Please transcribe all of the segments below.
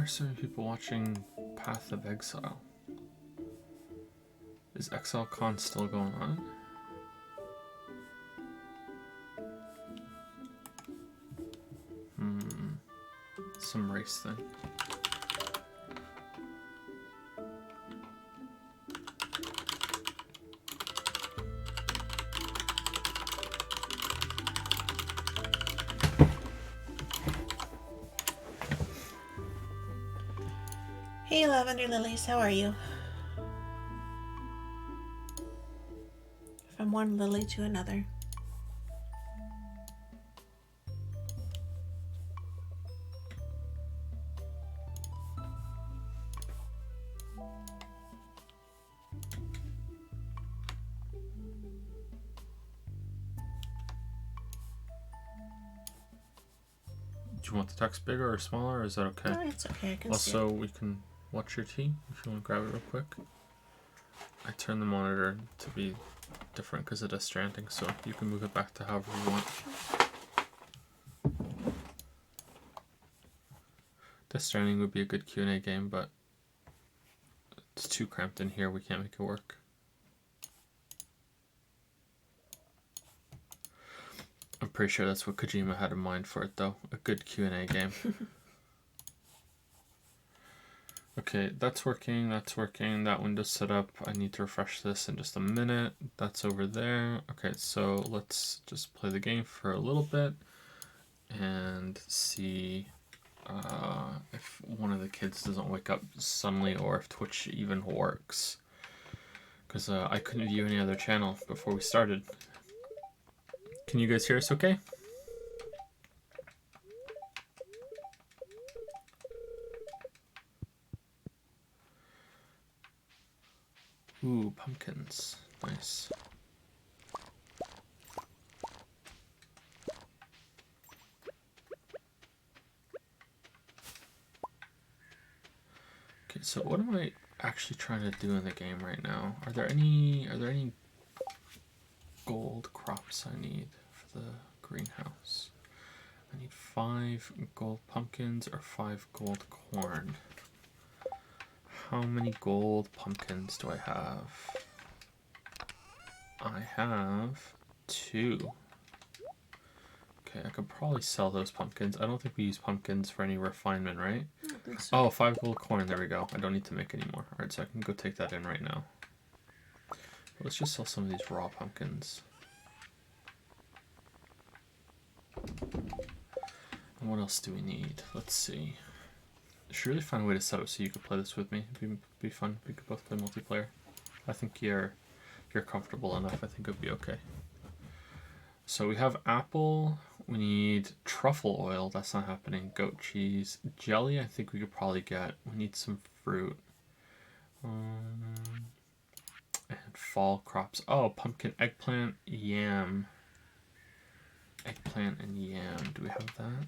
are so many people watching Path of Exile? Is ExileCon still going on? Some race thing. Hey, Lavender Lilies, how are you? From one lily to another. Do you want the text bigger or smaller, or is that okay? No, it's okay. I can see Also, it. we can watch your tea if you want to grab it real quick. I turned the monitor to be different because it is Stranding, so you can move it back to however you want. Death Stranding would be a good Q&A game, but it's too cramped in here. We can't make it work. I'm pretty sure that's what Kojima had in mind for it, though. A good Q&A game. Okay, that's working, that's working. That window's set up. I need to refresh this in just a minute. That's over there. Okay, so let's just play the game for a little bit and see if one of the kids doesn't wake up suddenly or if Twitch even works. Because I couldn't view any other channel before we started. Can you guys hear us okay? Ooh, pumpkins. Nice. Okay, so what am I actually trying to do in the game right now? Are there any gold crops I need for the greenhouse? I need 5 gold pumpkins or 5 gold corn. How many gold pumpkins do I have? I have 2. Okay, I could probably sell those pumpkins. I don't think we use pumpkins for any refinement, right? I don't think so. Oh, 5 gold corn. There we go. I don't need to make any more. Alright, so I can go take that in right now. Let's just sell some of these raw pumpkins. And what else do we need? Let's see. I should really find a way to set up so you could play this with me. It'd be fun. We could both play multiplayer. I think you're comfortable enough. I think it'd be okay. So we have apple. We need truffle oil. That's not happening. Goat cheese. Jelly, I think we could probably get. We need some fruit. And fall crops. Oh, pumpkin, eggplant, yam. Eggplant and yam. Do we have that?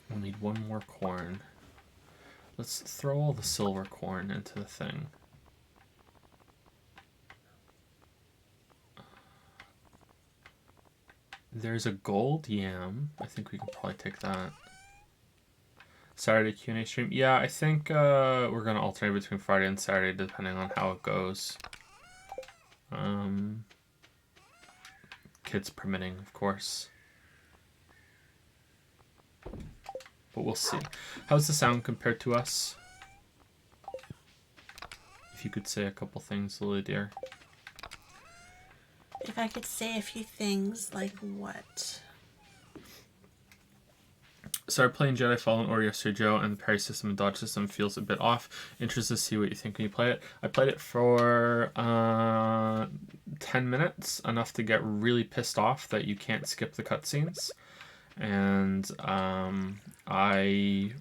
We'll need 1 more corn. Let's throw all the silver corn into the thing. There's a gold yam. I think we can probably take that. Saturday Q&A stream. Yeah, I think we're going to alternate between Friday and Saturday depending on how it goes. Kids permitting, of course. But we'll see. How's the sound compared to us? If you could say a couple things, Lily dear. If I could say a few things, like what? Started playing Jedi Fallen Order yesterday, Joe, and the parry system and dodge system feels a bit off. Interested to see what you think when you play it. I played it for 10 minutes, enough to get really pissed off that you can't skip the cutscenes. And I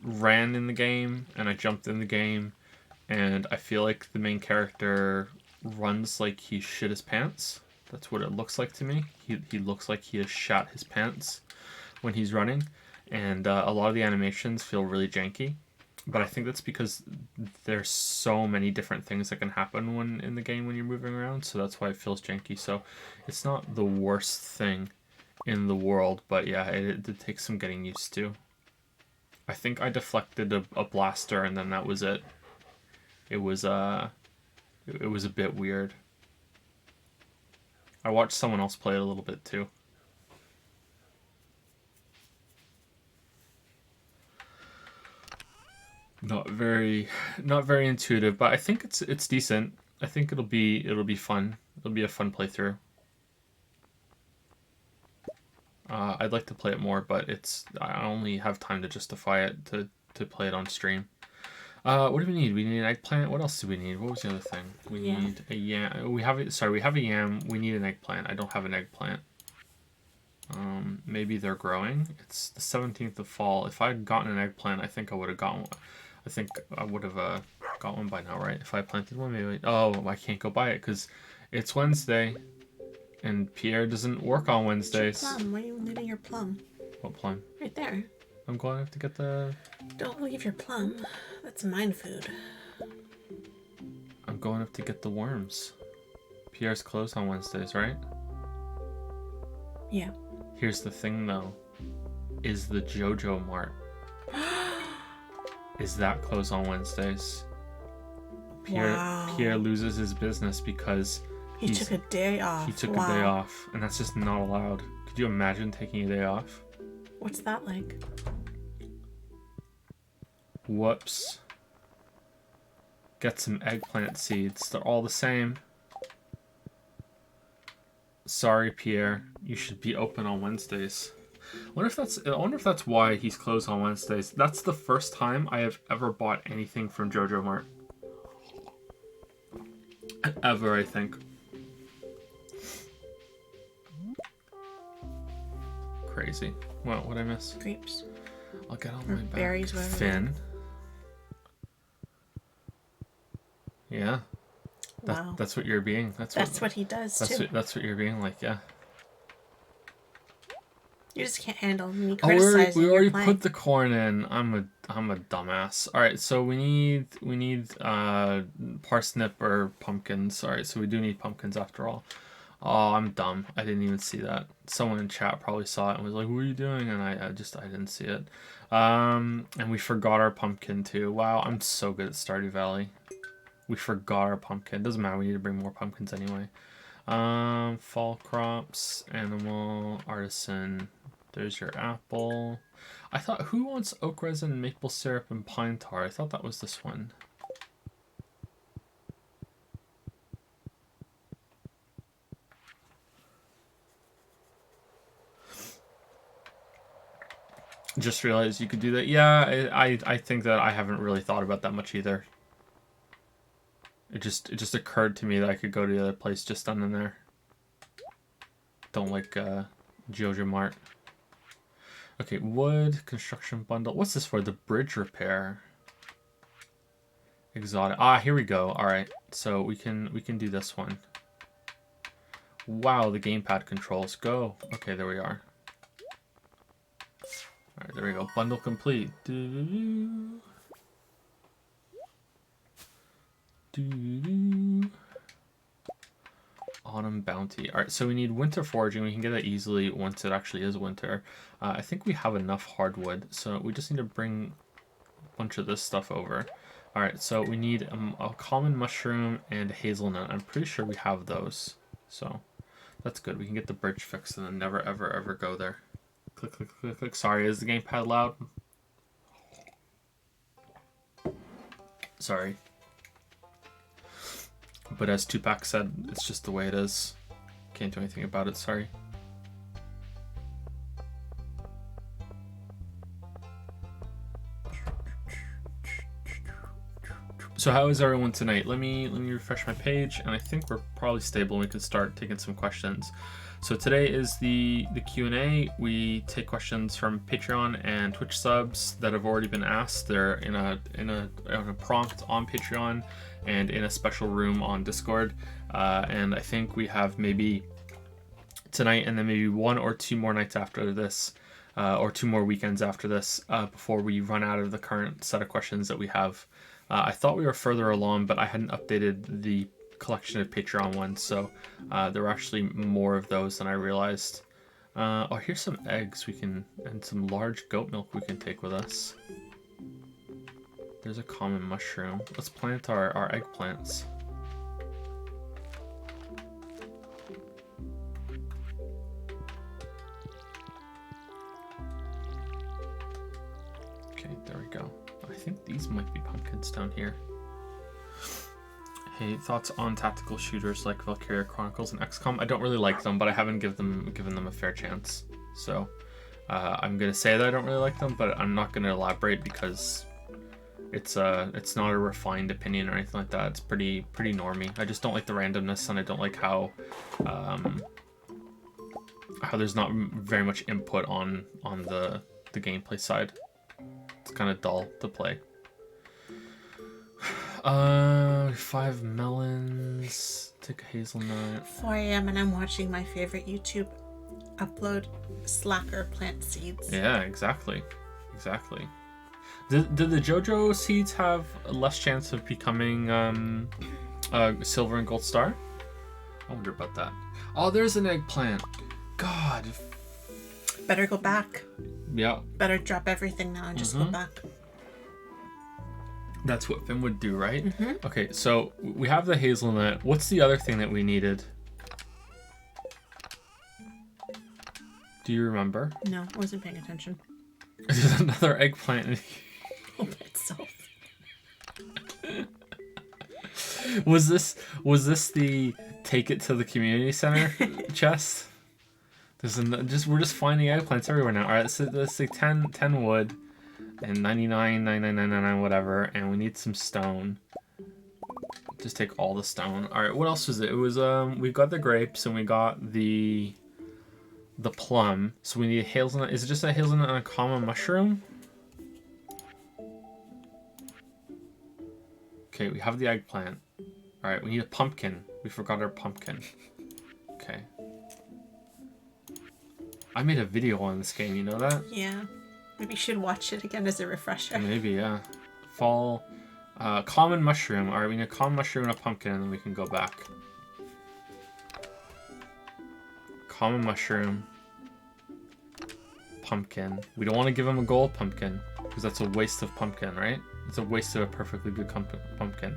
ran in the game, and I jumped in the game, and I feel like the main character runs like he shit his pants. That's what it looks like to me. He looks like he has shat his pants when he's running, and a lot of the animations feel really janky, but I think that's because there's so many different things that can happen when in the game when you're moving around, so that's why it feels janky. So it's not the worst thing in the world, but yeah, it did take some getting used to. I think I deflected a blaster and then that was it. It was a bit weird. I watched someone else play it a little bit too. Not very intuitive, but I think it's decent. I think it'll be fun. It'll be a fun playthrough. I'd like to play it more, but I only have time to justify it to play it on stream. What do we need? We need an eggplant. What else do we need? What was the other thing? We need a yam. We have a yam. We need an eggplant. I don't have an eggplant. Maybe they're growing. It's the 17th of fall. If I had gotten an eggplant, I think I would have gotten one. I think I would have got one by now, right? If I planted one, maybe. Oh, I can't go buy it because it's Wednesday, and Pierre doesn't work on Wednesdays. Plum. Why are you leaving your plum? What plum? Right there. I'm going to have to get the... Don't leave your plum. That's mine food. I'm going up to get the worms. Pierre's closed on Wednesdays, right? Yeah. Here's the thing, though. Is the JoJo Mart. Is that closed on Wednesdays? Pierre loses his business because he took a day off. He took a day off, and that's just not allowed. Could you imagine taking a day off? What's that like? Whoops. Get some eggplant seeds. They're all the same. Sorry, Pierre. You should be open on Wednesdays. I wonder if that's why he's closed on Wednesdays. That's the first time I have ever bought anything from JoJo Mart. Ever, I think. Crazy. What'd I miss? Grapes. I'll get on my back. Berries, whatever. Finn. Yeah. Wow. That's what you're being. That's what he does too. That's what you're being like, yeah. You just can't handle me criticizing we already your plant. put the corn in. I'm a dumbass. All right, so we need parsnip or pumpkins. All right, so we do need pumpkins after all. Oh, I'm dumb. I didn't even see that. Someone in chat probably saw it and was like, "What are you doing?" And I didn't see it. And we forgot our pumpkin too. Wow, I'm so good at Stardew Valley. We forgot our pumpkin. Doesn't matter. We need to bring more pumpkins anyway. Fall crops, animal, artisan. There's your apple. I thought, who wants oak resin, maple syrup, and pine tar? I thought that was this one. Just realized you could do that. Yeah, I think that I haven't really thought about that much either. It just occurred to me that I could go to the other place just down in there. Don't like JoJo Mart. Okay, wood, construction bundle. What's this for? The bridge repair. Exotic. Ah, here we go. Alright, so we can do this one. Wow, the gamepad controls. Go. Okay, there we are. Alright, there we go. Bundle complete. Doo-doo-doo. Doo-doo-doo. Autumn bounty. Alright, so we need winter foraging. We can get that easily once it actually is winter. I think we have enough hardwood, so we just need to bring a bunch of this stuff over. Alright, so we need a common mushroom and hazelnut. I'm pretty sure we have those, so that's good. We can get the bridge fixed and then never ever ever go there. Click, click, click, click. Sorry, is the gamepad loud? Sorry. But as Tupac said, it's just the way it is. Can't do anything about it, sorry. So how is everyone tonight? Let me refresh my page, and I think we're probably stable and we can start taking some questions. So today is the Q&A. We take questions from Patreon and Twitch subs that have already been asked. They're in a prompt on Patreon and in a special room on Discord. And I think we have maybe tonight and then maybe 1 or 2 more nights after this, or 2 more weekends after this, before we run out of the current set of questions that we have. I thought we were further along, but I hadn't updated the collection of Patreon ones, so there were actually more of those than I realized. Oh, here's some eggs we can, and some large goat milk we can take with us. There's a common mushroom. Let's plant our eggplants. Okay, there we go. I think these might be pumpkins down here. Hey, thoughts on tactical shooters like Valkyria Chronicles and XCOM? I don't really like them, but I haven't given them a fair chance. So I'm gonna say that I don't really like them, but I'm not gonna elaborate because it's not a refined opinion or anything like that. It's pretty normy. I just don't like the randomness, and I don't like how there's not very much input on the gameplay side. It's kind of dull to play. 5 melons. Take a hazelnut. 4 a.m. and I'm watching my favorite YouTube upload, Slacker plant seeds. Yeah, exactly. Did the JoJo seeds have less chance of becoming silver and gold star? I wonder about that. Oh, there's an eggplant. God. Better go back. Yeah. Better drop everything now and just go back. That's what Finn would do, right? Mm-hmm. Okay, so we have the hazelnut. What's the other thing that we needed? Do you remember? No, I wasn't paying attention. There's another eggplant. Oh, by itself. Was this the take it to the community center chest? We're just finding eggplants everywhere now. All right, so let's say 10 wood. And 99, whatever, and we need some stone. Just take all the stone. All right, what else was it? It was we got the grapes and we got the plum. So we need a hazelnut. Is it just a hazelnut and a common mushroom? Okay, we have the eggplant. All right, we need a pumpkin. We forgot our pumpkin. Okay. I made a video on this game. You know that? Yeah. Maybe you should watch it again as a refresher. Maybe, yeah. Fall. Common mushroom. Alright, we need a common mushroom and a pumpkin, and then we can go back. Common mushroom. Pumpkin. We don't want to give him a gold pumpkin, because that's a waste of pumpkin, right? It's a waste of a perfectly good pumpkin.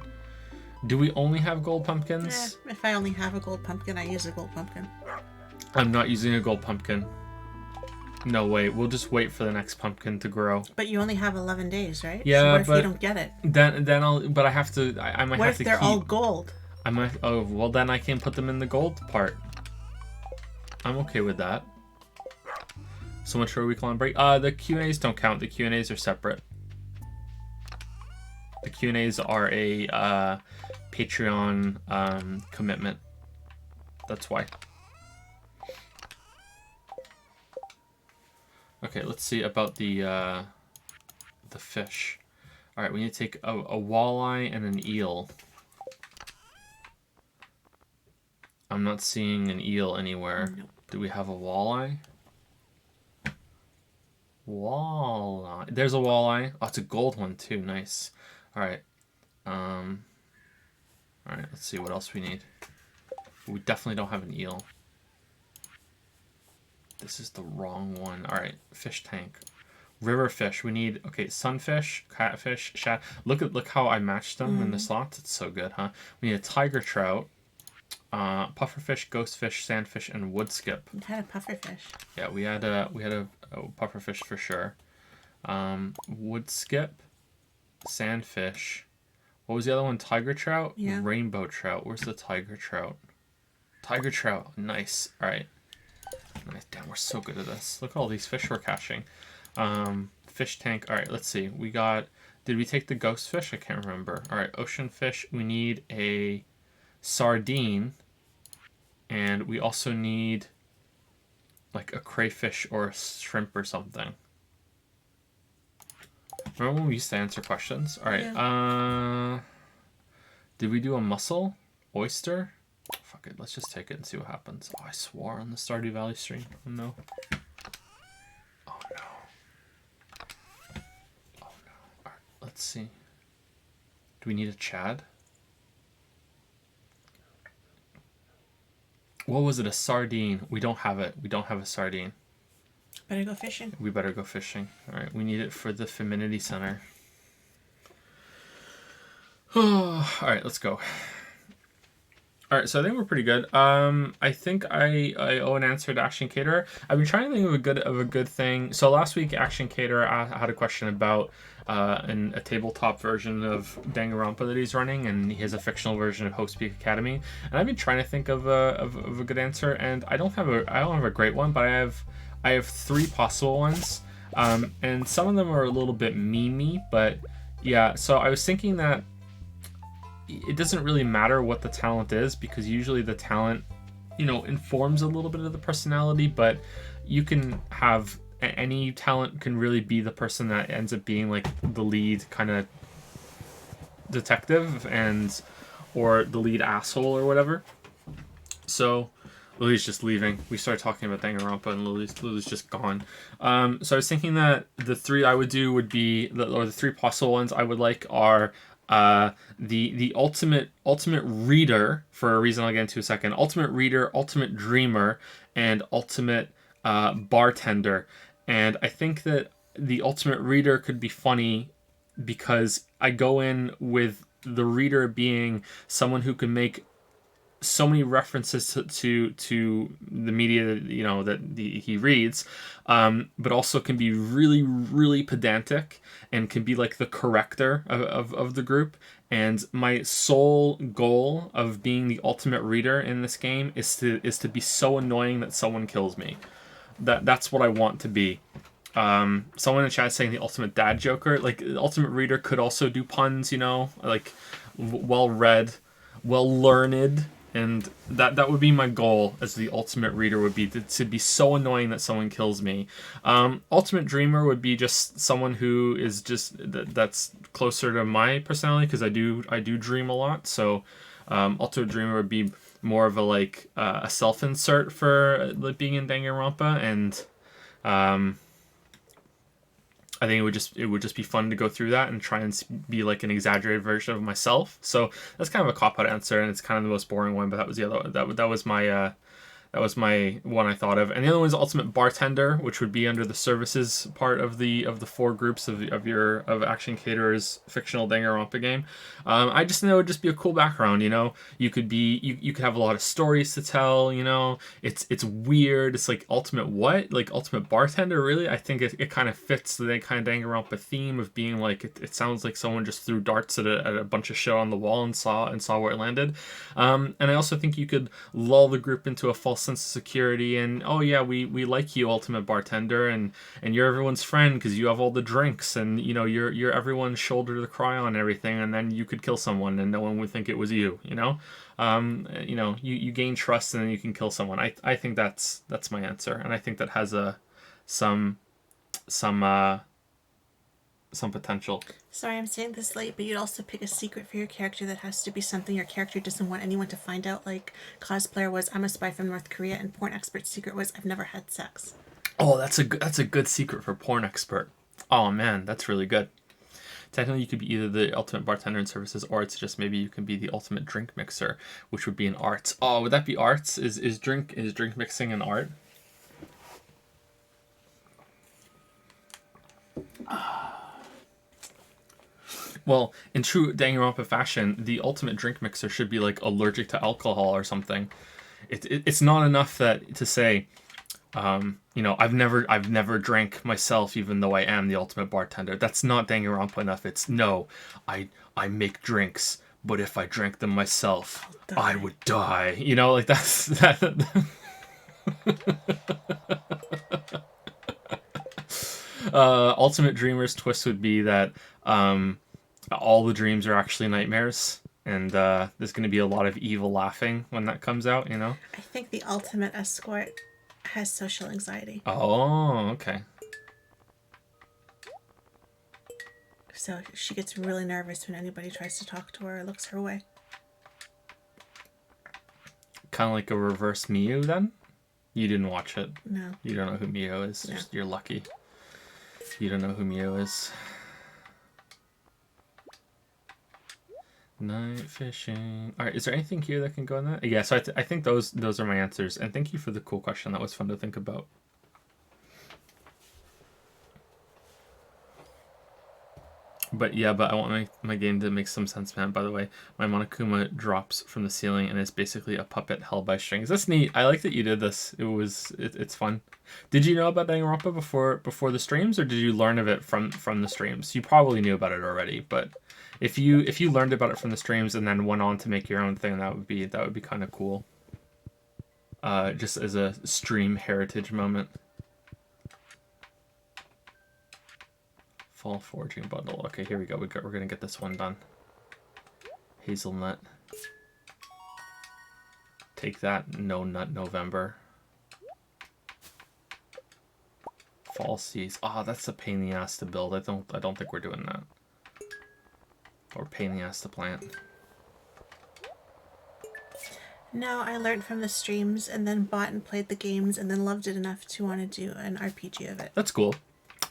Do we only have gold pumpkins? If I only have a gold pumpkin, I use a gold pumpkin. I'm not using a gold pumpkin. No, wait. We'll just wait for the next pumpkin to grow. But you only have 11 days, right? Yeah, so what if but you don't get it? Then I'll. But I have to. I might what have if to they're keep. all gold? I might. Oh well, then I can put them in the gold part. I'm okay with that. So much for a week-long break. The Q&As don't count. The Q&As are separate. The Q&As are a Patreon commitment. That's why. Okay, let's see about the fish. All right, we need to take a walleye and an eel. I'm not seeing an eel anywhere. Nope. Do we have a walleye? Walleye. There's a walleye. Oh, it's a gold one too. Nice. All right. All right. Let's see what else we need. We definitely don't have an eel. This is the wrong one. All right. Fish tank. River fish. We need sunfish, catfish, shad. Look how I matched them in the slots. It's so good, huh? We need a tiger trout. Pufferfish, ghostfish, sandfish, and wood skip. You had a pufferfish. Yeah, we had a pufferfish for sure. Wood skip, sandfish. What was the other one? Tiger trout? Yeah. Rainbow trout. Where's the tiger trout? Tiger trout. Nice. All right. Nice. Damn, we're so good at this. Look at all these fish we're catching. Fish tank. All right, let's see. We got... Did we take the ghost fish? I can't remember. All right, ocean fish. We need a sardine. And we also need like a crayfish or a shrimp or something. Remember when we used to answer questions? All right. Yeah. Did we do a mussel? Oyster? Fuck it. Let's just take it and see what happens. Oh, I swore on the Stardew Valley stream. Oh, no. Oh, no. Oh, no. All right. Let's see. Do we need a Chad? What was it? A sardine. We don't have it. We don't have a sardine. Better go fishing. We better go fishing. All right, we need it for the Feminity Center. All right, let's go. All right, so I think we're pretty good. I think I owe an answer to Action Caterer. I've been trying to think of a good thing. So last week, Action Caterer had a question about a tabletop version of Danganronpa that he's running, and he has a fictional version of Hope Speak Academy. And I've been trying to think of a good answer, and I don't have a great one, but I have 3 possible ones, and some of them are a little bit memey, but yeah. So I was thinking that it doesn't really matter what the talent is, because usually the talent, informs a little bit of the personality, but you can have any talent can really be the person that ends up being like the lead kind of detective or the lead asshole or whatever. So Lily's just leaving. We started talking about Danganronpa and Lily's just gone. So I was thinking that the 3 I would do would be, the 3 possible ones I would like are the ultimate reader, for a reason I'll get into in a second. Ultimate reader, ultimate dreamer, and ultimate bartender. And I think that the ultimate reader could be funny because I go in with the reader being someone who can make so many references to the media that he reads, but also can be really, really pedantic and can be like the corrector of the group. And my sole goal of being the ultimate reader in this game is to be so annoying that someone kills me. That's what I want to be. Someone in chat saying the ultimate dad joker. Like, the ultimate reader could also do puns, like well read, well learned. And that would be my goal as the ultimate reader, would be to be so annoying that someone kills me. Ultimate dreamer would be just someone who is just that's closer to my personality, because I do dream a lot. So ultimate dreamer would be more of a self-insert for being in Danganronpa, and I think it would just be fun to go through that and try and be like an exaggerated version of myself. So that's kind of a cop-out answer, and it's kind of the most boring one. But that was that was my one I thought of. And the other one is ultimate bartender, which would be under the services part of the 4 groups of Action Caterer's fictional Danganronpa game. I just know it would just be a cool background. You could have a lot of stories to tell. It's weird. It's like ultimate bartender. Really, I think it kind of fits the kind of Danganronpa theme of being like it sounds like someone just threw darts at a bunch of shit on the wall and saw where it landed. And I also think you could lull the group into a false sense of security, and oh yeah, we like you, ultimate bartender, and you're everyone's friend because you have all the drinks, and you're everyone's shoulder to cry on and everything, and then you could kill someone and no one would think it was you. You gain trust and then you can kill someone. I think that's my answer, and I think that has some potential. Sorry, I'm saying this late, but you'd also pick a secret for your character that has to be something your character doesn't want anyone to find out. Like, cosplayer was, I'm a spy from North Korea, and porn expert's secret was, I've never had sex. Oh, that's a good secret for porn expert. Oh man, that's really good. Technically, you could be either the ultimate bartender in services, or it's just maybe you can be the ultimate drink mixer, which would be in arts. Oh, would that be arts? Is drink mixing an art? Well, in true Danganronpa fashion, the ultimate drink mixer should be like allergic to alcohol or something. It's not enough to say, I've never drank myself, even though I am the ultimate bartender. That's not Danganronpa enough. It's no, I make drinks, but if I drank them myself, I would die. Like that's that. Ultimate dreamer's twist would be that all the dreams are actually nightmares, and there's going to be a lot of evil laughing when that comes out. I think the ultimate escort has social anxiety. Oh, okay. So she gets really nervous when anybody tries to talk to her or looks her way. Kind of like a reverse Miyu, then? You didn't watch it. No. You don't know who Miyu is. No. You're lucky. You don't know who Miyu is. Night fishing. All right, is there anything here that can go in that? Yeah, so I think those are my answers. And thank you for the cool question. That was fun to think about. But yeah, but I want my game to make some sense, man. By the way, my Monokuma drops from the ceiling and is basically a puppet held by strings. That's neat. I like that you did this. It's fun. Did you know about Danganronpa before the streams, or did you learn of it from the streams? You probably knew about it already, but if you learned about it from the streams and then went on to make your own thing, that would be kind of cool. Just as a stream heritage moment. Fall foraging bundle. Okay, here we go. We're gonna get this one done. Hazelnut. Take that. No nut November. Fall seeds. Ah, oh, that's a pain in the ass to build. I don't think we're doing that. Or pain in the ass to plant. No, I learned from the streams and then bought and played the games and then loved it enough to want to do an RPG of it. That's cool.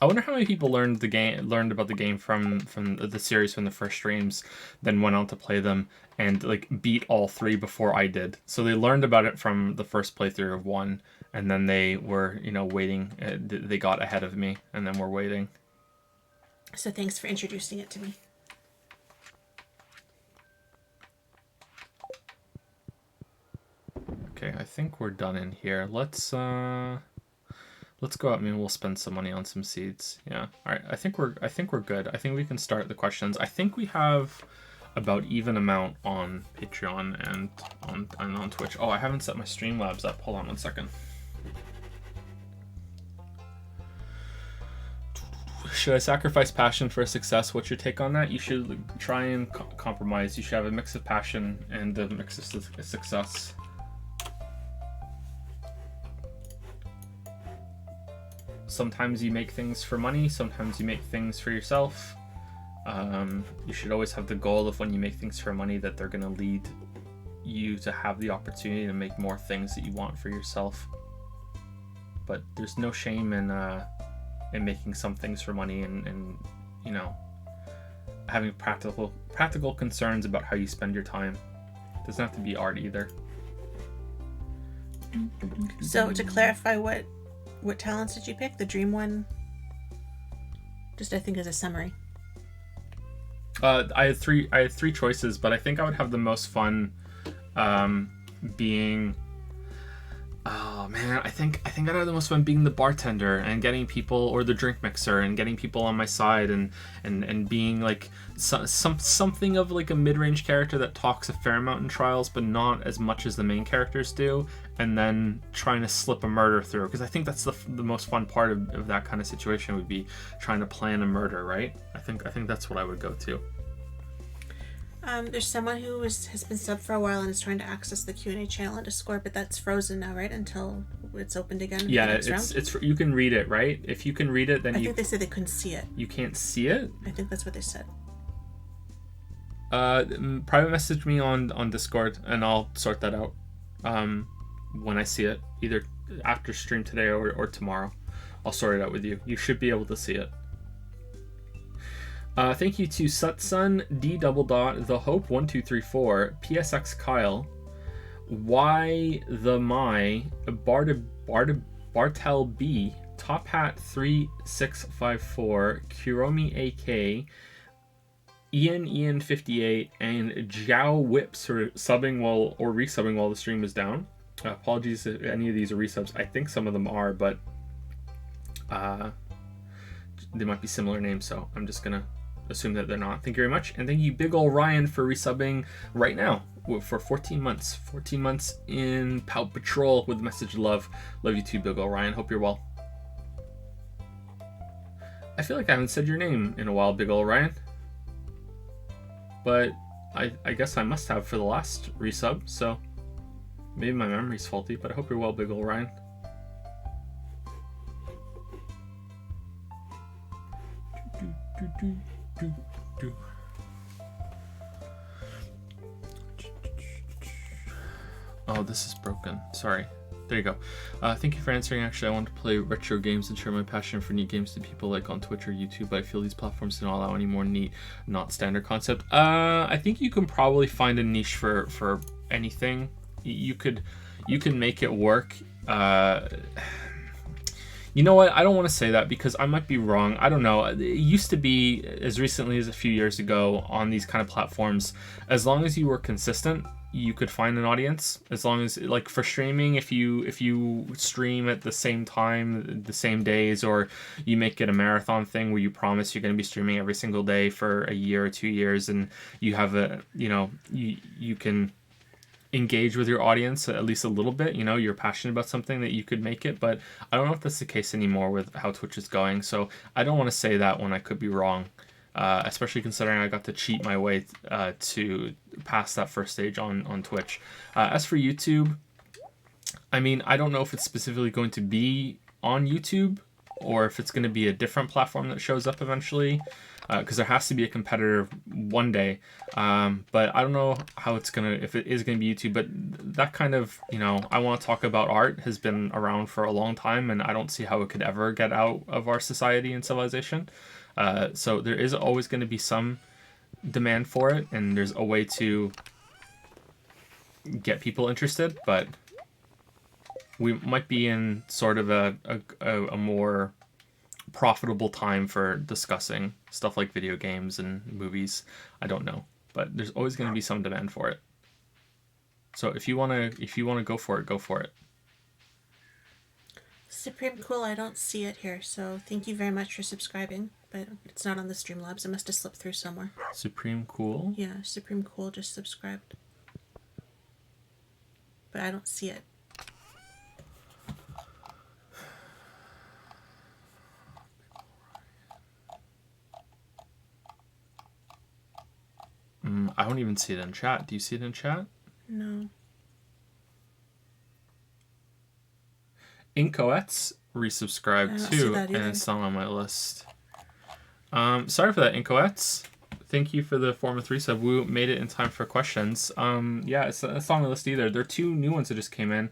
I wonder how many people learned about the game from the series from the first streams, then went on to play them and like beat all 3 before I did. So they learned about it from the first playthrough of 1, and then they were waiting. They got ahead of me, and then we're waiting. So thanks for introducing it to me. Okay, I think we're done in here. Let's go out and we'll spend some money on some seeds. Yeah. All right. I think we're good. I think we can start the questions. I think we have about even amount on Patreon and on Twitch. Oh, I haven't set my Streamlabs up. Hold on one second. Should I sacrifice passion for success? What's your take on that? You should try and compromise. You should have a mix of passion and a mix of success. Sometimes you make things for money, sometimes you make things for yourself. You should always have the goal of when you make things for money that they're going to lead you to have the opportunity to make more things that you want for yourself. But there's no shame in making some things for money and having practical concerns about how you spend your time. It doesn't have to be art either. So to clarify, what talents did you pick? The dream one? Just I think as a summary. I had three choices, but I think I would have the most fun being. Oh man, I think I'd have the most fun being the bartender and getting people, or the drink mixer and getting people on my side and being like something of like a mid-range character that talks a fair amount in Trials, but not as much as the main characters do, and then trying to slip a murder through, because I think that's the most fun part of that kind of situation would be trying to plan a murder, right? I think that's what I would go to. There's someone who has been subbed for a while and is trying to access the Q&A channel and Discord, but that's frozen now, right? Until it's opened again. Yeah, it's you can read it, right? If you can read it, then I think they said they couldn't see it. You can't see it? I think that's what they said. Private message me on Discord and I'll sort that out when I see it, either after stream today or tomorrow. I'll sort it out with you. You should be able to see it. Thank you to Sutsun, D The Hope 1234, PSX Kyle, Y the My, Bartel B, Top Hat 3654, Kuromi AK, Ian 58, and Jiao Whips for subbing or resubbing while the stream is down. Apologies if any of these are resubs. I think some of them are, but they might be similar names, so I'm just gonna assume that they're not. Thank you very much. And thank you Big Ol' Ryan for resubbing right now for 14 months. 14 months in Pout Patrol with the message of love. Love you too, Big Ol' Ryan. Hope you're well. I feel like I haven't said your name in a while, Big Ol' Ryan. But I guess I must have for the last resub, so maybe my memory's faulty, but I hope you're well, Big Ol' Ryan. Oh, this is broken. Sorry. There you go. Thank you for answering. Actually, I want to play retro games and share my passion for neat games to people like on Twitch or YouTube, but I feel these platforms don't allow any more neat, not standard concept. I think you can probably find a niche for anything. You can make it work. You know what? I don't want to say that because I might be wrong. I don't know. It used to be, as recently as a few years ago, on these kind of platforms, as long as you were consistent, you could find an audience. As long as, like, for streaming, if you stream at the same time, the same days, or you make it a marathon thing where you promise you're going to be streaming every single day for a year or 2 years, and you have you can engage with your audience at least a little bit, you're passionate about something, that you could make it. But I don't know if that's the case anymore with how Twitch is going, so I don't want to say that when I could be wrong, especially considering I got to cheat my way to pass that first stage on Twitch. As for YouTube, I mean, I don't know if it's specifically going to be on YouTube or if it's going to be a different platform that shows up eventually, because there has to be a competitor one day. But I don't know how it's if it is going to be YouTube. But that kind of, I want to talk about art has been around for a long time, and I don't see how it could ever get out of our society and civilization. So there is always going to be some demand for it, and there's a way to get people interested, but we might be in sort of a more profitable time for discussing stuff like video games and movies. I don't know, but there's always going to be some demand for it. So if you want to go for it, go for it. Supreme Cool, I don't see it here, so thank you very much for subscribing, but it's not on the Streamlabs. It must have slipped through somewhere. Supreme Cool? Yeah, Supreme Cool just subscribed. But I don't see it. I don't even see it in chat. Do you see it in chat? No. Incoettes resubscribed too, and it's not on my list. Sorry for that, Incoettes. Thank you for the former 3 sub. We made it in time for questions. Yeah, it's not on my list either. There are 2 new ones that just came in.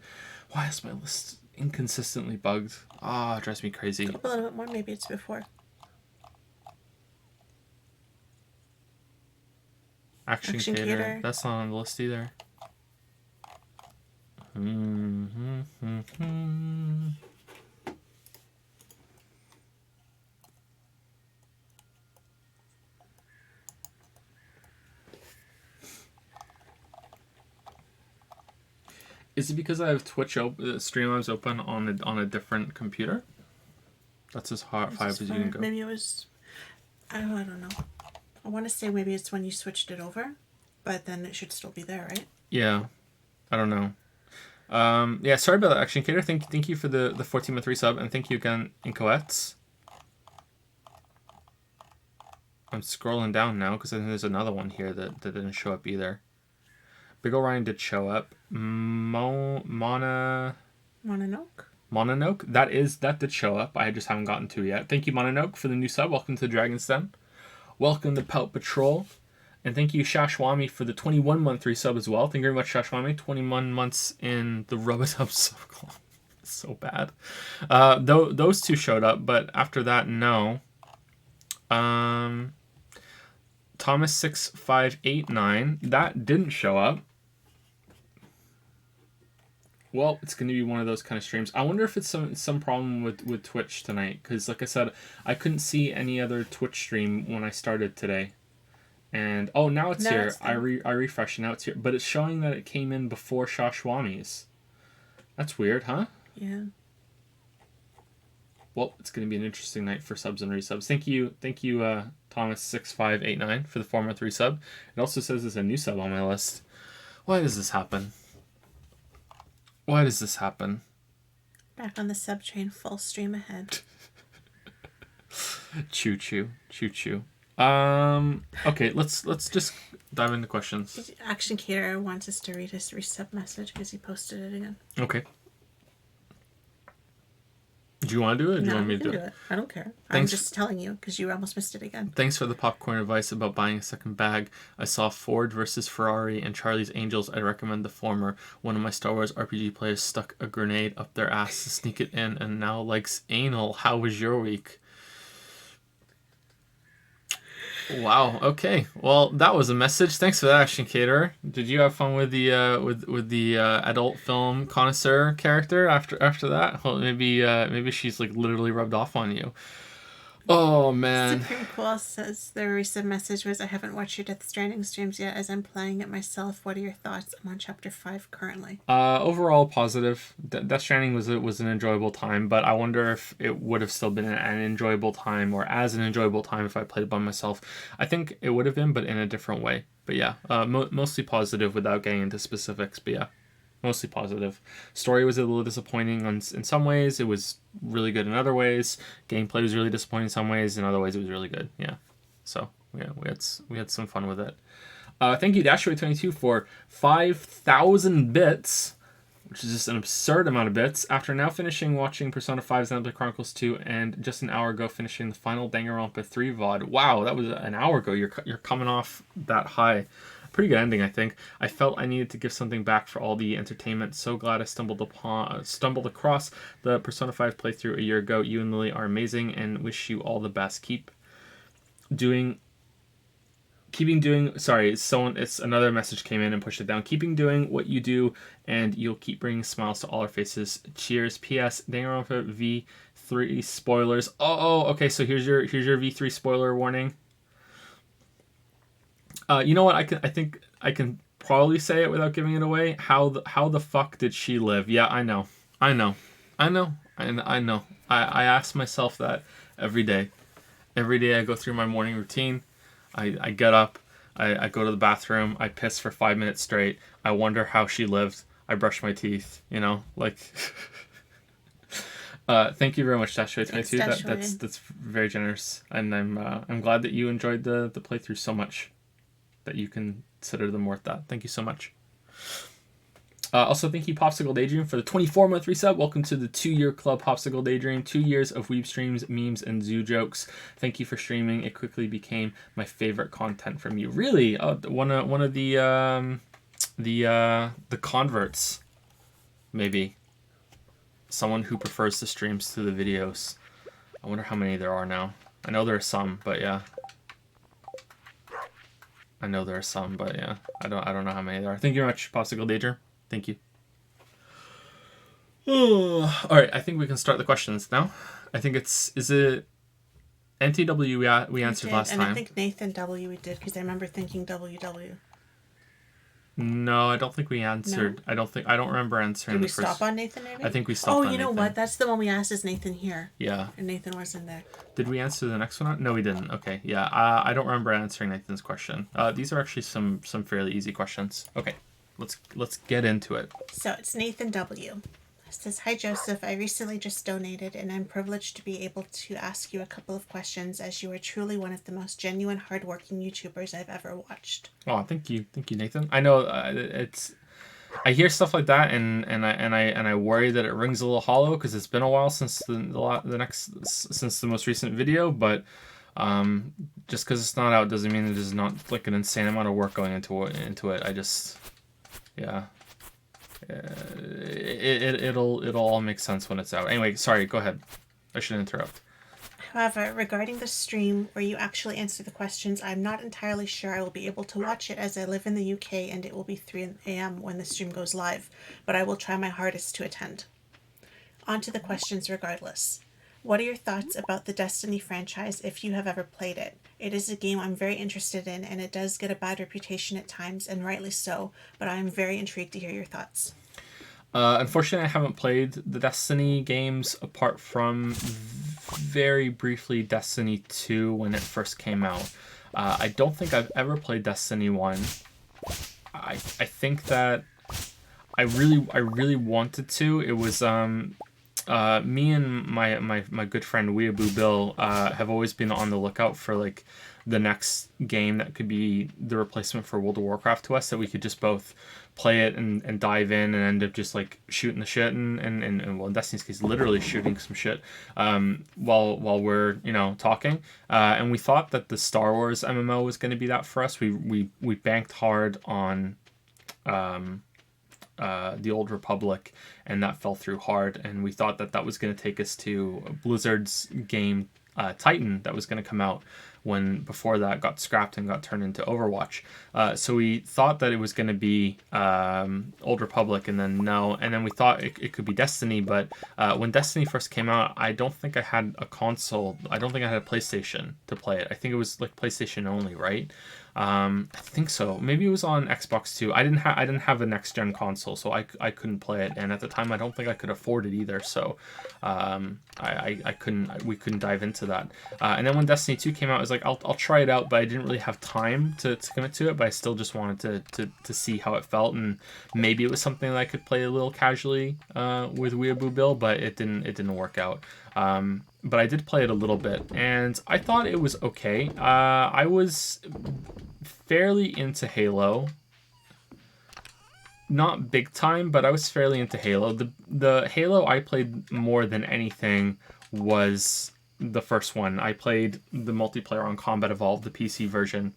Why is my list inconsistently bugged? It drives me crazy. A little bit more, maybe it's before. Action Cater. That's not on the list either. Is it because I have Twitch Streamlabs open on a different computer? That's as high as you can go. Maybe it was. I don't know. I want to say maybe it's when you switched it over, but then it should still be there, right? Yeah, I don't know. Yeah, sorry about that, Action Cater. Thank you for the 14-month resub, and thank you again, Incoettes. I'm scrolling down now because I think there's another one here that didn't show up either. Big Orion did show up. Mononoke? Mononoke? That did show up. I just haven't gotten to it yet. Thank you, Mononoke, for the new sub. Welcome to Dragon's Den. Welcome to Pelt Patrol. And thank you, Shashwami, for the 21-month resub as well. Thank you very much, Shashwami. 21 months in the Rubadub circle. So bad. Those 2 showed up, but after that, no. Thomas6589, that didn't show up. Well, it's going to be one of those kind of streams. I wonder if it's some problem with Twitch tonight, because like I said, I couldn't see any other Twitch stream when I started today. And now it's here. I refreshed, and now it's here. But it's showing that it came in before Shashwami's. That's weird, huh? Yeah. Well, it's going to be an interesting night for subs and resubs. Thank you, Thomas6589 for the 4-month resub. It also says there's a new sub on my list. Why does this happen? Why does this happen? Back on the sub train, full stream ahead. Choo choo, choo choo. Okay, let's just dive into questions. Action Cater wants us to read his resub message because he posted it again. Okay. Do you want to do it, or do you No, want me you to can do do it? it. I don't care. Thanks. I'm just telling you because you almost missed it again. Thanks for the popcorn advice about buying a second bag. I saw Ford versus Ferrari and Charlie's Angels. I recommend the former. One of my Star Wars RPG players stuck a grenade up their ass to sneak it in and now likes anal. How was your week? Wow. Okay. Well, that was a message. Thanks for that, Action Caterer. Did you have fun with the adult film connoisseur character after that? Well, maybe she's like literally rubbed off on you. Oh man. Supreme Cool says the recent message was, I haven't watched your Death Stranding streams yet as I'm playing it myself. What are your thoughts? I'm on chapter 5 currently. Overall positive. Death Stranding was an enjoyable time, but I wonder if it would have still been an enjoyable time or as an enjoyable time if I played it by myself. I think it would have been, but in a different way. But yeah, mostly positive without getting into specifics. But yeah, mostly positive. Story was a little disappointing in some ways. It was really good in other ways. Gameplay was really disappointing in some ways. In other ways, it was really good. Yeah. So yeah, we had some fun with it. Thank you, Dashway22, for 5,000 bits, which is just an absurd amount of bits. After now finishing watching Persona 5 Xenoblade Chronicles 2 and just an hour ago finishing the final Danganronpa 3 VOD. Wow, that was an hour ago. You're coming off that high. Pretty good ending, I think. I felt I needed to give something back for all the entertainment. So glad I stumbled across the Persona 5 playthrough a year ago. You and Lily are amazing and wish you all the best. Keeping doing. Sorry, it's another message came in and pushed it down. Keeping doing what you do, and you'll keep bringing smiles to all our faces. Cheers. P.S. Danganronpa V3 spoilers. Okay. So here's your V3 spoiler warning. You know what? I think I can probably say it without giving it away. How the fuck did she live? Yeah, I know. I ask myself that every day. Every day I go through my morning routine. I get up. I go to the bathroom. I piss for 5 minutes straight. I wonder how she lived. I brush my teeth. You know, like. Thank you very much, Dashway22. That's very generous, and I'm glad that you enjoyed the playthrough so much that you consider them worth that. Thank you so much. Also, thank you, Popsicle Daydream, for the 24-month resub. Welcome to the 2-year club, Popsicle Daydream. 2 years of weeb streams, memes, and zoo jokes. Thank you for streaming. It quickly became my favorite content from you. Really, one of the converts, maybe. Someone who prefers the streams to the videos. I wonder how many there are now. I know there are some, but yeah. I know there are some, but yeah, I don't know how many there are. Thank you very much, Popsicle Daydream. Thank you. All right, I think we can start the questions now. I think is it NTW we answered last time. And I think Nathan W we did because I remember thinking WW. No, I don't think we answered. No? I don't remember answering. Did we stop on Nathan maybe? I think we stopped on Nathan. Oh, you know what? That's the one we asked, is Nathan here? Yeah. And Nathan wasn't there. Did we answer the next one? No, we didn't. Okay, yeah. I don't remember answering Nathan's question. These are actually some fairly easy questions. Okay, let's get into it. So it's Nathan W. It says, hi Joseph, I recently just donated and I'm privileged to be able to ask you a couple of questions as you are truly one of the most genuine, hardworking YouTubers I've ever watched. Oh, thank you, Nathan. I know I hear stuff like that and I worry that it rings a little hollow because it's been a while since since the most recent video, but just because it's not out doesn't mean it is not like an insane amount of work going into it. I just it'll all make sense when it's out. Anyway, sorry, go ahead. I shouldn't interrupt. However, regarding the stream where you actually answer the questions, I'm not entirely sure I will be able to watch it as I live in the UK and it will be 3 a.m. when the stream goes live, but I will try my hardest to attend. On to the questions regardless. What are your thoughts about the Destiny franchise if you have ever played it? It is a game I'm very interested in and it does get a bad reputation at times, and rightly so, but I am very intrigued to hear your thoughts. Unfortunately, I haven't played the Destiny games apart from very briefly Destiny 2 when it first came out. I don't think I've ever played Destiny 1. I think that I really wanted to. It was me and my good friend Weeaboo Bill have always been on the lookout for like the next game that could be the replacement for World of Warcraft to us, that we could just both play it and dive in and end up just like shooting the shit and well, in Destiny's case, literally shooting some shit while we're talking. And we thought that the Star Wars MMO was going to be that for us. We banked hard on the Old Republic, and that fell through hard. And we thought that was going to take us to Blizzard's game Titan that was going to come out when before that got scrapped and got turned into Overwatch. So we thought that it was going to be Old Republic, and then no, and then we thought it could be Destiny. But when Destiny first came out, I don't think I had a console. I don't think I had a PlayStation to play it. I think it was like PlayStation only, right? I think so. Maybe it was on Xbox too. I didn't have a next gen console, so I couldn't play it. And at the time, I don't think I could afford it either. So I couldn't. We couldn't dive into that. And then when Destiny 2 came out, I was like, I'll try it out, but I didn't really have time to commit to it. But I still just wanted to see how it felt, and maybe it was something that I could play a little casually with Weeaboo Bill, but it didn't work out. But I did play it a little bit, and I thought it was okay. I was fairly into Halo. Not big time, but I was fairly into Halo. The Halo I played more than anything was the first one. I played the multiplayer on Combat Evolved, the PC version,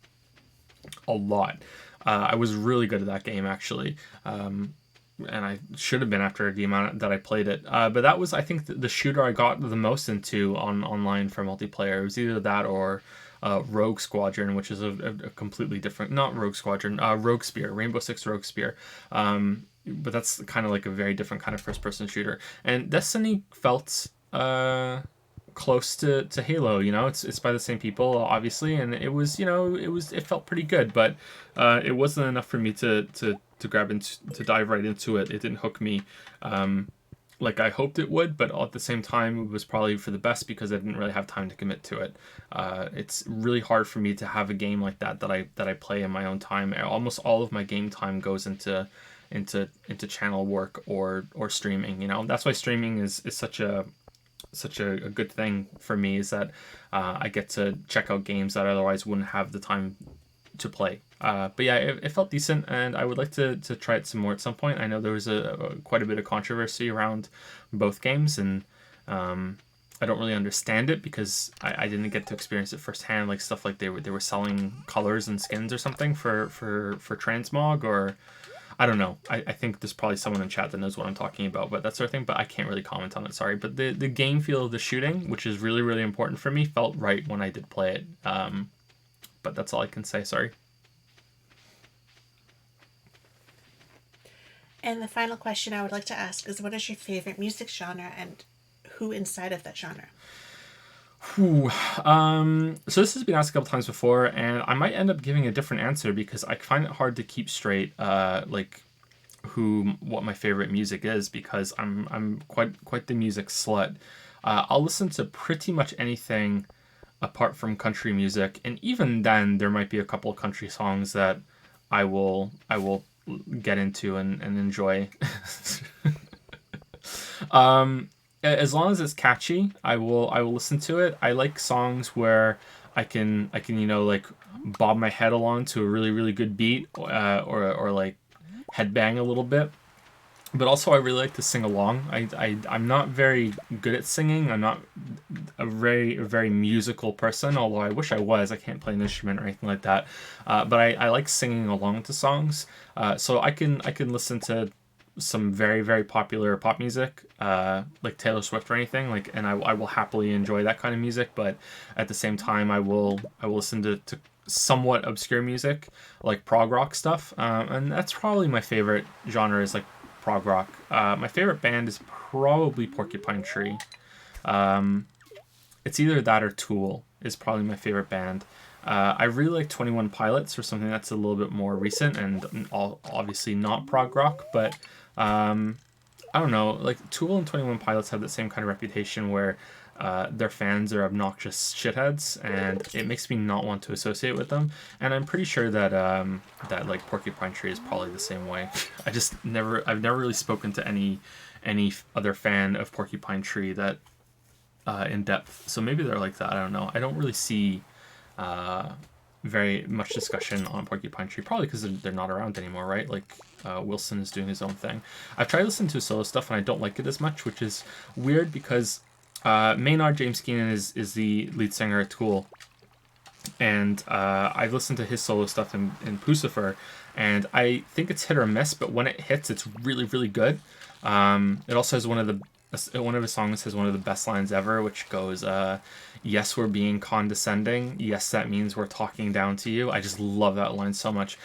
a lot. I was really good at that game, actually. And I should have been after the amount that I played it. But that was, I think, the shooter I got the most into online for multiplayer. It was either that or Rogue Squadron, which is a completely different, not Rogue Squadron, Rogue Spear, Rainbow Six Rogue Spear. But that's kind of like a very different kind of first-person shooter. And Destiny felt close to Halo. It's by the same people, obviously, and it felt pretty good, but it wasn't enough for me to grab to dive right into it. It didn't hook me like I hoped it would, but at the same time, it was probably for the best because I didn't really have time to commit to it. It's really hard for me to have a game like that I play in my own time. Almost all of my game time goes into channel work or streaming. That's why streaming is such a good thing for me, is that I get to check out games that I otherwise wouldn't have the time to play. But yeah, it felt decent, and I would like to try it some more at some point. I know there was quite a bit of controversy around both games, and I don't really understand it because I didn't get to experience it firsthand. Like stuff like they were selling colors and skins or something for transmog, or I don't know. I think there's probably someone in chat that knows what I'm talking about, but that sort of thing. But I can't really comment on it. Sorry. But the game feel of the shooting, which is really, really important for me, felt right when I did play it. But that's all I can say. Sorry. And the final question I would like to ask is, what is your favorite music genre and who inside of that genre? So this has been asked a couple times before, and I might end up giving a different answer because I find it hard to keep straight, like what my favorite music is, because I'm quite the music slut. I'll listen to pretty much anything apart from country music, and even then, there might be a couple of country songs that I will get into and enjoy. As long as it's catchy, I will listen to it. I like songs where I can like bob my head along to a really, really good beat, or like headbang a little bit. But also I really like to sing along. I'm not very good at singing. I'm not a very musical person, although I wish I was. I can't play an instrument or anything like that. But I like singing along to songs. So I can listen to some very, very popular pop music, like Taylor Swift or anything, like, and I will happily enjoy that kind of music. But at the same time, I will listen to somewhat obscure music, like prog rock stuff. And that's probably my favorite genre, is like prog rock. My favorite band is probably Porcupine Tree. It's either that or Tool is probably my favorite band. I really like 21 Pilots for something that's a little bit more recent and obviously not prog rock, but I don't know, like Tool and 21 Pilots have the same kind of reputation where their fans are obnoxious shitheads, and it makes me not want to associate with them. And I'm pretty sure that that like Porcupine Tree is probably the same way. I've never really spoken to any other fan of Porcupine Tree that in depth. So maybe they're like that. I don't know. I don't really see very much discussion on Porcupine Tree, probably because they're not around anymore, right? Like, Wilson is doing his own thing. I've tried to listen to his solo stuff, and I don't like it as much, which is weird because Maynard James Keenan is the lead singer at Tool, and I've listened to his solo stuff in Pucifer, and I think it's hit or miss, but when it hits, it's really, really good. It also has one of his songs has one of the best lines ever, which goes, yes, we're being condescending. Yes, that means we're talking down to you. I just love that line so much.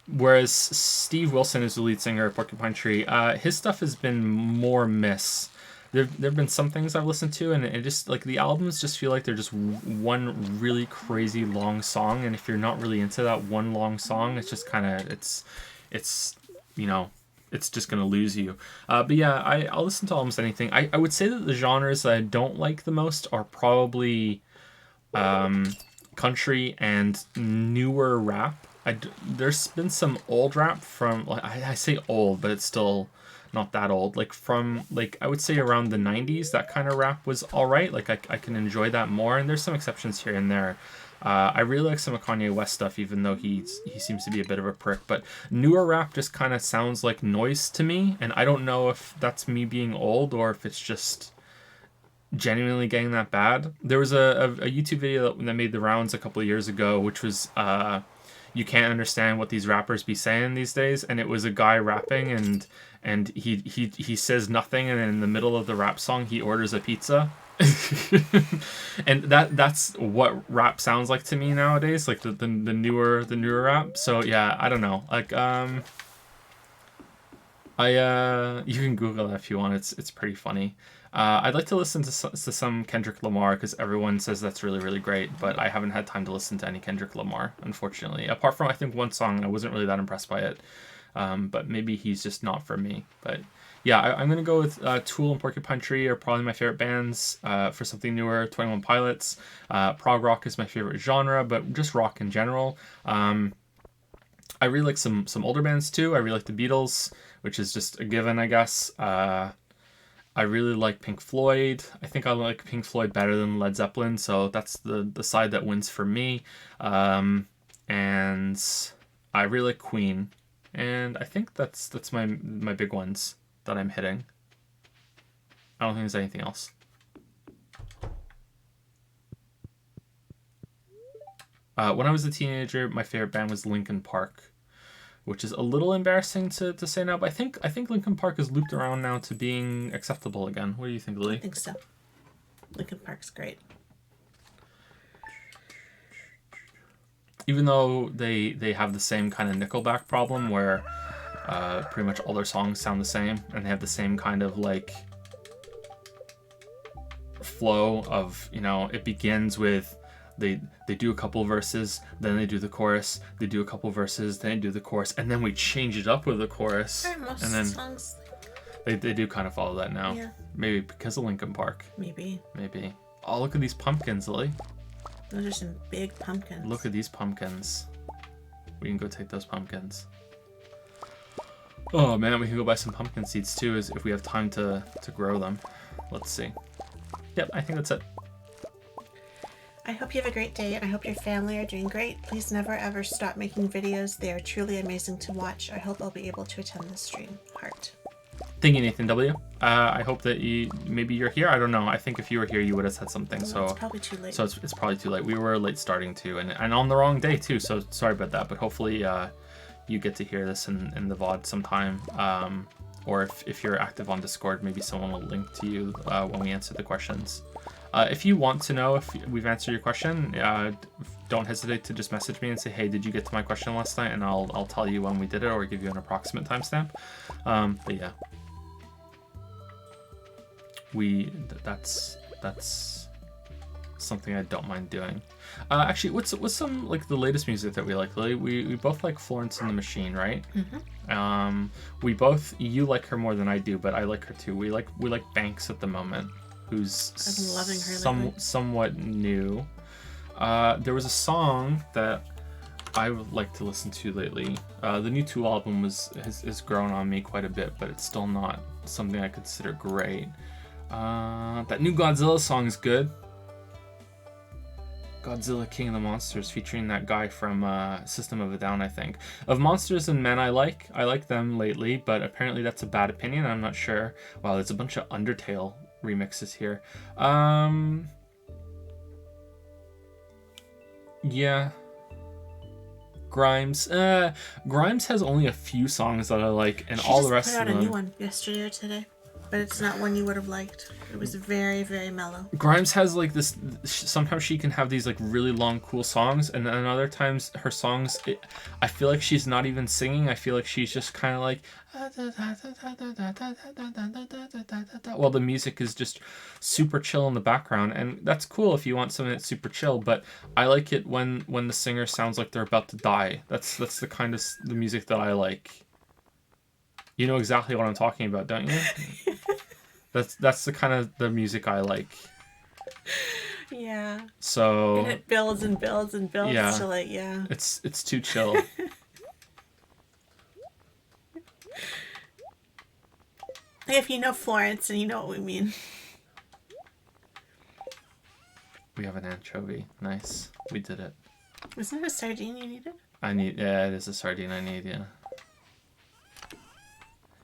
Whereas Steve Wilson is the lead singer of Porcupine Tree, his stuff has been more miss. There've been some things I've listened to, and it just, like, the albums just feel like they're just one really crazy long song, and if you're not really into that one long song, it's just kind of, it's it's just going to lose you. But yeah, I'll listen to almost anything. I would say that the genres that I don't like the most are probably country and newer rap. There's been some old rap from, like, I say old, but it's still not that old. Like, from, like, I would say around the 90s, that kind of rap was all right. Like, I can enjoy that more, and there's some exceptions here and there. I really like some of Kanye West stuff, even though he seems to be a bit of a prick. But newer rap just kind of sounds like noise to me, and I don't know if that's me being old or if it's just genuinely getting that bad. There was a YouTube video that made the rounds a couple of years ago, which was you can't understand what these rappers be saying these days, and it was a guy rapping, and he says nothing, and in the middle of the rap song he orders a pizza. And that's what rap sounds like to me nowadays, like the newer rap. So yeah, I don't know, like you can Google that if you want. It's pretty funny. I'd like to listen to some Kendrick Lamar because everyone says that's really, really great, but I haven't had time to listen to any Kendrick Lamar, unfortunately. Apart from, I think, one song, I wasn't really that impressed by it. But maybe he's just not for me. But yeah, I'm going to go with Tool and Porcupine Tree are probably my favorite bands. For something newer, 21 Pilots. Prog rock is my favorite genre, but just rock in general. I really like some older bands too. I really like the Beatles, which is just a given, I guess. I really like Pink Floyd. I think I like Pink Floyd better than Led Zeppelin, so that's the side that wins for me. And I really like Queen. And I think that's my big ones that I'm hitting. I don't think there's anything else. When I was a teenager, my favorite band was Linkin Park, which is a little embarrassing to say now, but I think Linkin Park is looped around now to being acceptable again. What do you think, Lily? I think so. Linkin Park's great. Even though they have the same kind of Nickelback problem where pretty much all their songs sound the same, and they have the same kind of, like, flow of, it begins with they do a couple verses, then they do the chorus, they do a couple verses, then they do the chorus, and then we change it up with the chorus. Most and then songs, they do kind of follow that now. Yeah. Maybe because of Linkin Park. Maybe. Oh, look at these pumpkins, Lily. Those are some big pumpkins. Look at these pumpkins. We can go take those pumpkins. Oh man, we can go buy some pumpkin seeds too, if we have time to grow them. Let's see. Yep, I think that's it. I hope you have a great day, and I hope your family are doing great. Please never ever stop making videos. They are truly amazing to watch. I hope I'll be able to attend the stream. Heart. Thank you, Nathan W. I hope that maybe you're here. I don't know. I think if you were here, you would have said something. So it's probably too late. So it's probably too late. We were late starting too, and on the wrong day too. So sorry about that. But hopefully you get to hear this in the VOD sometime. Or if you're active on Discord, maybe someone will link to you when we answer the questions. If you want to know if we've answered your question, don't hesitate to just message me and say, hey, did you get to my question last night? And I'll tell you when we did it, or give you an approximate timestamp. But yeah, that's something I don't mind doing. Actually, what's some, like, the latest music that we like, Lily? We both like Florence and the Machine, right? Mm-hmm. You like her more than I do, but I like her too. We like Banks at the moment, who's I've been loving her lately. Somewhat new. There was a song that I would like to listen to lately. The new Tool album has grown on me quite a bit, but it's still not something I consider great. That new Godzilla song is good. Godzilla King of the Monsters, featuring that guy from System of a Down, I think. Of Monsters and Men, I like them lately, but apparently that's a bad opinion. I'm not sure. Wow, there's a bunch of Undertale remixes here. Yeah. Grimes. Grimes has only a few songs that I like, and all the rest of them. She just put out a new one yesterday or today, but it's not one you would have liked. It was very, very mellow. Grimes has like this. Sometimes she can have these like really long, cool songs, and then other times her songs, I feel like she's not even singing. I feel like she's just kind of like. Well, the music is just super chill in the background, and that's cool if you want something that's super chill. But I like it when the singer sounds like they're about to die. That's the kind of the music that I like. You know exactly what I'm talking about, don't you? That's the kind of the music I like. Yeah. So. And it builds and builds and builds to like, yeah. It's too chill. If you know Florence and you know what we mean. We have an anchovy. Nice. We did it. Isn't it a sardine you needed? Yeah, it is a sardine I need, yeah.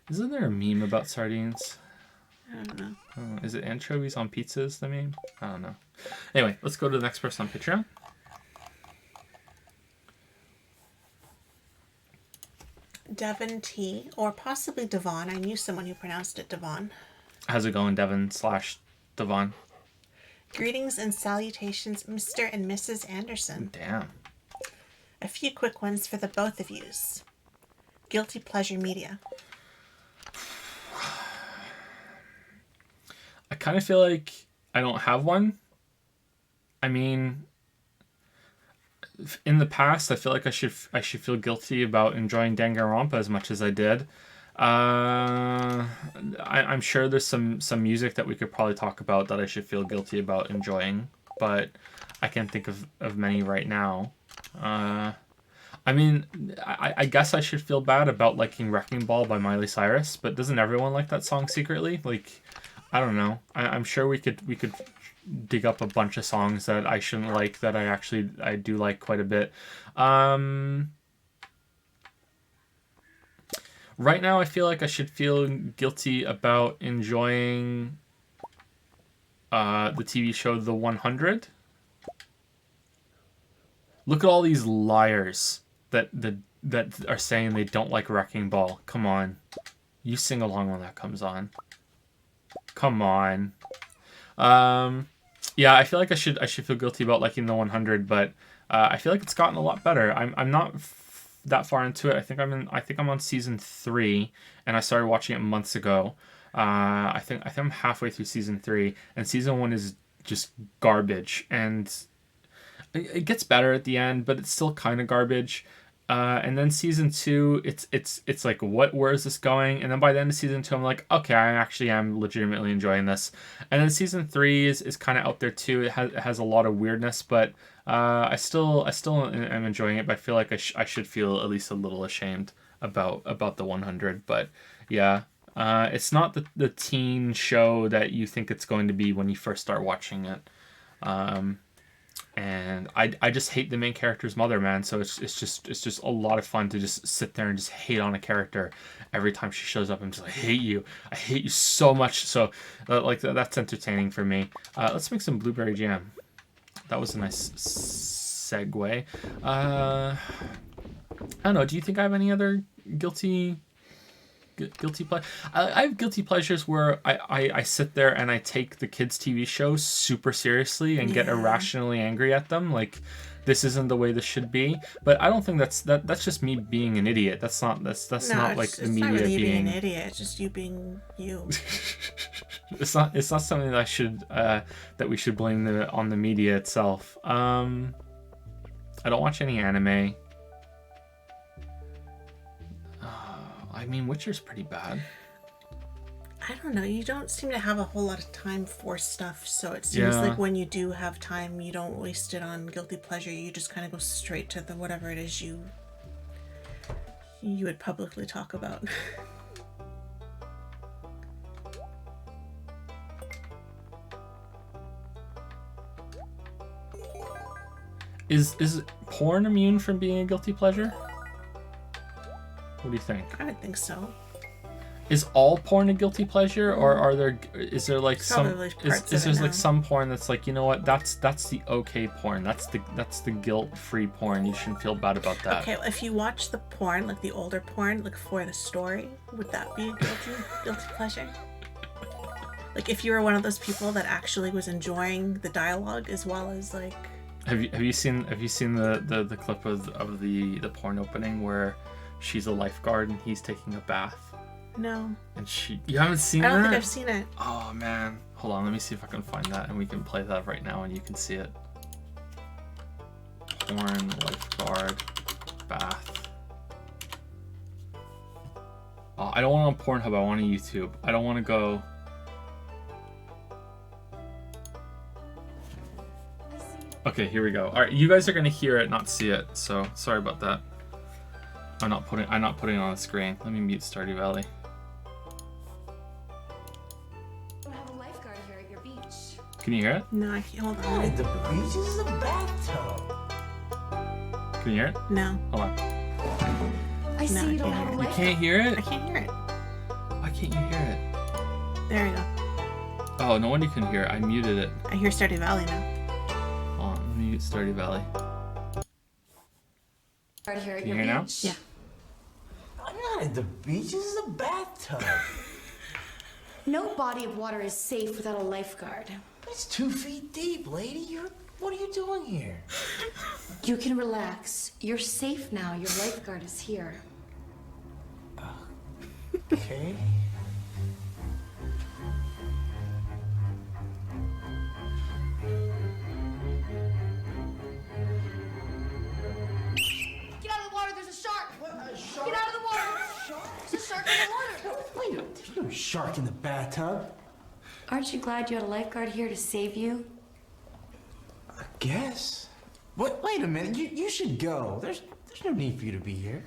Isn't there a meme about sardines? I don't know. Oh, is it anchovies on pizzas, the meme? I don't know. Anyway, let's go to the next person on Patreon. Devon T, or possibly Devon. I knew someone who pronounced it Devon. How's it going, Devon/Devon? Greetings and salutations, Mr. and Mrs. Anderson. Damn. A few quick ones for the both of yous. Guilty pleasure media. I kind of feel like I don't have one. I mean, in the past, I feel like I should feel guilty about enjoying Danganronpa as much as I did. I'm sure there's some music that we could probably talk about that I should feel guilty about enjoying, but I can't think of many right now. I mean, I guess I should feel bad about liking Wrecking Ball by Miley Cyrus, but doesn't everyone like that song secretly? Like, I don't know. I'm sure we could dig up a bunch of songs that I shouldn't like that I do like quite a bit. Right now I feel like I should feel guilty about enjoying the TV show The 100. Look at all these liars that are saying they don't like Wrecking Ball. Come on. You sing along when that comes on. Come on. Yeah, I feel like I should feel guilty about liking The 100, but I feel like it's gotten a lot better. I'm not that far into it. I think I'm on season 3, and I started watching it months ago. I think I'm halfway through season 3, and season 1 is just garbage, and it gets better at the end, but it's still kind of garbage. And then season 2, it's like, where is this going? And then by the end of season 2, I'm like, okay, I actually am legitimately enjoying this. And then season 3 is kind of out there too. It has a lot of weirdness, but I still am enjoying it. But I feel like I should feel at least a little ashamed about the 100. But yeah, it's not the teen show that you think it's going to be when you first start watching it. And I just hate the main character's mother, man. So it's just a lot of fun to just sit there and just hate on a character every time she shows up. I'm just like, I hate you so much. So that's entertaining for me. Let's make some blueberry jam. That was a nice segue. I don't know. Do you think I have any other guilty pleasure? I have guilty pleasures where I sit there and I take the kids' TV shows super seriously and get irrationally angry at them. Like, this isn't the way this should be. But I don't think that's just me being an idiot. That's not like the media not really being an idiot. It's just you being you. It's not something that we should blame on the media itself. I don't watch any anime. I mean, Witcher's pretty bad. I don't know. You don't seem to have a whole lot of time for stuff, so it seems like when you do have time, you don't waste it on guilty pleasure. You just kind of go straight to the whatever it is you would publicly talk about. Is porn immune from being a guilty pleasure? What do you think? I would think so. Is all porn a guilty pleasure, or is there like Probably is there like some porn that's like, you know what, that's the okay porn, that's the guilt-free porn, you shouldn't feel bad about that. Okay, if you watch the porn, like the older porn, like for the story, would that be a guilty pleasure? Like if you were one of those people that actually was enjoying the dialogue as well as like. Have you seen the clip of the porn opening where she's a lifeguard and he's taking a bath? No. And you haven't seen that? I don't think I've seen it. Oh man, hold on, let me see if I can find that and we can play that right now and you can see it. Porn lifeguard bath. Oh, I don't want it on Pornhub, I want it on YouTube. I don't want to go. Okay, here we go. All right, you guys are gonna hear it, not see it. So sorry about that. I'm not putting it on the screen. Let me mute Stardew Valley. We have a lifeguard here at your beach. Can you hear it? No, I can't. Hold on. The beach is a bathtub. Can you hear it? No. Hold on. I see No, you don't I have a You lifeguard. can't hear I it? can't hear it. Why can't you hear it? There we go. Oh, no wonder you can hear it. I muted it. I hear Stardew Valley now. Hold on, let me mute Stardew Valley. Lifeguard here at Can you your hear now? beach. Yeah. I'm not at the beach. This is a bathtub. No body of water is safe without a lifeguard. It's 2 feet deep, lady. What are you doing here? You can relax. You're safe now. Your lifeguard is here. Okay. Get out of the water. There's a shark. Get out of the water. There's a shark in the water. Wait, there's no shark in the bathtub. Aren't you glad you had a lifeguard here to save you? I guess. What? Wait a minute. You should go. There's no need for you to be here.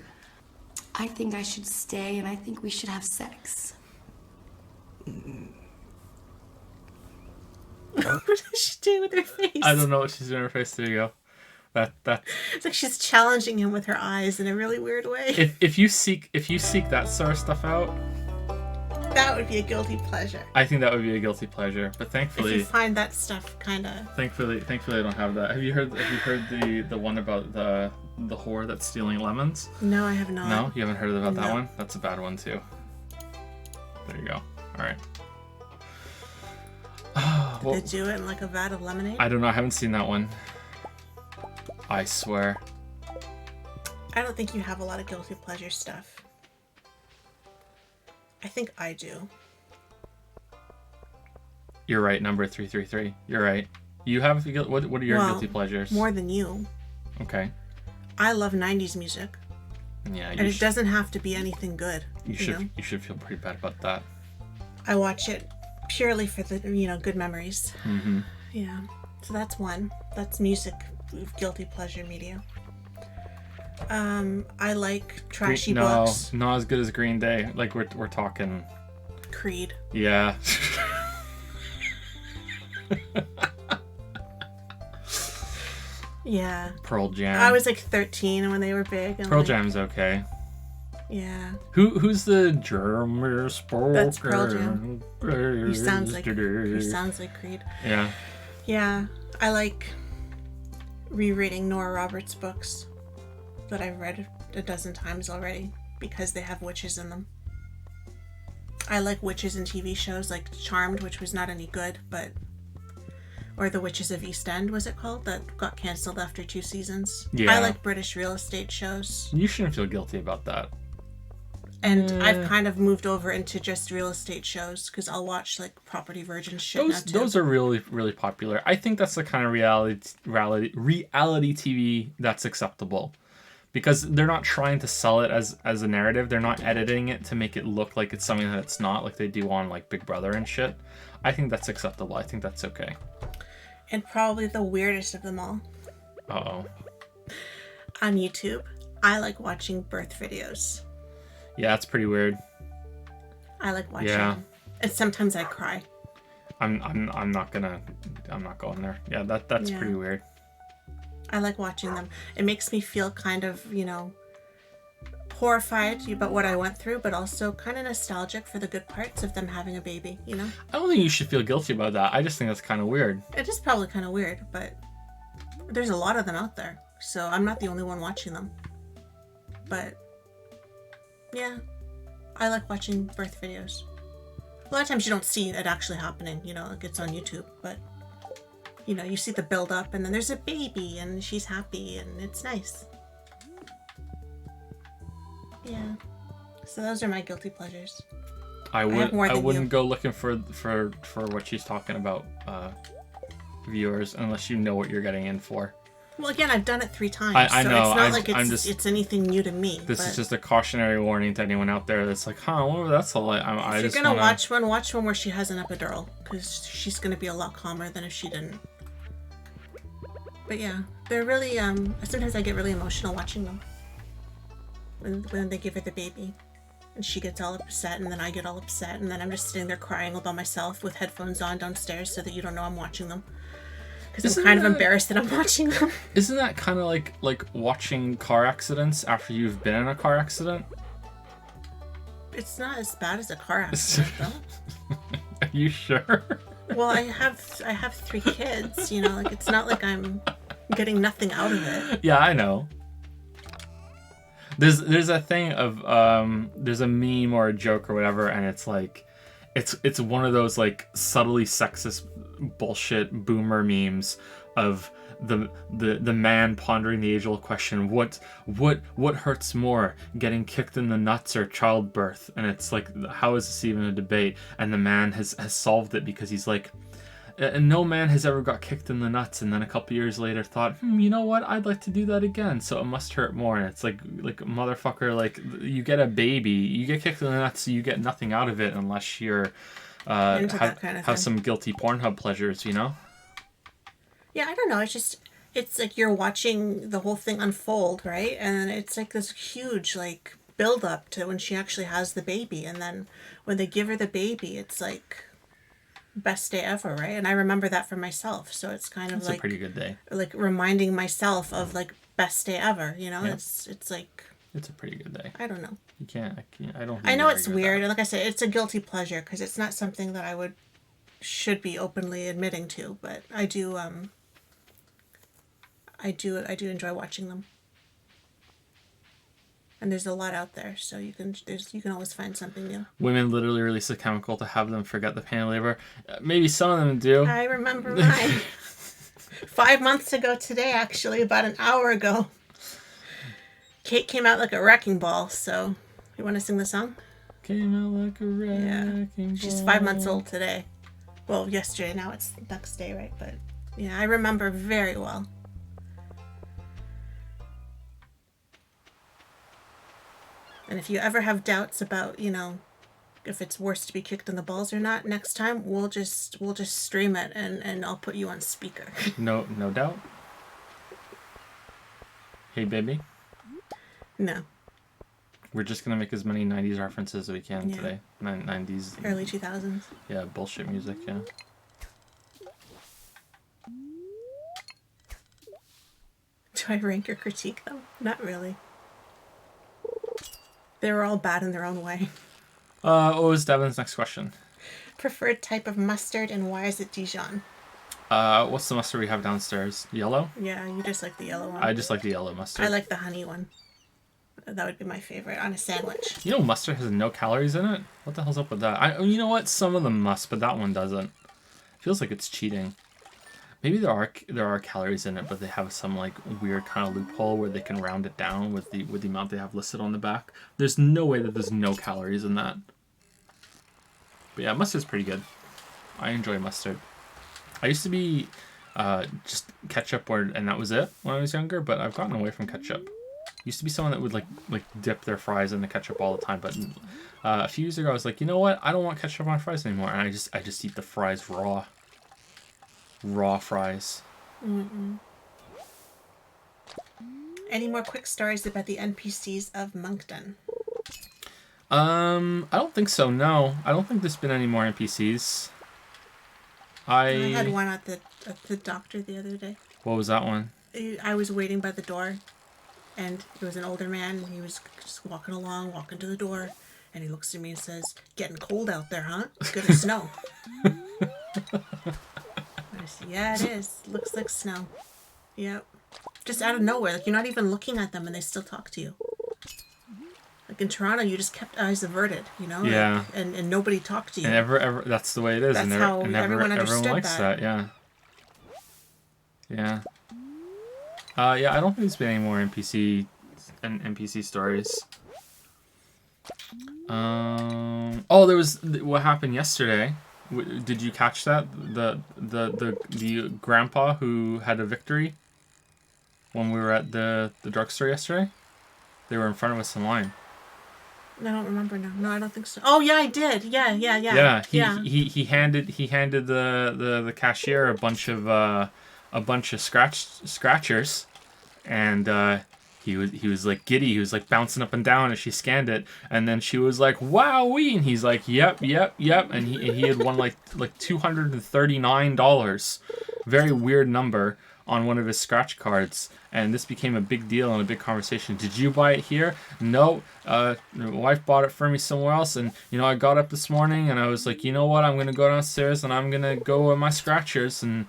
I think I should stay, and I think we should have sex. What is she doing with her face? I don't know what she's doing with her face. There you go. That It's like she's challenging him with her eyes in a really weird way. if you seek that sort of stuff out, That would be a guilty pleasure. I think that would be a guilty pleasure. But If thankfully, you find that stuff kind of. thankfully I don't have that. Have you heard the one about the whore that's stealing lemons? No, I have not. No, you haven't heard about that No. one? That's a bad one too. There you go. All right. Well, Did they do it in like a vat of lemonade? I don't know. I haven't seen that one. I swear. I don't think you have a lot of guilty pleasure stuff. I think I do. You're right. Number 333. You're right. You have what are your Well, guilty pleasures? More than you. Okay. I love 90s music. Yeah. And it doesn't have to be anything good. You know? should feel pretty bad about that. I watch it purely for the, good memories. Mm-hmm. Yeah. So that's one. That's music, guilty pleasure media. I like trashy books. Not as good as Green Day. Like we're talking. Creed. Yeah. Yeah. Pearl Jam. I was like 13 when they were big. And Pearl like, Jam's okay. Yeah. Who's the German spoken? That's Pearl Jam. He sounds like Creed. Yeah. Yeah. I like rereading Nora Roberts books that I've read a dozen times already because they have witches in them. I like witches in TV shows like Charmed, which was not any good, or The Witches of East End, was it called? That got cancelled after 2 seasons. Yeah. I like British real estate shows. You shouldn't feel guilty about that. And I've kind of moved over into just real estate shows because I'll watch like Property Virgin shit now too. Those are really, really popular. I think that's the kind of reality TV that's acceptable. Because they're not trying to sell it as a narrative. They're not editing it to make it look like it's something that it's not, like they do on like Big Brother and shit. I think that's acceptable. I think that's okay. And probably the weirdest of them all. Uh-oh. On YouTube, I like watching birth videos. Yeah, that's pretty weird. I like watching Yeah. them. And sometimes I cry. I'm not going there. Yeah, that's Yeah. pretty weird. I like watching them. It makes me feel kind of, horrified about what I went through, but also kind of nostalgic for the good parts of them having a baby, I don't think you should feel guilty about that. I just think that's kind of weird. It is probably kind of weird, but there's a lot of them out there, so I'm not the only one watching them. But yeah, I like watching birth videos. A lot of times you don't see it actually happening, like it's on YouTube, but you see the build up and then there's a baby and she's happy and it's nice. Yeah. So those are my guilty pleasures. I wouldn't wouldn't go looking for what she's talking about, viewers, unless you know what you're getting in for. Well, again, I've done it 3 times. I so know. It's not like it's anything new to me. This is just a cautionary warning to anyone out there that's like, well, that's a lot. If you're gonna watch one where she has an epidural, because she's gonna be a lot calmer than if she didn't. But yeah, they're really. Sometimes I get really emotional watching them. When they give her the baby, and she gets all upset, and then I get all upset, and then I'm just sitting there crying all by myself with headphones on downstairs so that you don't know I'm watching them. Because I'm kind of embarrassed that I'm watching them. Isn't that kind of like watching car accidents after you've been in a car accident? It's not as bad as a car accident, though. Are you sure? Well, I have 3 kids, like it's not like I'm getting nothing out of it. Yeah, I know. There's a thing of there's a meme or a joke or whatever, and it's like it's one of those like subtly sexist bullshit boomer memes of the man pondering the age-old question, what hurts more, getting kicked in the nuts or childbirth? And it's like, how is this even a debate? And the man has solved it because he's like, and no man has ever got kicked in the nuts and then a couple years later thought, you know what, I'd like to do that again, so it must hurt more. And it's like motherfucker, like, you get a baby, you get kicked in the nuts, so you get nothing out of it unless you're have some guilty Pornhub pleasures, Yeah, I don't know, it's like you're watching the whole thing unfold, right? And it's like this huge like build up to when she actually has the baby, and then when they give her the baby, it's like best day ever, right? And I remember that for myself, so it's kind of it's a pretty good day, like reminding myself of like best day ever, Yep. It's like it's a pretty good day. I don't know, I don't think I know it's weird, and like I said, it's a guilty pleasure because it's not something that should be openly admitting to, but I do enjoy watching them. And there's a lot out there, so you can always find something new. Women literally release a chemical to have them forget the pain of labor. Maybe some of them do. I remember mine. 5 months ago today, actually, about an hour ago. Kate came out like a wrecking ball, so you want to sing the song? Came out like a wrecking ball. She's 5 months old today. Well, yesterday, now it's the next day, right? But yeah, I remember very well. And if you ever have doubts about, if it's worse to be kicked in the balls or not, next time we'll just stream it and I'll put you on speaker. No doubt. Hey baby. No. We're just gonna make as many 90s references as we can today. 90s. Early 2000s. Yeah, bullshit music, yeah. Do I rank or critique them? Not really. They were all bad in their own way. What was Devin's next question? Preferred type of mustard and why is it Dijon? What's the mustard we have downstairs? Yellow? Yeah, you just like the yellow one. I just like the yellow mustard. I like the honey one. That would be my favorite on a sandwich. You know mustard has no calories in it? What the hell's up with that? You know what? Some of them must, but that one doesn't. Feels like it's cheating. Maybe there are calories in it, but they have some like weird kind of loophole where they can round it down with the amount they have listed on the back. There's no way that there's no calories in that. But yeah, mustard's pretty good. I enjoy mustard. I used to be just ketchup and that was it when I was younger, but I've gotten away from ketchup. Used to be someone that would like dip their fries in the ketchup all the time, but a few years ago I was like, you know what? I don't want ketchup on fries anymore, and I just eat the fries raw. Raw fries. Mm-mm. Any more quick stories about the NPCs of Moncton? I don't think so. No, I don't think there's been any more NPCs. I had one at the doctor the other day. What was that one? I was waiting by the door, and it was an older man, and he was just walking along, walking to the door, and he looks at me and says, "Getting cold out there, huh? It's gonna snow." I said, "Yeah, it is. Looks like snow." Yep. Just out of nowhere, like you're not even looking at them, and they still talk to you. Like in Toronto, you just kept eyes averted, you know? Yeah. Like, and nobody talked to you. And ever that's the way it is. That's and how and everyone understood likes that. Yeah. Yeah. Yeah, I don't think there's been any more NPC stories. Oh, there was what happened yesterday. Did you catch that? The grandpa who had a victory when we were at the drugstore yesterday. They were in front of us in line. I don't remember now. No, I don't think so. Oh yeah, I did. Yeah. Yeah, he handed the cashier a bunch of scratchers, and he was like giddy. He was like bouncing up and down as she scanned it, and then she was like, "Wowee!" And he's like, "Yep," and he had won like $239, very weird number on one of his scratch cards. And this became a big deal and a big conversation. Did you buy it here? No. My wife bought it for me somewhere else. And, I got up this morning and I was like, you know what? I'm going to go downstairs and I'm going to go with my scratchers. And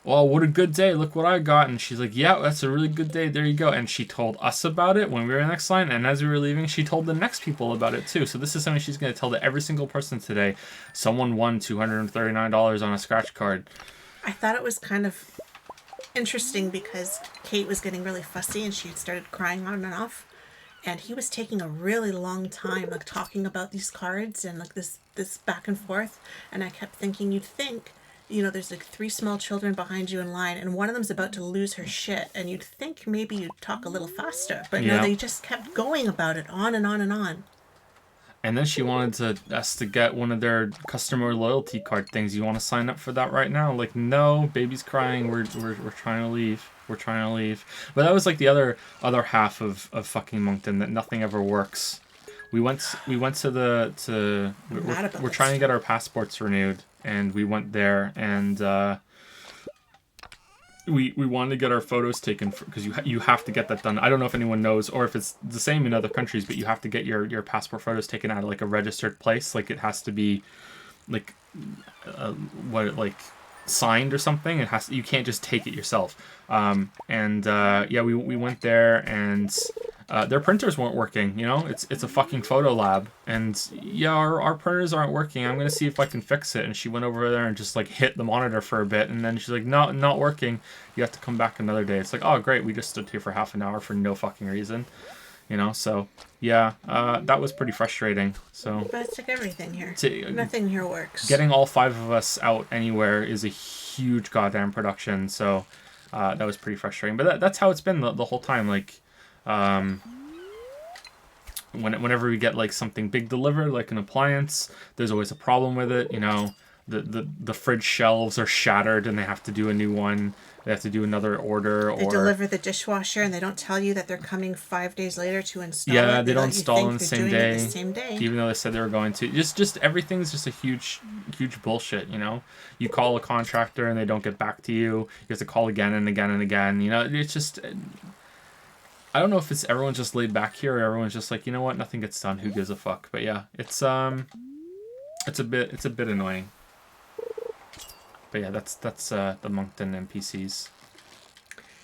well, what a good day. Look what I got. And she's like, yeah, that's a really good day. There you go. And she told us about it when we were in the next line. And as we were leaving, she told the next people about it too. So this is something she's going to tell to every single person today. Someone won $239 on a scratch card. I thought it was kind of interesting because Kate was getting really fussy and she started crying on and off, and he was taking a really long time like talking about these cards and like this back and forth, and I kept thinking, you'd think, there's like 3 small children behind you in line and one of them's about to lose her shit, and you'd think maybe you'd talk a little faster, but no, they just kept going about it on and on and on. And then she wanted us to get one of their customer loyalty card things. You want to sign up for that right now? Like, no, baby's crying. We're trying to leave. We're trying to leave. But that was like the other half of fucking Moncton, that nothing ever works. We went to we're trying to get our passports renewed, and we went there, and we wanted to get our photos taken because you have to get that done. I don't know if anyone knows or if it's the same in other countries, but you have to get your passport photos taken at like a registered place. Like it has to be like signed or something. You can't just take it yourself. We went there, and their printers weren't working. It's a fucking photo lab, and our printers aren't working. I'm gonna see if I can fix it. And she went over there and just like hit the monitor for a bit, and then she's like, no, not working. You have to come back another day. It's like, oh great, we just stood here for half an hour for no fucking reason. So yeah, that was pretty frustrating. So but it's like everything here. Nothing here works. Getting all 5 of us out anywhere is a huge goddamn production. So that was pretty frustrating. But that's how it's been the whole time. Like, whenever we get like something big delivered, like an appliance, there's always a problem with it. The fridge shelves are shattered and they have to do a new one. They have to do another order. They deliver the dishwasher and they don't tell you that they're coming 5 days later to install it. Yeah, they don't install on the same day. Day. Even though they said they were going to. Just everything's just a huge bullshit, You call a contractor and they don't get back to you. You have to call again and again and again. It's just... I don't know if it's everyone's just laid back here or everyone's just like, you know what, nothing gets done. Who gives a fuck? But yeah, it's a bit annoying. But yeah, that's the Moncton NPCs.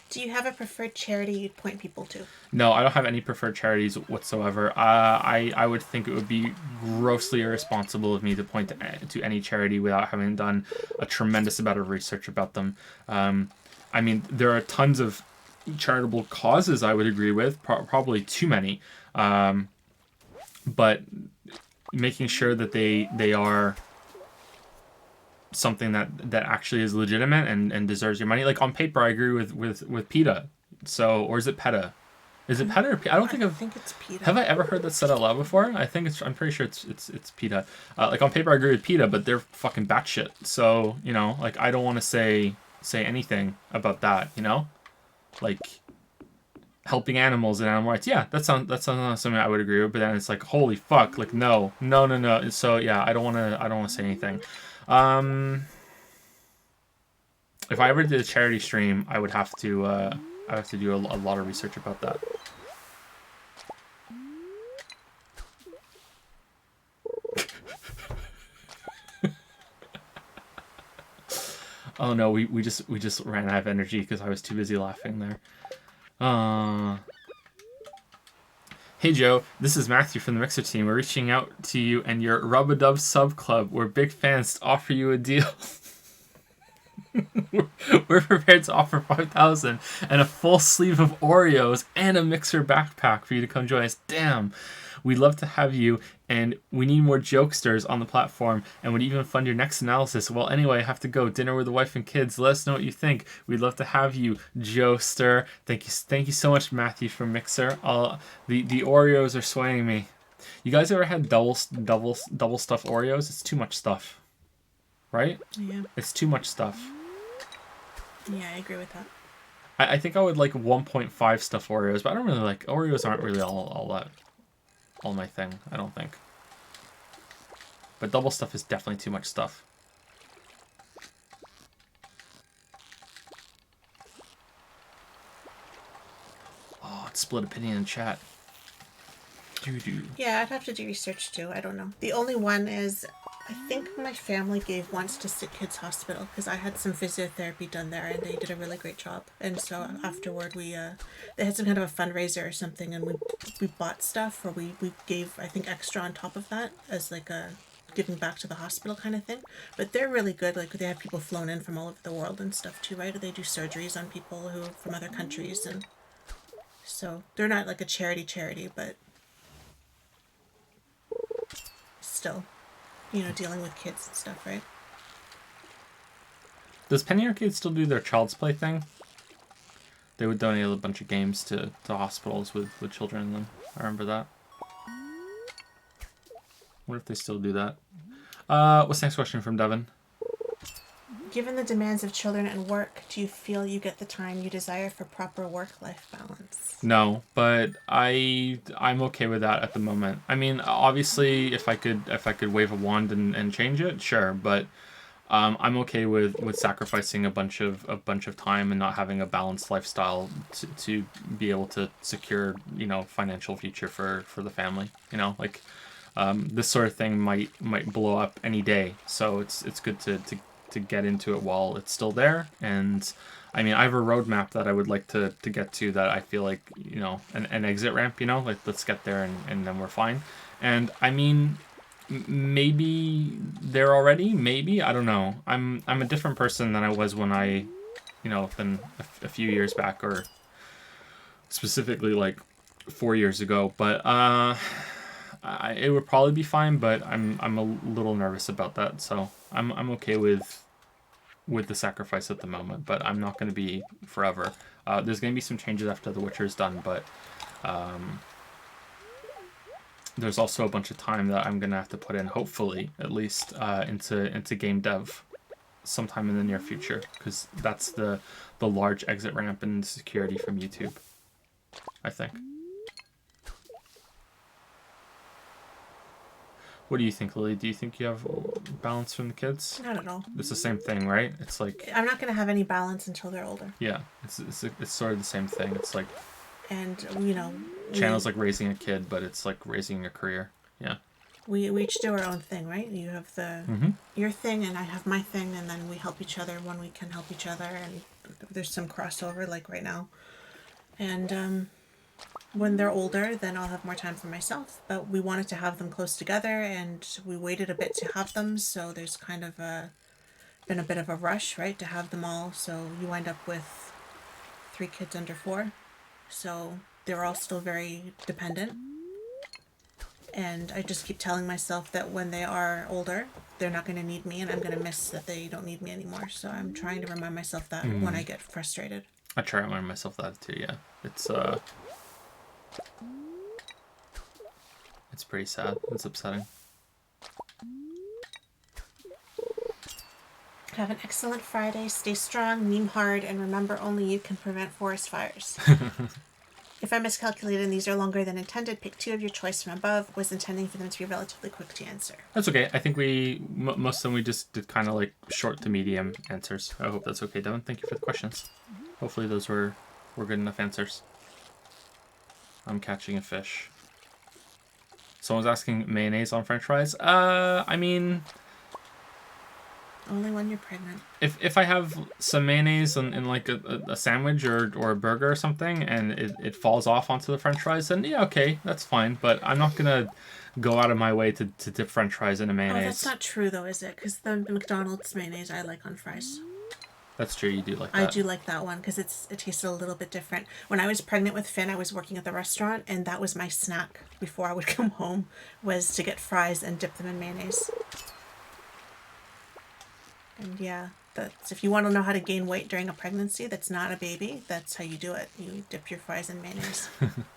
Do you have a preferred charity you'd point people to? No, I don't have any preferred charities whatsoever. I would think it would be grossly irresponsible of me to point to any charity without having done a tremendous amount of research about them. I mean, there are tons of charitable causes I would agree with, probably too many. But making sure that they are something that actually is legitimate and deserves your money. Like on paper, I agree with PETA. So, or is it PETA? Is it PETA or PETA? I think it's PETA. Have I ever heard that said out loud before? I'm pretty sure it's PETA. Like on paper, I agree with PETA, but they're fucking batshit. So, like I don't want to say anything about that, Like helping animals and animal rights. Yeah, that sounds something I would agree with, but then it's like, holy fuck, like no. So yeah, I don't want to say anything. if I ever did a charity stream, I would have to do a lot of research about that. Oh no, we just ran out of energy because I was too busy laughing there. Hey Joe, this is Matthew from the Mixer team. We're reaching out to you and your Rub-a-Dub sub club. We're big fans to offer you a deal. We're prepared to offer 5,000 and a full sleeve of Oreos and a Mixer backpack for you to come join us. Damn. We'd love to have you, and we need more jokesters on the platform, and would even fund your next analysis. Well, anyway, I have to go. Dinner with the wife and kids. Let us know what you think. We'd love to have you, Joester. Thank you so much, Matthew from Mixer. The Oreos are swaying me. You guys ever had double stuffed Oreos? It's too much stuff, right? Yeah. It's too much stuff. Yeah, I agree with that. I think I would like 1.5 stuffed Oreos, but I don't really like Oreos. Aren't really all my thing, I don't think. But double stuff is definitely too much stuff. Oh, it's split opinion in chat. Doo-doo. Yeah, I'd have to do research too. I don't know. The only one is, I think my family gave once to Sick Kids Hospital because I had some physiotherapy done there and they did a really great job. And so afterward, they had some kind of a fundraiser or something, and we bought stuff, or we gave, I think, extra on top of that as like a giving back to the hospital kind of thing. But they're really good. Like, they have people flown in from all over the world and stuff too, right? They do surgeries on people who from other countries, and so they're not like a charity, but still, dealing with kids and stuff, right? Does Penny Arcade still do their Child's Play thing? They would donate a bunch of games to hospitals with children in them. I remember that. What if they still do that? What's the next question from Devin? Given the demands of children and work, do you feel you get the time you desire for proper work-life balance? No, but I'm okay with that at the moment. I mean, obviously, if I could wave a wand and change it, sure. But I'm okay with sacrificing a bunch of time and not having a balanced lifestyle to be able to secure financial future for the family. This sort of thing might blow up any day. So it's good to get into it while it's still there. And I mean, I have a roadmap that I would like to get to that I feel like, an exit ramp, like let's get there and then we're fine. And I mean, maybe there already, maybe, I don't know. I'm a different person than I was when I, than a few years back, or specifically like 4 years ago. But it would probably be fine, but I'm a little nervous about that. So I'm okay with the sacrifice at the moment, but I'm not going to be forever. There's going to be some changes after The Witcher is done, but there's also a bunch of time that I'm going to have to put in, hopefully, at least, into game dev sometime in the near future, because that's the large exit ramp and security from YouTube, I think. What do you think, Lily? Do you think you have balance from the kids? Not at all. It's the same thing, right? It's like... I'm not going to have any balance until they're older. Yeah, it's sort of the same thing. It's like... And, Channel's like raising a kid, but it's like raising a career. Yeah. We each do our own thing, right? You have your thing, and I have my thing, and then we help each other when we can help each other, and there's some crossover, like right now. And when they're older, then I'll have more time for myself. But we wanted to have them close together, and we waited a bit to have them, so there's kind of been a bit of a rush, right, to have them all. So you wind up with 3 kids under 4. So they're all still very dependent. And I just keep telling myself that when they are older, they're not going to need me, and I'm going to miss that they don't need me anymore. So I'm trying to remind myself that when I get frustrated. I try to remind myself that too, yeah. It's pretty sad. It's upsetting. Have an excellent Friday. Stay strong, meme hard, and remember only you can prevent forest fires. If I miscalculated and these are longer than intended, pick 2 of your choice from above. Was intending for them to be relatively quick to answer. That's okay. I think most of them we just did kind of like short to medium answers. I hope that's okay, Devin. Thank you for the questions. Hopefully those were good enough answers. I'm catching a fish. Someone's asking mayonnaise on French fries. I mean, Only when you're pregnant. if I have some mayonnaise in like a sandwich or a burger or something and it falls off onto the French fries, then yeah, okay, that's fine. But I'm not gonna go out of my way to dip French fries in a Oh, mayonnaise. that's not true though, is it? Because the McDonald's mayonnaise I like on fries. That's true. You do like that. I do like that one because it tasted a little bit different. When I was pregnant with Finn, I was working at the restaurant, and that was my snack before I would come home, was to get fries and dip them in mayonnaise. And yeah, that's if you want to know how to gain weight during a pregnancy that's not a baby, that's how you do it. You dip your fries in mayonnaise.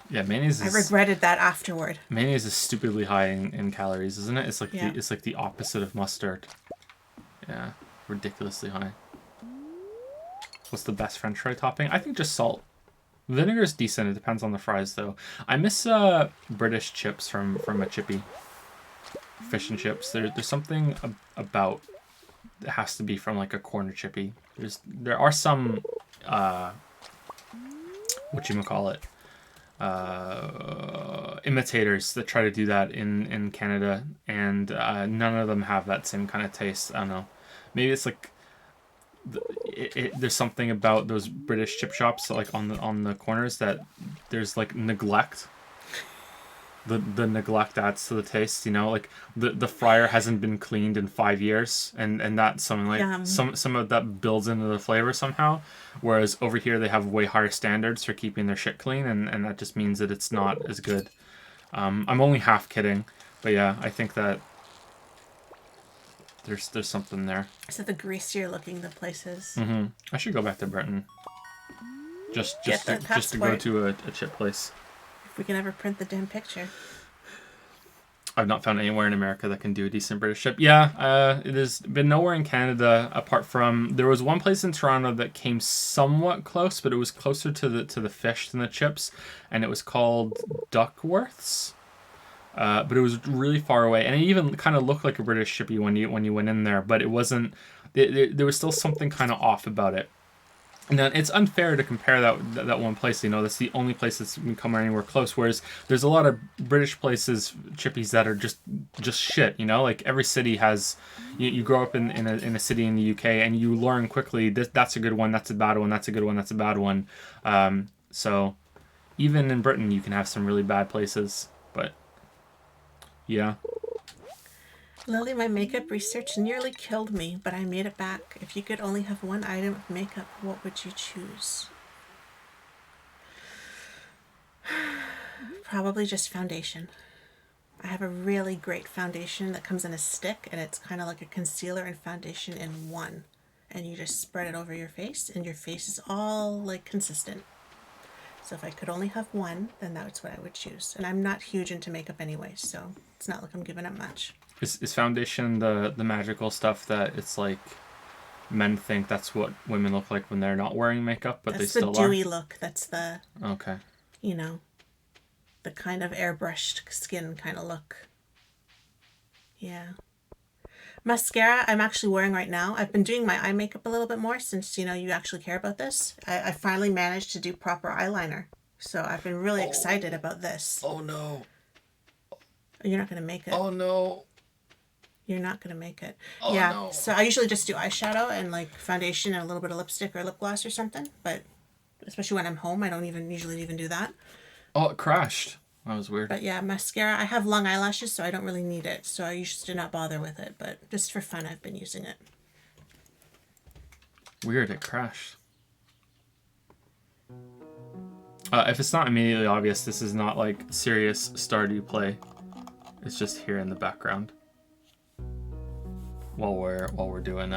Yeah, mayonnaise I is regretted that afterward. mayonnaise is stupidly high in calories, isn't it? It's like Yeah. it's like the opposite of mustard. Yeah, ridiculously high. What's the best French fry topping? I think just salt. Vinegar is decent. It depends on the fries, though. I miss British chips from a chippy. Fish and chips. There's something about it has to be from like a corner chippy. There are some whatchamacallit, imitators that try to do that in Canada, and none of them have that same kind of taste. I don't know. Maybe it's like there's something about those British chip shops, like on the corners, that there's like neglect. The neglect adds to the taste, you know, like the fryer hasn't been cleaned in 5 years, and that's something like Yum. some of that builds into the flavor somehow. Whereas over here they have way higher standards for keeping their shit clean, and that just means that it's not as good. I'm only half kidding, but yeah, I think that there's something there. So the greasier looking the places. I should go back to Britain. Just Get to, that just to go passport. to a chip place. If we can ever print the damn picture. I've not found anywhere in America that can do a decent British chip. Yeah, it has been nowhere in Canada apart from there was one place in Toronto that came somewhat close, but it was closer to the fish than the chips, and it was called Duckworth's. But it was really far away, and it even kind of looked like a British chippy when you went in there, but it wasn't. There was still something kind of off about it. And then it's unfair to compare that one place. You know, that's the only place that's come anywhere close. Whereas there's a lot of British places, chippies, that are just shit. You know, like every city has. You grow up in a city in the UK, and you learn quickly that's a good one, that's a bad one, that's a good one, that's a bad one. So even in Britain, you can have some really bad places, but yeah. Lily, my makeup research nearly killed me, but I made it back. If you could only have one item of makeup, what would you choose? Probably just foundation. I have a really great foundation that comes in a stick, and it's kind of like a concealer and foundation in one. And you just spread it over your face, and your face is all like consistent. So if I could only have one, then that's what I would choose. And I'm not huge into makeup anyway, so it's not like I'm giving up much. Is foundation the magical stuff that it's like men think that's what women look like when they're not wearing makeup, but That's they the still are? dewy look. That's the, Okay. you know, the kind of airbrushed skin kind of look. Yeah. Mascara I'm actually wearing right now. I've been doing my eye makeup a little bit more since, you know, you actually care about this. I finally managed to do proper eyeliner. So I've been really excited about this. Oh no. You're not going to make it. Oh no. You're not going to make it. Oh, yeah. no. So I usually just do eyeshadow and like foundation and a little bit of lipstick or lip gloss or something. But especially when I'm home, I don't even usually even do that. Oh, it crashed. That was weird. But yeah, mascara. I have long eyelashes, so I don't really need it. So I used to not bother with it. But just for fun, I've been using it. Weird, it crashed. If it's not immediately obvious, this is not like serious Stardew play. It's just here in the background. While we're doing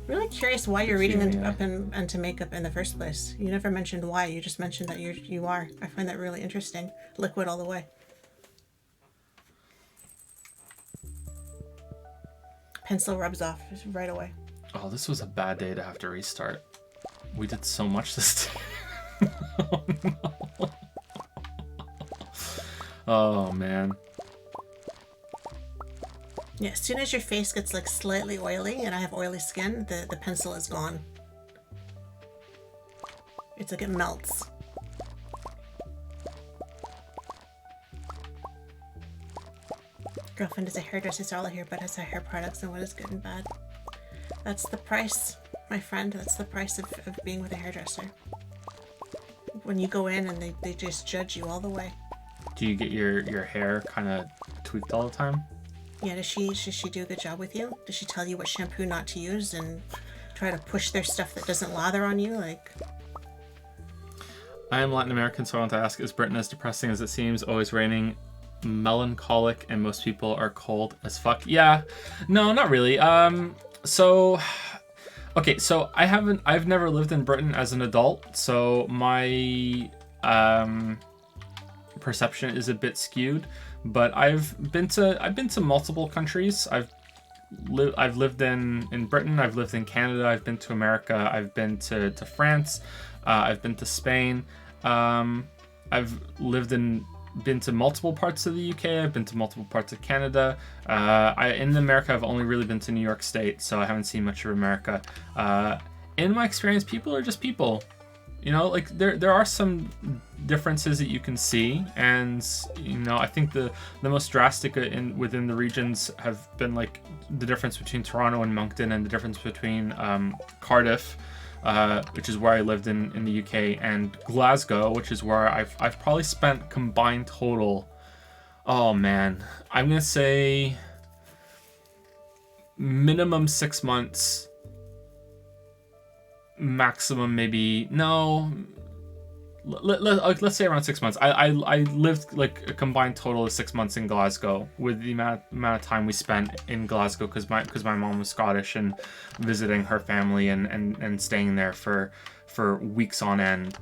Really curious why you're reading Yeah. up into makeup in the first place. You never mentioned why. You just mentioned that you are. I find that really interesting. Liquid all the way. Pencil rubs off right away. Oh, this was a bad day to have to restart. We did so much this day. Oh, no. Oh, man. Yeah, as soon as your face gets like slightly oily, and I have oily skin, the pencil is gone. It's like it melts. Girlfriend is a hairdresser, so all I hear about is her hair products and what is good and bad. That's the price, my friend. That's the price of being with a hairdresser. When you go in and they just judge you all the way. Do you get your hair kind of tweaked all the time? Yeah, does she do a good job with you? Does she tell you what shampoo not to use and try to push their stuff that doesn't lather on you? Like, I am Latin American, so I want to ask, is Britain as depressing as it seems? Always raining, melancholic, and most people are cold as fuck. Yeah. No, not really. So... Okay, so I've never lived in Britain as an adult, so my perception is a bit skewed. But I've been to multiple countries. I've lived in Britain. I've lived in Canada. I've been to America. I've been to France. I've been to Spain. I've been to multiple parts of the UK. I've been to multiple parts of Canada. In America, I've only really been to New York State, so I haven't seen much of America. In my experience, people are just people. You know, like there are some differences that you can see, and you know, I think the most drastic within the regions have been like the difference between Toronto and Moncton, and the difference between Cardiff, which is where I lived in the UK, and Glasgow, which is where I've probably spent combined total. Oh man, I'm gonna say minimum 6 months. Maximum maybe no. Let's say around 6 months. I lived like a combined total of 6 months in Glasgow, with the amount of time we spent in Glasgow because my mom was Scottish, and visiting her family and staying there for weeks on end,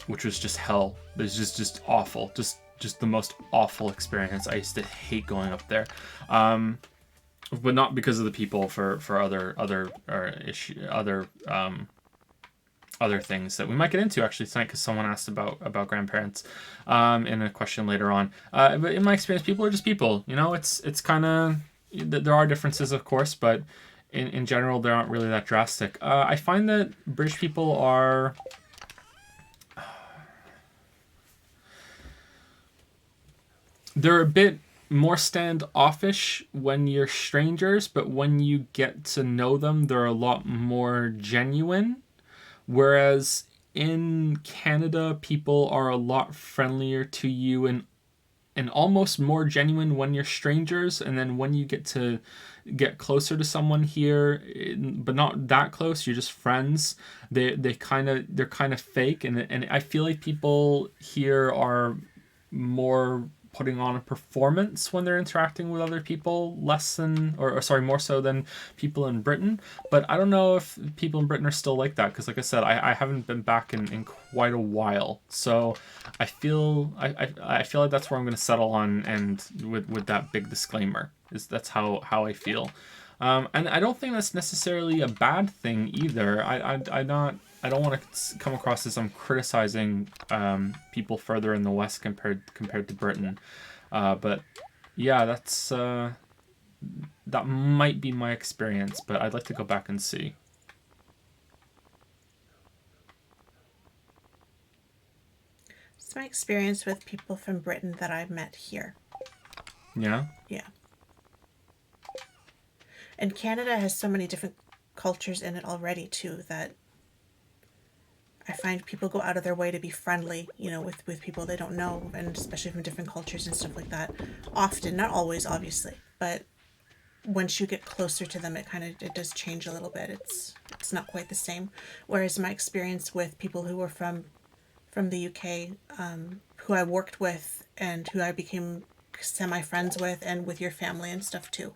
which was just hell. It was just awful. Just the most awful experience. I used to hate going up there. But not because of the people, for other things that we might get into actually tonight, because someone asked about grandparents in a question later on. But in my experience, people are just people. You know, it's kind of, there are differences, of course, but in general, they aren't really that drastic. I find that British people are... They're a bit more standoffish when you're strangers, but when you get to know them, they're a lot more genuine. Whereas in Canada, people are a lot friendlier to you and almost more genuine when you're strangers, and then when you get closer to someone here, but not that close, you're just friends, they're kind of fake, and I feel like people here are more putting on a performance when they're interacting with other people, less than, or sorry, more so than people in Britain. But I don't know if people in Britain are still like that, because like I said, I haven't been back in quite a while, so I feel like that's where I'm going to settle on, and with that big disclaimer, is that's how I feel. And I don't think that's necessarily a bad thing either. I don't want to come across as I'm criticizing people further in the West compared to Britain. But yeah, that might be my experience, but I'd like to go back and see. it's my experience with people from Britain that I've met here. Yeah? Yeah. And Canada has so many different cultures in it already, too, that I find people go out of their way to be friendly, you know, with people they don't know, and especially from different cultures and stuff like that. Often, not always, obviously, but once you get closer to them, it does change a little bit. It's not quite the same. Whereas my experience with people who were from the UK, who I worked with and who I became semi-friends with, and with your family and stuff too,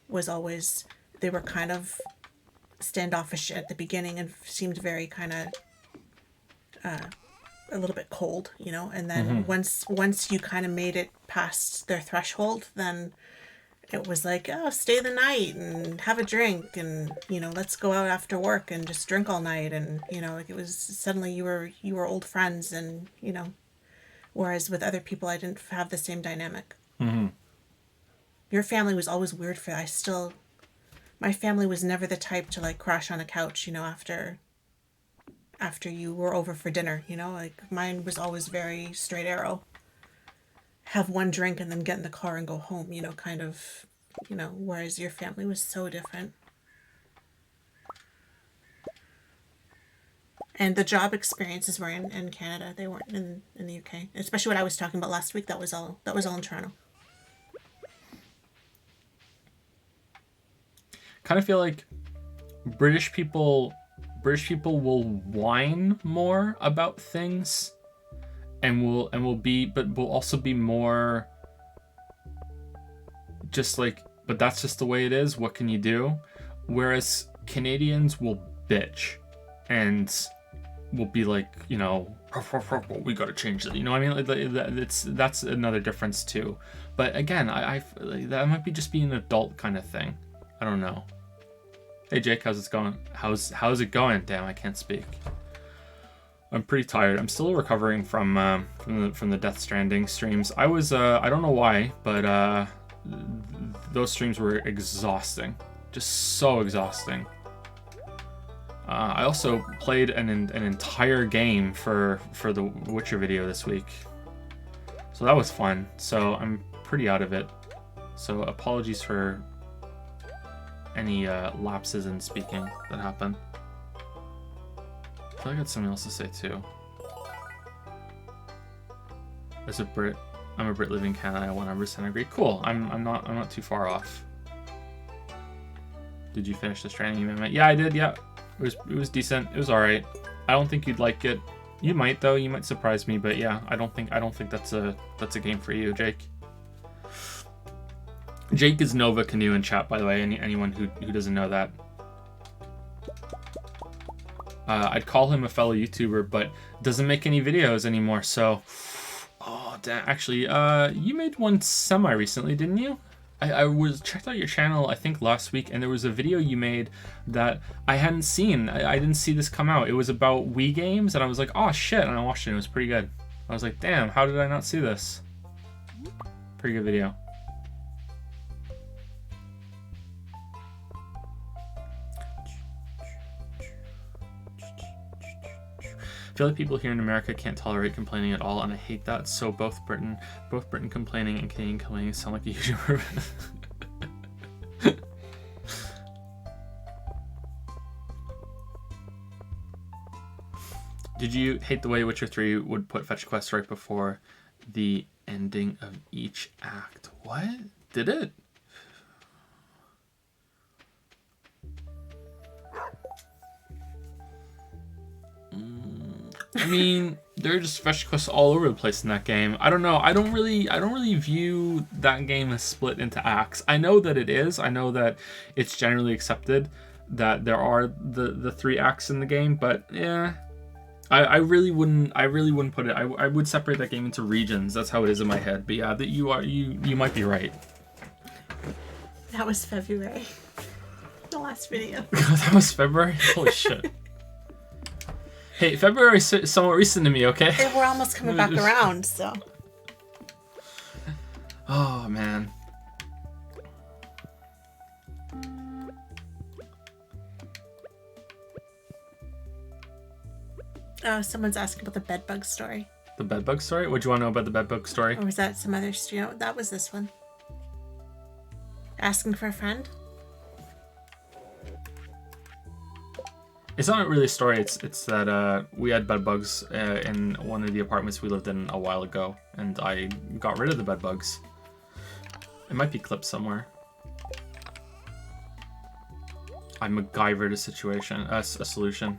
was always, they were kind of standoffish at the beginning and seemed very kind of a little bit cold, you know, and then once you kind of made it past their threshold, then it was like, oh, stay the night and have a drink, and you know, let's go out after work and just drink all night, and you know, like, it was suddenly you were old friends, and you know, Whereas with other people, I didn't have the same dynamic. Mm-hmm. Your family was always weird for my family was never the type to like crash on a couch, after you were over for dinner, like mine was always very straight arrow. Have one drink and then get in the car and go home, kind of, whereas your family was so different. And the job experiences were in Canada. They weren't in the UK. Especially what I was talking about last week, that was all in Toronto. Kind of feel like British people will whine more about things and will also be more just like, but that's just the way it is, what can you do? Whereas Canadians will bitch and will be like, we got to change it. You know what I mean? That's another difference too. But again, I that might be just being an adult kind of thing. I don't know. Hey Jake, how's it going? How's it going? Damn, I can't speak. I'm pretty tired. I'm still recovering from the Death Stranding streams. I was I don't know why, but those streams were exhausting. Just so exhausting. I also played an entire game for the Witcher video this week. So that was fun. So I'm pretty out of it. So apologies for any lapses in speaking that happen. I feel like I got something else to say too. As a Brit, I'm a Brit living in Canada. I 100% agree. Cool. I'm not too far off. Did you finish the Stranding Amendment? Yeah, I did. Yeah, it was decent. It was all right. I don't think you'd like it. You might though. You might surprise me. But yeah, I don't think that's a game for you, Jake. Jake is Nova Canoe in chat, by the way. Anyone who doesn't know that. I'd call him a fellow YouTuber, but doesn't make any videos anymore. So, oh damn! Actually, you made one semi recently, didn't you? I checked out your channel I think last week, and there was a video you made that I hadn't seen. I didn't see this come out. It was about Wii games, and I was like, oh shit! And I watched it. It was pretty good. I was like, damn! How did I not see this? Pretty good video. I feel like people here in America can't tolerate complaining at all, and I hate that. So both Britain complaining and Canadian complaining sound like a YouTuber. Did you hate the way Witcher 3 would put fetch quests right before the ending of each act? What? Did it? I mean, there are just fetch quests all over the place in that game. I don't know. I don't really view that game as split into acts. I know that it is. I know that it's generally accepted that there are the 3 acts in the game, but yeah, I really wouldn't put it. I would separate that game into regions. That's how it is in my head. But yeah, that you might be right. That was February. The last video. That was February? Holy shit. Hey, February is somewhat recent to me, okay? And we're almost coming back around, so. Oh, man. Oh, someone's asking about the bedbug story. The bedbug story? What do you want to know about the bedbug story? Or was that some other story? No, that was this one. Asking for a friend? It's not really a story. It's that we had bed bugs in one of the apartments we lived in a while ago, and I got rid of the bed bugs. It might be clipped somewhere. I MacGyvered a situation, a solution.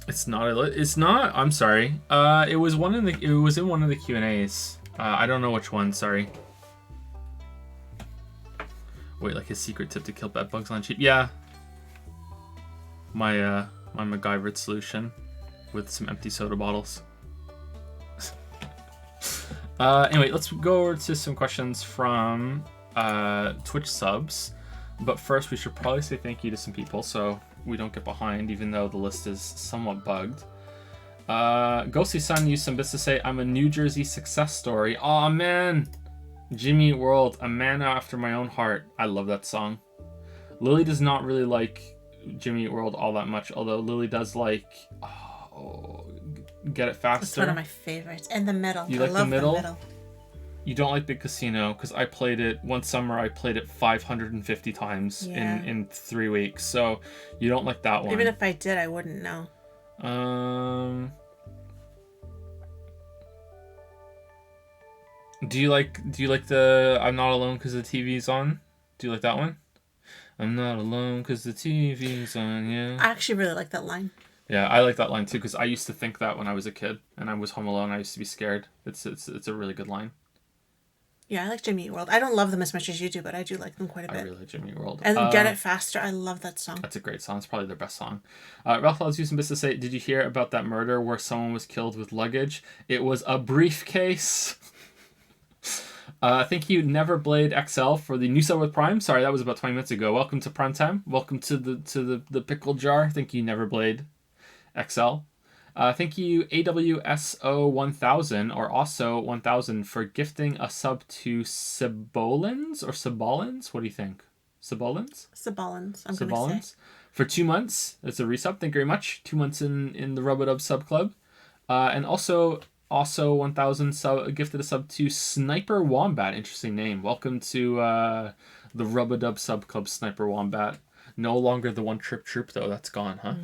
It's not. It's not. I'm sorry. It was in one of the Q&As. I don't know which one. Sorry. Wait, like his secret tip to kill bed bugs on cheap? Yeah. My MacGyvered solution with some empty soda bottles. Anyway, let's go over to some questions from Twitch subs. But first, we should probably say thank you to some people so we don't get behind, even though the list is somewhat bugged. Ghosty Sun used some bits to say, I'm a New Jersey success story. Aw, man. Jimmy Eat World, a man after my own heart. I love that song. Lily does not really like Jimmy Eat World all that much, although Lily does like Get It Faster. It's one of my favorites. And the middle. You like the middle? You don't like Big Casino, because I played it one summer. I played it 550 times in 3 weeks. So you don't like that one. Even if I did, I wouldn't know. Do you like the I'm Not Alone because the TV's on? Do you like that one? I'm not alone because the TV's on, yeah. I actually really like that line. Yeah, I like that line too, because I used to think that when I was a kid and I was home alone. I used to be scared. It's a really good line. Yeah, I like Jimmy Eat World. I don't love them as much as you do, but I do like them quite a bit. I really like Jimmy Eat World. And Get It Faster. I love that song. That's a great song. It's probably their best song. Ralph was using this to say, did you hear about that murder where someone was killed with luggage? It was a briefcase. Thank you, Neverblade XL, for the new sub with Prime. Sorry, that was about 20 minutes ago. Welcome to Prime Time. Welcome to the pickle jar. Thank you, Neverblade XL. Thank you, AWSO1000, or also 1000, for gifting a sub to Sibolins or Sibolins. What do you think? Sibolins? Sibolins, I'm going to say. For 2 months. It's a resub. Thank you very much. 2 months in the Rub-a-Dub sub club. And also 1000 gifted a sub to Sniper Wombat. Interesting name. Welcome to the Rub-a-Dub sub club, Sniper Wombat. No longer the One Trip Troop, though. That's gone, huh?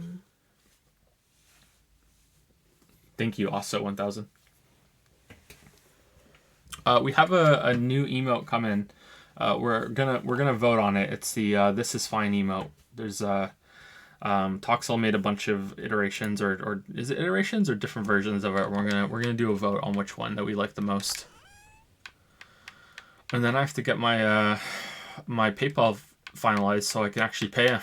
Thank you, also 1000. We have a new emote come in. We're gonna vote on it. It's the This Is Fine emote. There's Toxel made a bunch of iterations, or is it iterations or different versions of it? We're gonna do a vote on which one that we like the most. And then I have to get my my PayPal finalized so I can actually pay him.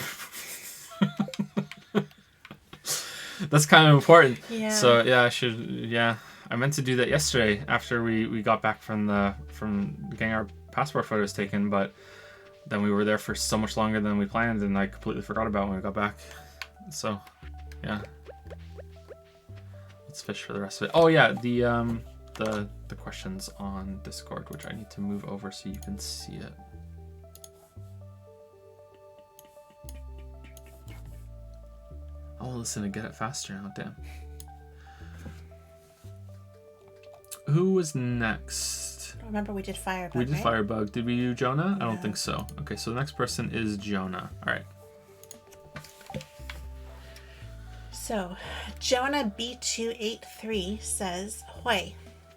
That's kind of important. Yeah. So yeah, I meant to do that yesterday after we got back from getting our passport photos taken, but then we were there for so much longer than we planned, and I completely forgot about it when we got back. So yeah, let's fish for the rest of it. Oh yeah, the questions on Discord, which I need to move over so you can see it. I'll listen to Get It Faster now, damn. Who was next? Remember we did Firebug, We did right? Firebug. Did we do Jonah? I don't No. think so. Okay, so the next person is Jonah. All right. So, Jonah B283 says, Hoi.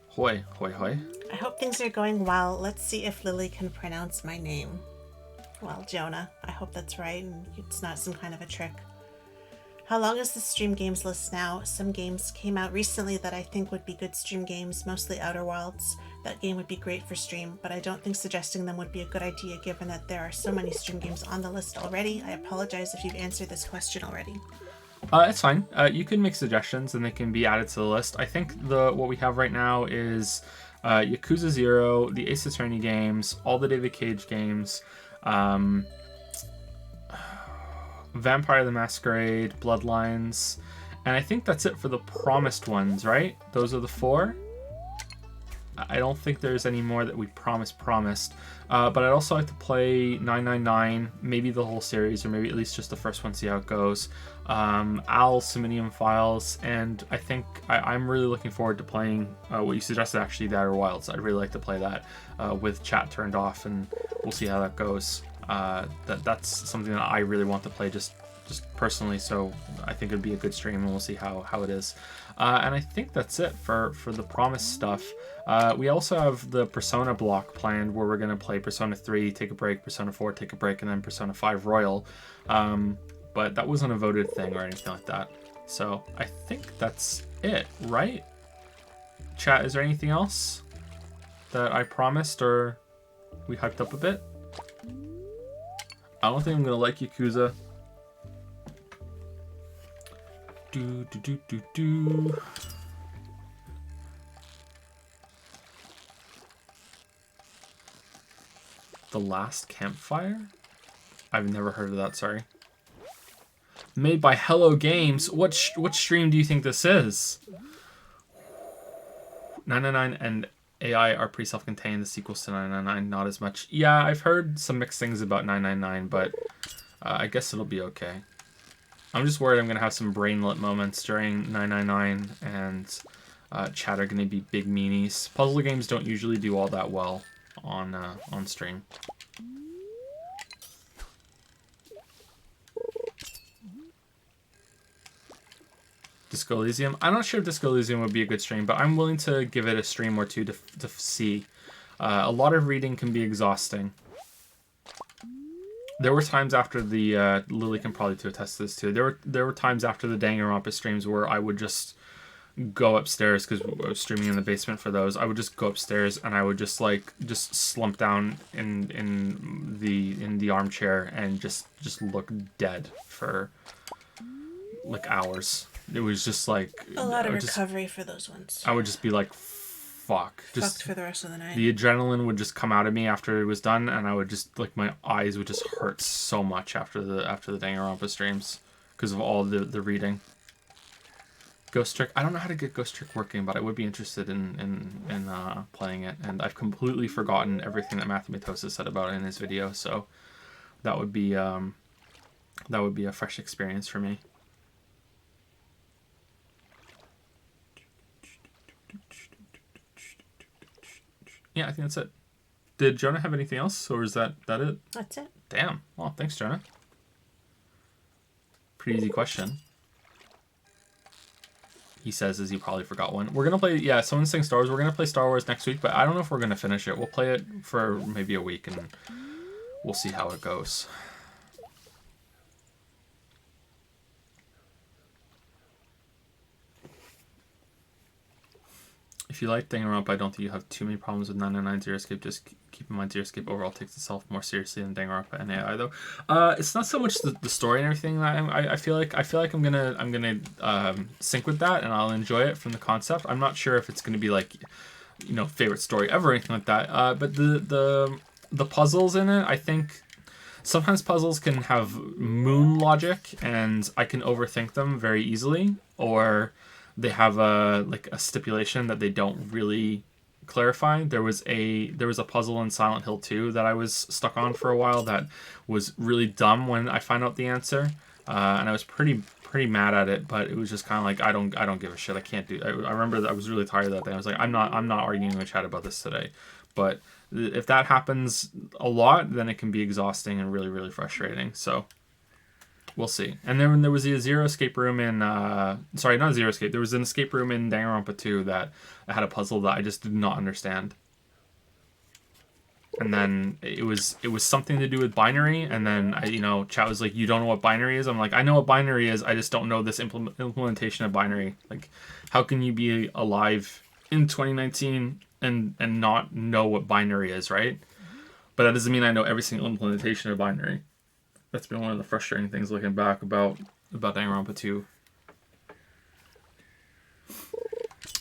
Hoi, hoi, hoi. I hope things are going well. Let's see if Lily can pronounce my name. Well, Jonah, I hope that's right and it's not some kind of a trick. How long is the stream games list now? Some games came out recently that I think would be good stream games, mostly Outer Wilds. That game would be great for stream, but I don't think suggesting them would be a good idea given that there are so many stream games on the list already. I apologize if you've answered this question already. It's fine. You can make suggestions and they can be added to the list. I think what we have right now is Yakuza 0, the Ace Attorney games, all the David Cage games, Vampire the Masquerade, Bloodlines, and I think that's it for the promised ones, right? Those are the 4. I don't think there's any more that we promised. But I'd also like to play 999, maybe the whole series, or maybe at least just the first one, see how it goes. Al's Siminium Files, and I think I'm really looking forward to playing what you suggested, actually, the Outer Wilds. I'd really like to play that with chat turned off, and we'll see how that goes. That's something that I really want to play just personally, so I think it'd be a good stream, and we'll see how it is. And I think that's it for the promised stuff. We also have the Persona block planned, where we're going to play Persona 3, take a break, Persona 4, take a break, and then Persona 5 Royal. But that wasn't a voted thing or anything like that. So I think that's it, right? Chat, is there anything else that I promised or we hyped up a bit? I don't think I'm going to like Yakuza. The Last Campfire? I've never heard of that, sorry. Made by Hello Games. What stream do you think this is? 999 and AI are pretty self-contained. The sequels to 999, not as much. Yeah, I've heard some mixed things about 999, but I guess it'll be okay. I'm just worried I'm going to have some brainlet moments during 999, and chat are going to be big meanies. Puzzle games don't usually do all that well on stream. Disco Elysium. I'm not sure if Disco Elysium would be a good stream, but I'm willing to give it a stream or two to see. A lot of reading can be exhausting. There were times after the Lily can probably attest to this too. There were times after the Danganronpa streams where I would just go upstairs, because I was streaming in the basement for those. I would just go upstairs and I would just slump down in the armchair and just look dead for like hours. It was just like a lot of recovery for those ones. I would just be like, fuck. Just fucked for the rest of the night. The adrenaline would just come out of me after it was done, and I would just, like, my eyes would just hurt so much after the Danganronpa streams because of all the reading. Ghost Trick. I don't know how to get Ghost Trick working, but I would be interested in playing it, and I've completely forgotten everything that Mathematosis said about it in his video, so that would be a fresh experience for me. Yeah, I think that's it. Did Jonah have anything else, or is that it? That's it. Damn. Well, thanks, Jonah. Pretty easy question. He says as he probably forgot one. We're going to play, yeah, someone's saying Star Wars. We're going to play Star Wars next week, but I don't know if we're going to finish it. We'll play it for maybe a week, and we'll see how it goes. If you like Danganronpa, I don't think you have too many problems with 999 Zero Escape. Just keep in mind Zero Escape overall takes itself more seriously than Danganronpa and AI though. It's not so much the story and everything that I feel like I'm gonna sync with that, and I'll enjoy it from the concept. I'm not sure if it's gonna be like, you know, favorite story ever or anything like that. But the puzzles in it, I think sometimes puzzles can have moon logic and I can overthink them very easily, or they have a stipulation that they don't really clarify. There was a puzzle in Silent Hill 2 that I was stuck on for a while that was really dumb when I find out the answer, and I was pretty mad at it. But it was just kind of like, I don't give a shit. I can't do. I remember that I was really tired that day. I was like, I'm not arguing with chat about this today. But if that happens a lot, then it can be exhausting and really frustrating. So we'll see. And then there was a Zero Escape room in sorry, not Zero Escape. There was an escape room in Danganronpa 2 that had a puzzle that I just did not understand. And then it was something to do with binary, and then chat was like, you don't know what binary is? I'm like, I know what binary is, I just don't know this implementation of binary. Like, how can you be alive in 2019 and not know what binary is, right? But that doesn't mean I know every single implementation of binary. That's been one of the frustrating things looking back about Danganronpa 2.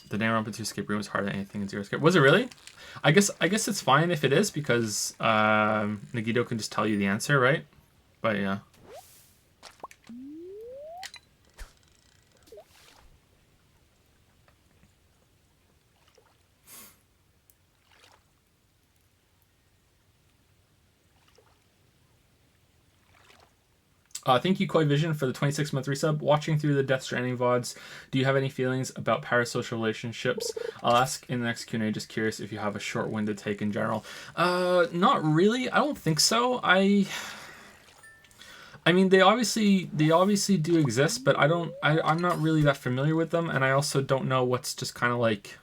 The Danganronpa 2 escape room is harder than anything in Zero Escape. Was it really? I guess it's fine if it is, because Nagito can just tell you the answer, right? But yeah. Thank you, Koi Vision, for the 26-month resub. Watching through the Death Stranding VODs, do you have any feelings about parasocial relationships? I'll ask in the next Q&A, just curious if you have a short-winded take in general. Not really. I don't think so. I mean, they obviously do exist, but I'm not really that familiar with them, and I also don't know what's just kind of like,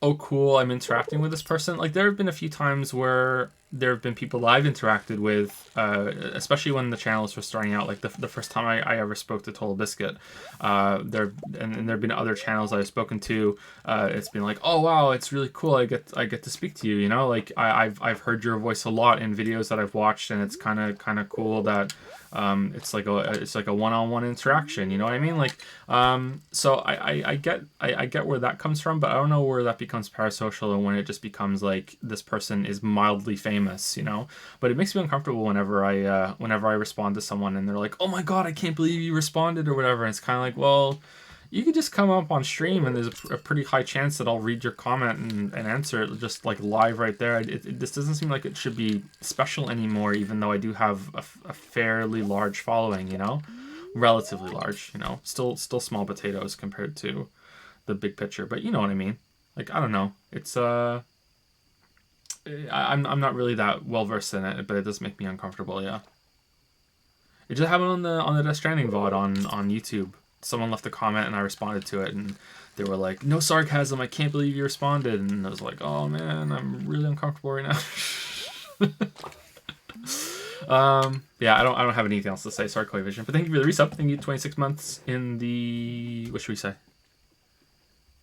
oh cool, I'm interacting with this person. Like, there have been a few times where there have been people I've interacted with, especially when the channel was first starting out. Like the first time I ever spoke to Total Biscuit, there have been other channels I've spoken to. It's been like, oh wow, it's really cool. I get to speak to you. You know, like I've heard your voice a lot in videos that I've watched, and it's kind of cool that it's like a one-on-one interaction. You know what I mean? Like, so I get where that comes from, but I don't know where that becomes parasocial and when it just becomes like this person is mildly famous famous, you know. But it makes me uncomfortable whenever I respond to someone and they're like, "Oh my god, I can't believe you responded," or whatever. And it's kind of like, well, you could just come up on stream and there's a pretty high chance that I'll read your comment and answer it just like live right there. This doesn't seem like it should be special anymore, even though I do have a fairly large following, you know, relatively large, you know, still small potatoes compared to the big picture, but you know what I mean. Like, I don't know. It's I'm not really that well versed in it, but it does make me uncomfortable. Yeah. It just happened on the Death Stranding VOD on YouTube. Someone left a comment and I responded to it, and they were like, "No sarcasm, I can't believe you responded." And I was like, "Oh man, I'm really uncomfortable right now." Yeah, I don't have anything else to say. Sorry, Koi Vision, but thank you for the resub. Thank you, 26 months in the, what should we say?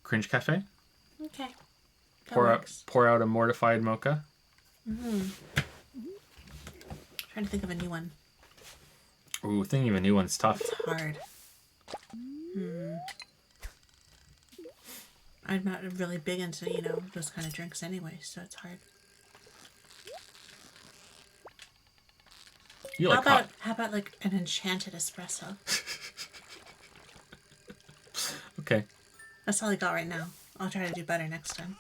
Cringe Cafe. Okay. Pour out a mortified mocha. Trying to think of a new one. Ooh, thinking of a new one's tough. It's hard. I'm not really big into, you know, those kind of drinks anyway, so it's hard. You like How about like an enchanted espresso? Okay. That's all I got right now. I'll try to do better next time.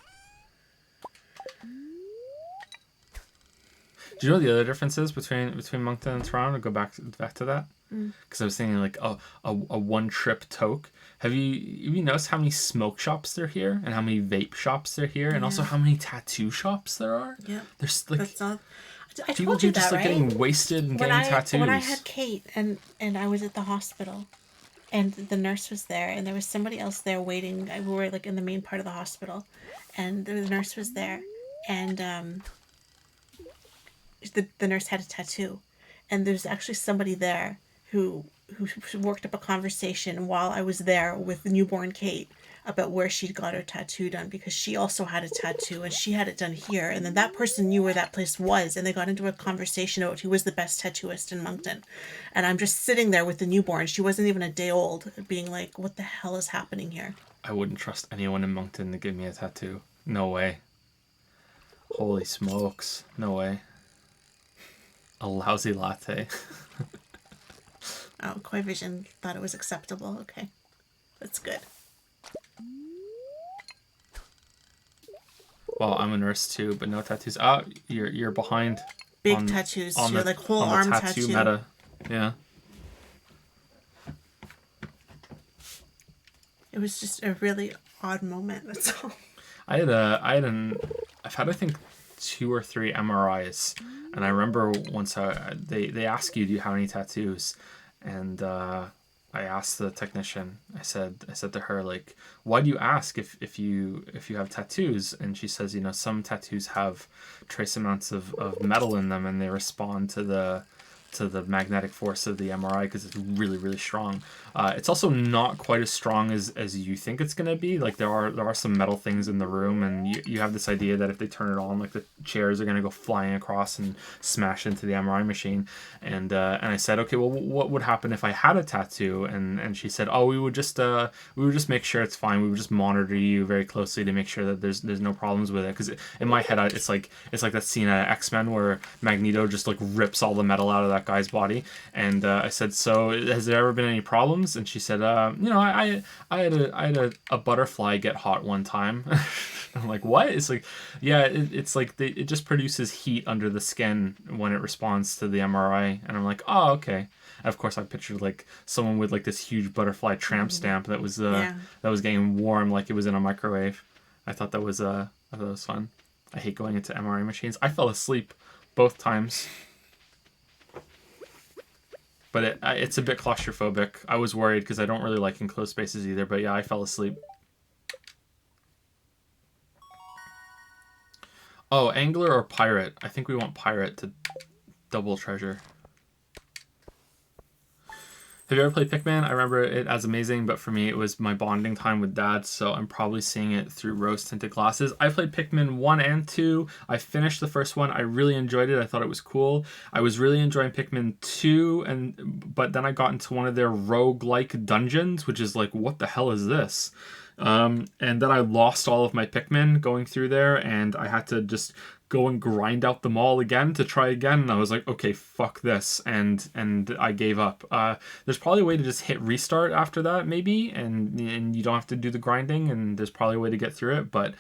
Do you know the other differences between Moncton and Toronto? Go back to that, because I was thinking like a one trip toke. Have you noticed how many smoke shops there are here, and how many vape shops there are here, and also how many tattoo shops there are? Yeah, there's like that's all. I people told you just that, like right? getting wasted and getting tattoos. When I had Kate and I was at the hospital, and the nurse was there, and there was somebody else there waiting. We were like in the main part of the hospital, and the nurse was there, and the nurse had a tattoo, and there's actually somebody there who worked up a conversation while I was there with the newborn Kate about where she got her tattoo done, because she also had a tattoo and she had it done here, and then that person knew where that place was, and they got into a conversation about who was the best tattooist in Moncton. And I'm just sitting there with the newborn. She wasn't even a day old, being like, what the hell is happening here? I wouldn't trust anyone in Moncton to give me a tattoo. No way. Holy smokes. No way. A lousy latte. Oh, Koi Vision thought it was acceptable. Okay, that's good. Well, I'm a nurse too, but no tattoos. Oh, you're behind. Big tattoos. You're like whole on the arm tattoo meta. Yeah. It was just a really odd moment. That's all. I've had I think 2 or 3 MRIs, and I remember once they ask you, do you have any tattoos, and I asked the technician. I said to her, like, why do you ask if you have tattoos? And she says, you know, some tattoos have trace amounts of metal in them, and they respond to the magnetic force of the MRI because it's really, really strong. It's also not quite as strong as you think it's going to be. Like there are some metal things in the room, and you have this idea that if they turn it on, like the chairs are going to go flying across and smash into the MRI machine. And I said, okay, well, what would happen if I had a tattoo? And she said, oh, we would just make sure it's fine. We would just monitor you very closely to make sure that there's no problems with it. Because in my head, it's like that scene at X-Men where Magneto just like rips all the metal out of that guy's body. And I said, so has there ever been any problems? And she said, you know, I had a butterfly get hot one time. I'm like, what? It's like, yeah, it's like it just produces heat under the skin when it responds to the MRI. And I'm like, oh, okay. And of course, I pictured like someone with like this huge butterfly tramp stamp that was getting warm like it was in a microwave. I thought that was fun. I hate going into MRI machines. I fell asleep both times. But it's a bit claustrophobic. I was worried because I don't really like enclosed spaces either. But yeah, I fell asleep. Oh, angler or pirate? I think we want pirate to double treasure. Have you ever played Pikmin? I remember it as amazing, but for me it was my bonding time with Dad, so I'm probably seeing it through rose-tinted glasses. I played Pikmin 1 and 2. I finished the first one. I really enjoyed it. I thought it was cool. I was really enjoying Pikmin 2, but then I got into one of their roguelike dungeons, which is like, what the hell is this? And then I lost all of my Pikmin going through there, and I had to just go and grind out them all again to try again. And I was like, okay, fuck this, and I gave up. There's probably a way to just hit restart after that, maybe, and you don't have to do the grinding, and there's probably a way to get through it. But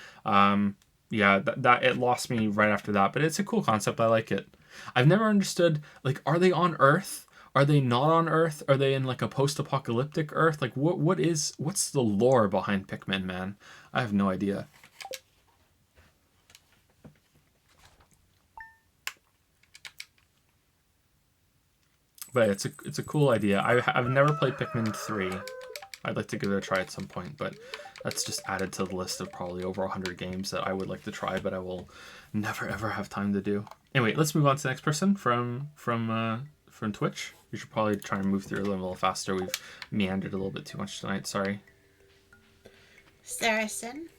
yeah, that it lost me right after that. But it's a cool concept. I like it. I've never understood, like, are they on Earth? Are they not on Earth? Are they in like a post-apocalyptic Earth? Like, what's the lore behind Pikmin, man? I have no idea. But it's a cool idea. I've never played Pikmin 3. I'd like to give it a try at some point, but that's just added to the list of probably over 100 games that I would like to try, but I will never ever have time to do. Anyway, let's move on to the next person from Twitch. We should probably try and move through a little faster. We've meandered a little bit too much tonight. Sorry. Saracen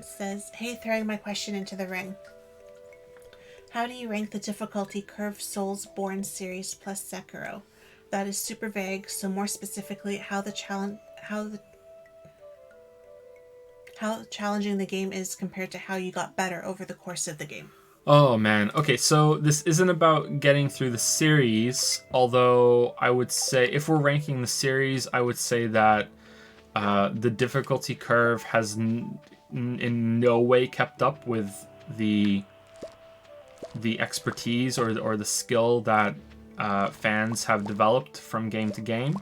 says, "Hey, throwing my question into the ring. How do you rank the difficulty curve Soulsborne series plus Sekiro? That is super vague, so more specifically, how challenging the game is compared to how you got better over the course of the game." Oh man. Okay, so this isn't about getting through the series, although I would say if we're ranking the series, I would say that the difficulty curve has in no way kept up with the expertise or the skill that fans have developed from game to game.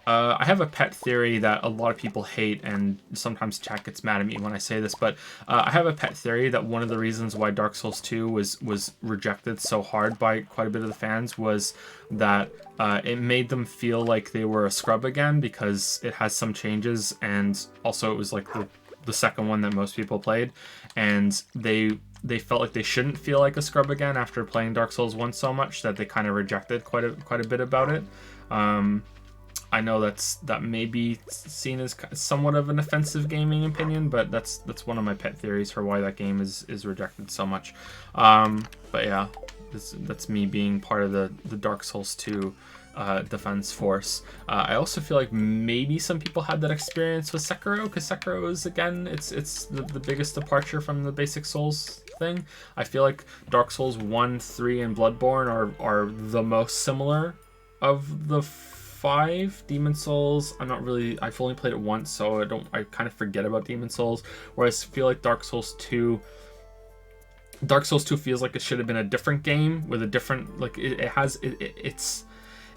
I have a pet theory that a lot of people hate, and sometimes chat gets mad at me when I say this, but I have a pet theory that one of the reasons why Dark Souls 2 was rejected so hard by quite a bit of the fans was that it made them feel like they were a scrub again, because it has some changes, and also it was like the second one that most people played, and they felt like they shouldn't feel like a scrub again after playing Dark Souls 1 so much that they kind of rejected quite a bit about it. I know that may be seen as somewhat of an offensive gaming opinion, but that's one of my pet theories for why that game is rejected so much. But yeah, that's me being part of the Dark Souls 2 defense force. I also feel like maybe some people had that experience with Sekiro, because Sekiro is, again, it's the biggest departure from the basic Souls thing. I feel like Dark Souls 1, 3, and Bloodborne are the most similar of the 5. Demon Souls, I've only played it once, so I kind of forget about Demon Souls, whereas I feel like Dark Souls 2 feels like it should have been a different game with a different, like,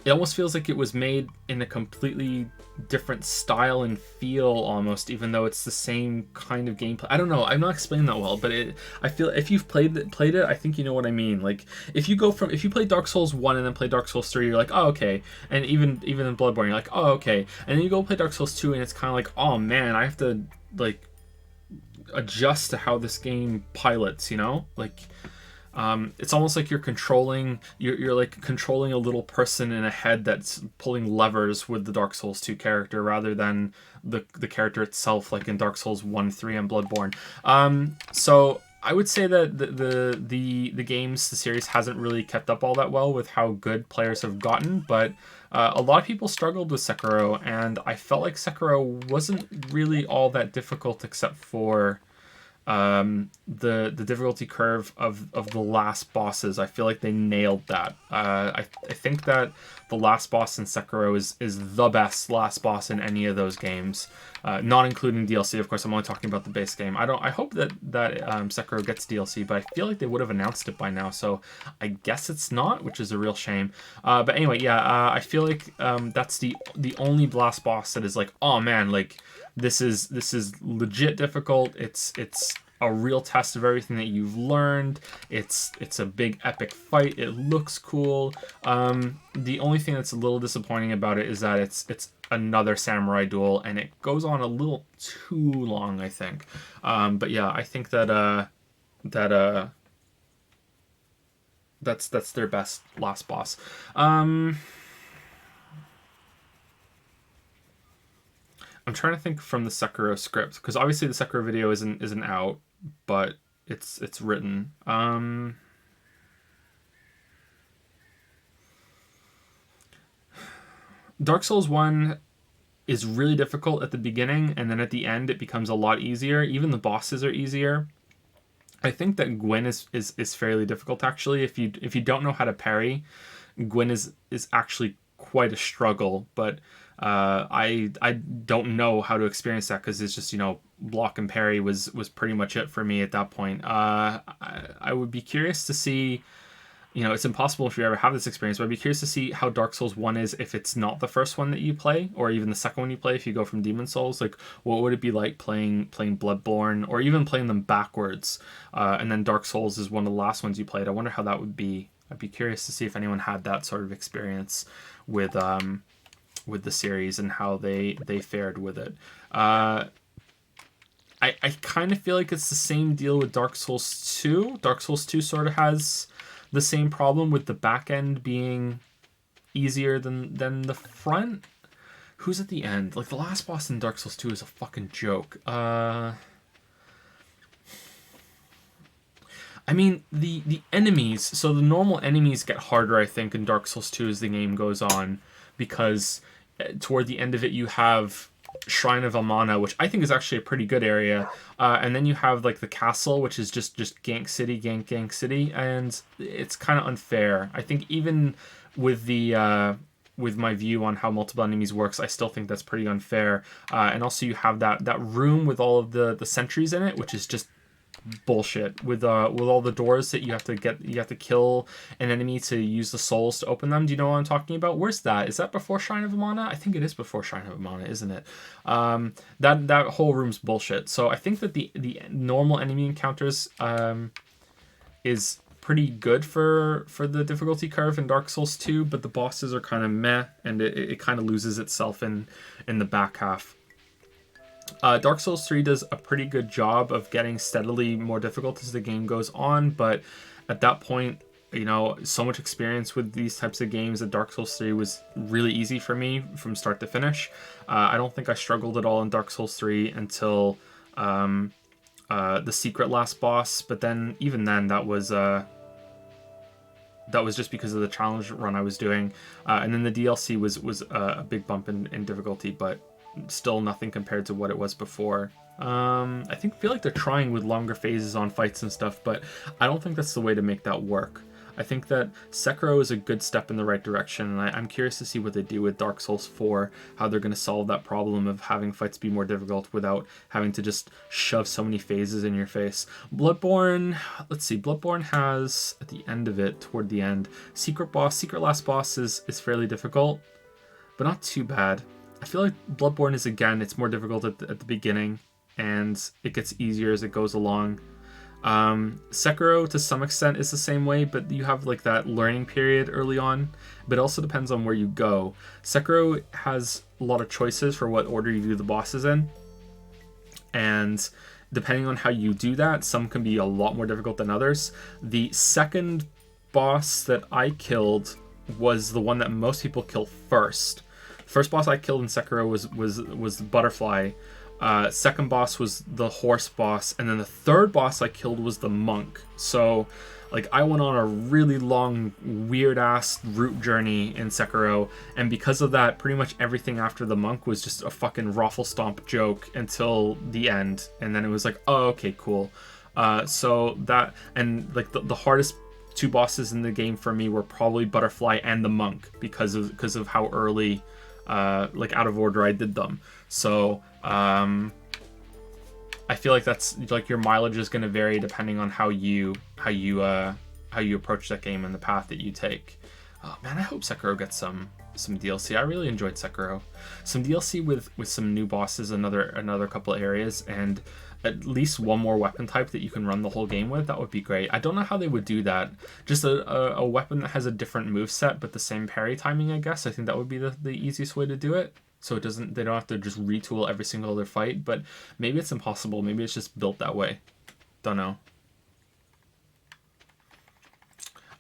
it almost feels like it was made in a completely different style and feel almost, even though it's the same kind of gameplay. I don't know. I'm not explaining that well, but I feel if you've played it, I think you know what I mean. Like, if you play Dark Souls 1 and then play Dark Souls 3, you're like, oh, okay. And even in Bloodborne, you're like, oh, okay. And then you go play Dark Souls 2 and it's kind of like, oh man, I have to, like, adjust to how this game pilots, you know? Like, it's almost like you're like controlling a little person in a head that's pulling levers with the Dark Souls 2 character rather than the character itself, like in Dark Souls 1, 3, and Bloodborne. So I would say that the games, the series hasn't really kept up all that well with how good players have gotten, but a lot of people struggled with Sekiro, and I felt like Sekiro wasn't really all that difficult except for the difficulty curve of the last bosses. I feel like they nailed that. I think that the last boss in Sekiro is the best last boss in any of those games, not including DLC. Of course, I'm only talking about the base game. I hope that Sekiro gets DLC, but I feel like they would have announced it by now, so I guess it's not, which is a real shame. But anyway, yeah, I feel like that's the only last boss that is like, oh man, like, this is legit difficult. It's a real test of everything that you've learned. It's a big epic fight. It looks cool. The only thing that's a little disappointing about it is that it's another samurai duel, and it goes on a little too long, I think. But yeah, I think that that's their best last boss. I'm trying to think from the Sekiro script, because obviously the Sekiro video isn't out, but it's written. Dark Souls 1 is really difficult at the beginning, and then at the end it becomes a lot easier. Even the bosses are easier. I think that Gwyn is fairly difficult actually. If you don't know how to parry, Gwyn is actually quite a struggle. But I don't know how to experience that because it's just, block and parry was pretty much it for me at that point. I would be curious to see. It's impossible if you ever have this experience, but I'd be curious to see how Dark Souls 1 is if it's not the first one that you play, or even the second one you play if you go from Demon Souls. Like, what would it be like playing Bloodborne, or even playing them backwards? And then Dark Souls is one of the last ones you played. I wonder how that would be. I'd be curious to see if anyone had that sort of experience with the series and how they fared with it. I kind of feel like it's the same deal with Dark Souls 2. Dark Souls 2 sort of has the same problem with the back end being easier than the front. Who's at the end? Like, the last boss in Dark Souls 2 is a fucking joke. I mean, the enemies, so the normal enemies get harder, I think, in Dark Souls 2 as the game goes on, because toward the end of it you have Shrine of Amana, which I think is actually a pretty good area, and then you have like the castle, which is just gank city, gank city, and it's kind of unfair. I think even with the with my view on how multiple enemies works, I still think that's pretty unfair. And also you have that room with all of the sentries in it, which is just bullshit, with all the doors that you have to kill an enemy to use the souls to open them. Do you know what I'm talking about? Where's that? Is that before Shrine of Amana? I think it is before Shrine of Amana, isn't it? That whole room's bullshit. So I think that the normal enemy encounters is pretty good for the difficulty curve in Dark Souls 2, but the bosses are kind of meh, and it kind of loses itself in the back half. Dark Souls 3 does a pretty good job of getting steadily more difficult as the game goes on, but at that point, so much experience with these types of games that Dark Souls 3 was really easy for me from start to finish. I don't think I struggled at all in Dark Souls 3 until the secret last boss, but then even then that was just because of the challenge run I was doing, and then the DLC was a big bump in difficulty, but still nothing compared to what it was before. I feel like they're trying with longer phases on fights and stuff, but I don't think that's the way to make that work. I think that Sekiro is a good step in the right direction, and I'm curious to see what they do with Dark Souls 4, how they're going to solve that problem of having fights be more difficult without having to just shove so many phases in your face. Bloodborne, let's see, Bloodborne has, at the end of it, toward the end, secret last boss is fairly difficult, but not too bad. I feel like Bloodborne is, again, it's more difficult at the beginning, and it gets easier as it goes along. Sekiro, to some extent, is the same way, but you have like that learning period early on, but it also depends on where you go. Sekiro has a lot of choices for what order you do the bosses in, and depending on how you do that, some can be a lot more difficult than others. The second boss that I killed was the one that most people kill first. First boss I killed in Sekiro was the butterfly. Second boss was the horse boss, and then the third boss I killed was the monk. So, like, I went on a really long, weird-ass route journey in Sekiro, and because of that, pretty much everything after the monk was just a fucking raffle stomp joke until the end, and then it was like, oh, okay, cool. So that, and like the hardest two bosses in the game for me were probably Butterfly and the monk because of how early, like, out of order I did them. So I feel like that's like your mileage is going to vary depending on how you approach that game and the path that you take. Oh, man, I hope Sekiro gets some DLC. I really enjoyed Sekiro. Some DLC with some new bosses, another couple of areas, and at least one more weapon type that you can run the whole game with. That would be great. I don't know how they would do that. Just a weapon that has a different moveset but the same parry timing, I guess. I think that would be the easiest way to do it. So they don't have to just retool every single other fight, but maybe it's impossible. Maybe it's just built that way. Don't know.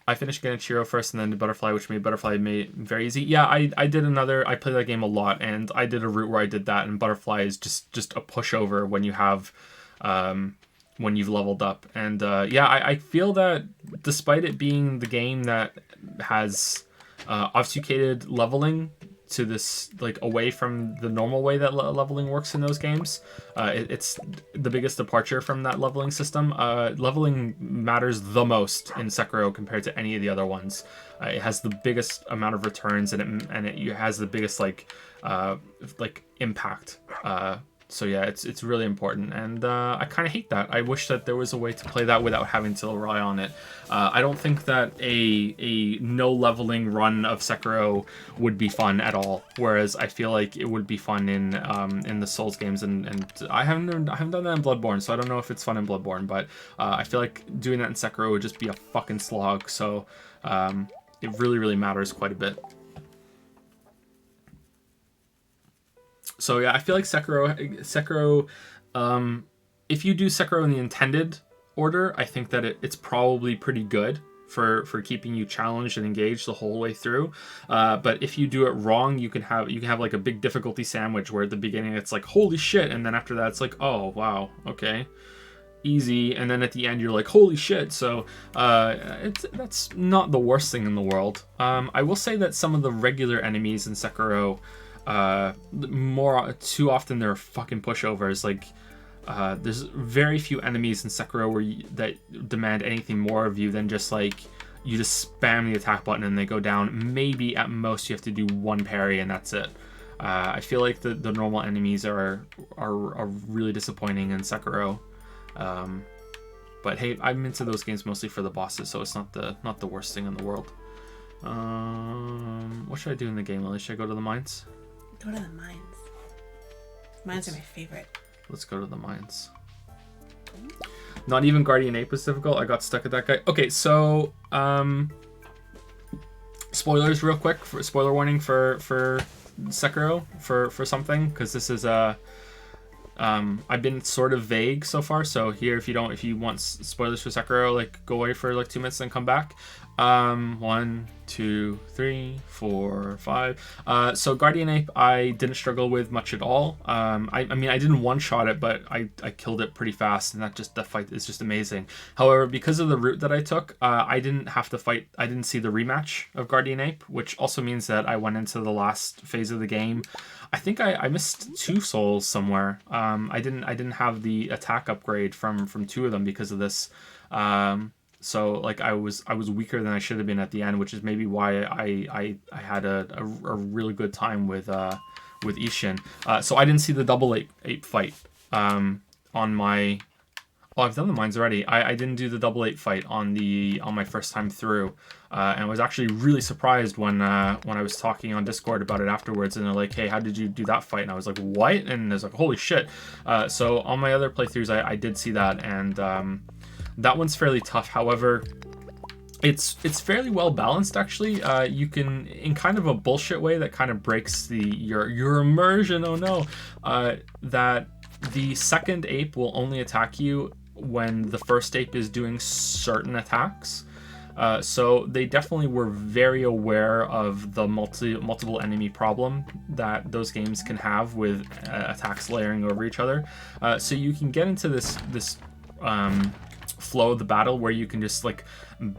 I finished Genichiro first and then the Butterfly, which made Butterfly very easy. Yeah, I played that game a lot, and I did a route where I did that, and Butterfly is just a pushover when you have when you've leveled up. And yeah, I feel that despite it being the game that has obfuscated leveling to this, like, away from the normal way that leveling works in those games. It's the biggest departure from that leveling system. Leveling matters the most in Sekiro compared to any of the other ones. It has the biggest amount of returns, and it has the biggest like impact. So yeah, it's really important, and I kind of hate that. I wish that there was a way to play that without having to rely on it. I don't think that a no leveling run of Sekiro would be fun at all. Whereas I feel like it would be fun in the Souls games, and I haven't done that in Bloodborne, so I don't know if it's fun in Bloodborne. But I feel like doing that in Sekiro would just be a fucking slog. So it really matters quite a bit. So yeah, I feel like Sekiro, if you do Sekiro in the intended order, I think that it's probably pretty good for keeping you challenged and engaged the whole way through. But if you do it wrong, you can have like a big difficulty sandwich where at the beginning it's like holy shit, and then after that it's like, oh wow, okay, easy, and then at the end you're like holy shit. So that's not the worst thing in the world. I will say that some of the regular enemies in Sekiro, too often they're fucking pushovers. Like there's very few enemies in Sekiro that demand anything more of you than just like you just spam the attack button and they go down. Maybe at most you have to do one parry and that's it. I feel like the normal enemies are really disappointing in Sekiro. But hey, I'm into those games mostly for the bosses, so it's not the worst thing in the world. What should I do in the game, Lily? Should I go to the mines? Go to the mines. Mines are my favorite. Let's go to the mines. Not even Guardian Ape was difficult. I got stuck at that guy. Okay, so spoilers real quick. Spoiler warning for Sekiro for something, because this is I've been sort of vague so far. So here, if you want spoilers for Sekiro, like go away for like 2 minutes and come back. 1, 2, 3, 4, 5. So Guardian Ape, I didn't struggle with much at all. I mean, I didn't one-shot it, but I killed it pretty fast, and that fight is just amazing. However, because of the route that I took, I didn't have to fight. I didn't see the rematch of Guardian Ape, which also means that I went into the last phase of the game. I think I missed 2 souls somewhere. I didn't have the attack upgrade from 2 of them because of this. So like I was weaker than I should have been at the end, which is maybe why I had a really good time with Ishin. So I didn't see the double ape fight on my. Oh, I've done the mines already. I didn't do the double ape fight on my first time through, and I was actually really surprised when I was talking on Discord about it afterwards, and they're like, "Hey, how did you do that fight?" And I was like, "What?" And there's like, "Holy shit!" So on my other playthroughs, I did see that, and that one's fairly tough. However, it's fairly well balanced actually. You can, in kind of a bullshit way that kind of breaks your immersion. Oh no, that the second ape will only attack you when the first ape is doing certain attacks. So they definitely were very aware of the multiple enemy problem that those games can have with attacks layering over each other. So you can get into this flow of the battle where you can just like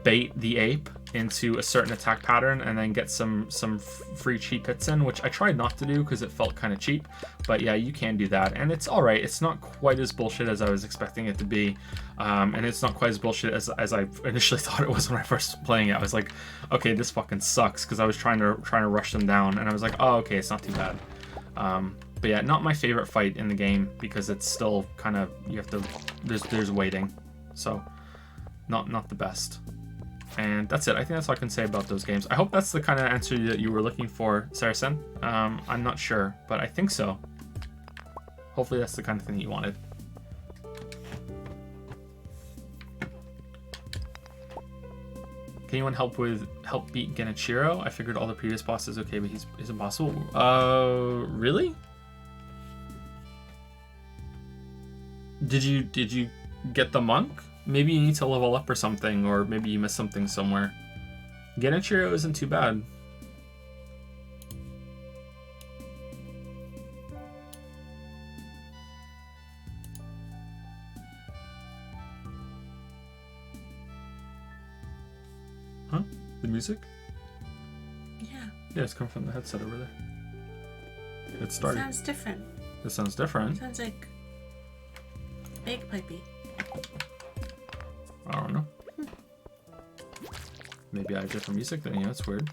bait the ape into a certain attack pattern and then get some free cheap hits in, which I tried not to do because it felt kind of cheap, but yeah, you can do that, and it's all right. It's not quite as bullshit as I was expecting it to be, and it's not quite as bullshit as I initially thought it was when I first playing it. I was like, okay, this fucking sucks, because I was trying to rush them down, and I was like, oh, okay, it's not too bad. But yeah, not my favorite fight in the game because it's still kind of, you have to, there's waiting. So, not the best. And that's it. I think that's all I can say about those games. I hope that's the kind of answer that you were looking for, Saracen. I'm not sure, but I think so. Hopefully that's the kind of thing that you wanted. Can anyone help beat Genichiro? I figured all the previous bosses okay, but he's impossible. Really? Did you get the monk? Maybe you need to level up or something, or maybe you missed something somewhere. Genichiro isn't too bad. Huh? The music? Yeah. Yeah, it's coming from the headset over there. It started. Sounds different. It sounds different. Sounds like bagpipey. I don't know. Maybe I have different music than you. That's weird.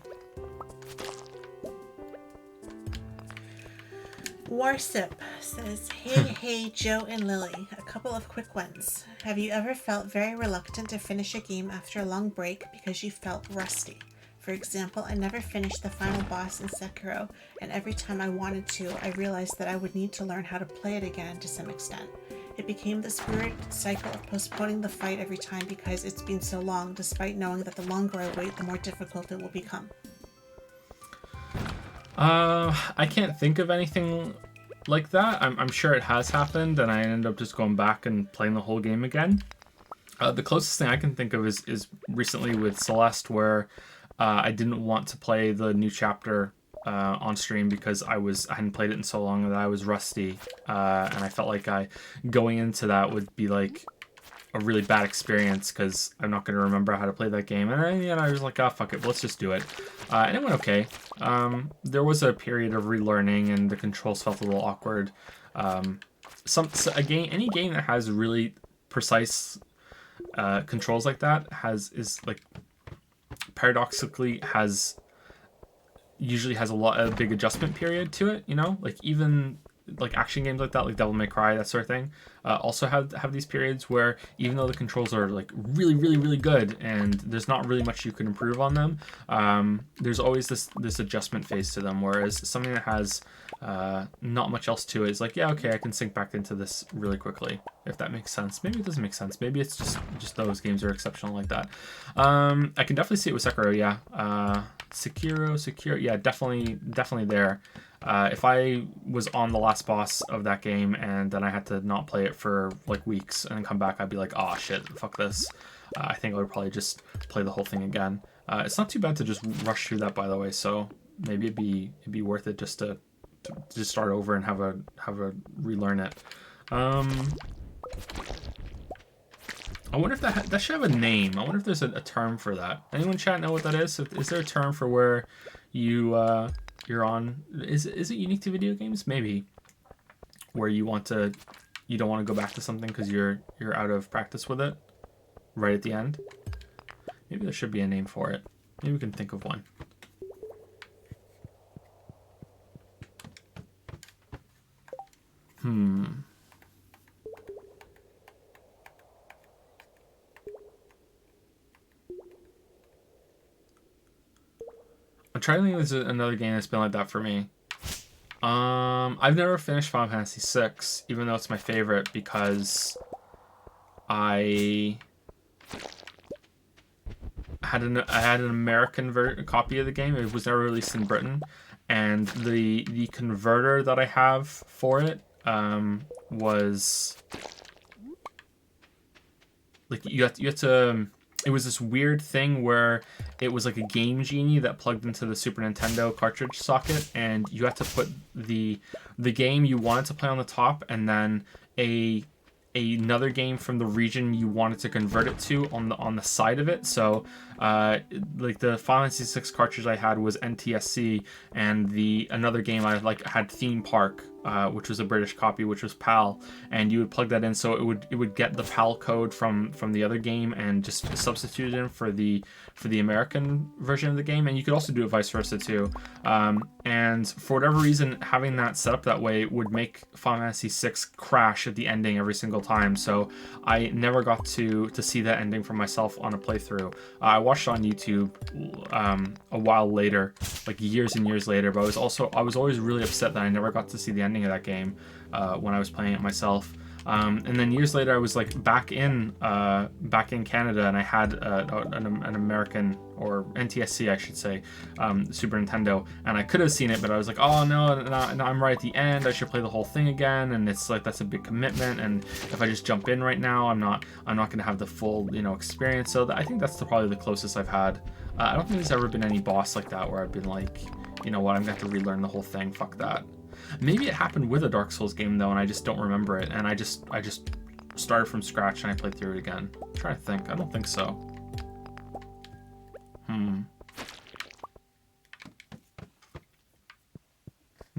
Warsip says, hey, Joe and Lily. A couple of quick ones. Have you ever felt very reluctant to finish a game after a long break because you felt rusty? For example, I never finished the final boss in Sekiro, and every time I wanted to, I realized that I would need to learn how to play it again to some extent. It became this weird cycle of postponing the fight every time because it's been so long, despite knowing that the longer I wait, the more difficult it will become. I can't think of anything like that. I'm sure it has happened, and I ended up just going back and playing the whole game again. The closest thing I can think of is recently with Celeste, where I didn't want to play the new chapter on stream because I hadn't played it in so long that I was rusty, and I felt like going into that would be like a really bad experience because I'm not going to remember how to play that game. And then I was like, oh, fuck it, let's just do it. And it went okay. There was a period of relearning and the controls felt a little awkward. Any game that has really precise controls like that usually has a big adjustment period to it, you know? Like even like action games like that, like Devil May Cry, that sort of thing, also have these periods where even though the controls are like really, really, really good and there's not really much you can improve on them, there's always this adjustment phase to them. Whereas something that has not much else to it is like, yeah, okay, I can sink back into this really quickly, if that makes sense. Maybe it doesn't make sense. Maybe it's just those games are exceptional like that. I can definitely see it with Sekiro, yeah. Sekiro, yeah, definitely there. If I was on the last boss of that game and then I had to not play it for like weeks and then come back, I'd be like, oh shit, fuck this. I think I would probably just play the whole thing again. It's not too bad to just rush through that, by the way, so maybe it'd be worth it just to just start over and have a relearn it. I wonder if that should have a name. I wonder if there's a term for that. Anyone chat know what that is? Is there a term for where you're on? Is it unique to video games? Maybe where you don't want to go back to something because you're out of practice with it right at the end. Maybe there should be a name for it. Maybe we can think of one. I'm trying to think of another game that's been like that for me. I've never finished Final Fantasy VI, even though it's my favorite, because I had an American copy of the game. It was never released in Britain, and the converter that I have for it was like you have to. It was this weird thing where it was like a Game Genie that plugged into the Super Nintendo cartridge socket, and you had to put the game you wanted to play on the top, and then another game from the region you wanted to convert it to on the side of it. So like the Final Fantasy VI cartridge I had was NTSC, and another game I had Theme Park, which was a British copy, which was PAL, and you would plug that in, so it would get the PAL code from the other game and just substitute it in for the American version of the game. And you could also do it vice versa too. And for whatever reason, having that set up that way would make Final Fantasy VI crash at the ending every single time. So I never got to see that ending for myself on a playthrough. I watched it on YouTube a while later, like years and years later, but I was always really upset that I never got to see the ending of that game when I was playing it myself. And then years later, I was like back in Canada, and I had an American, or NTSC I should say, Super Nintendo, and I could have seen it, but I was like, oh no, I'm right at the end, I should play the whole thing again, and it's like that's a big commitment, and if I just jump in right now, I'm not gonna have the full experience. So I think that's probably the closest I've had. I don't think there's ever been any boss like that where I've been like, you know what, I'm gonna have to relearn the whole thing, fuck that. Maybe it happened with a Dark Souls game though, and I just don't remember it, and I just started from scratch and I played through it again. I'm trying to think. I don't think so.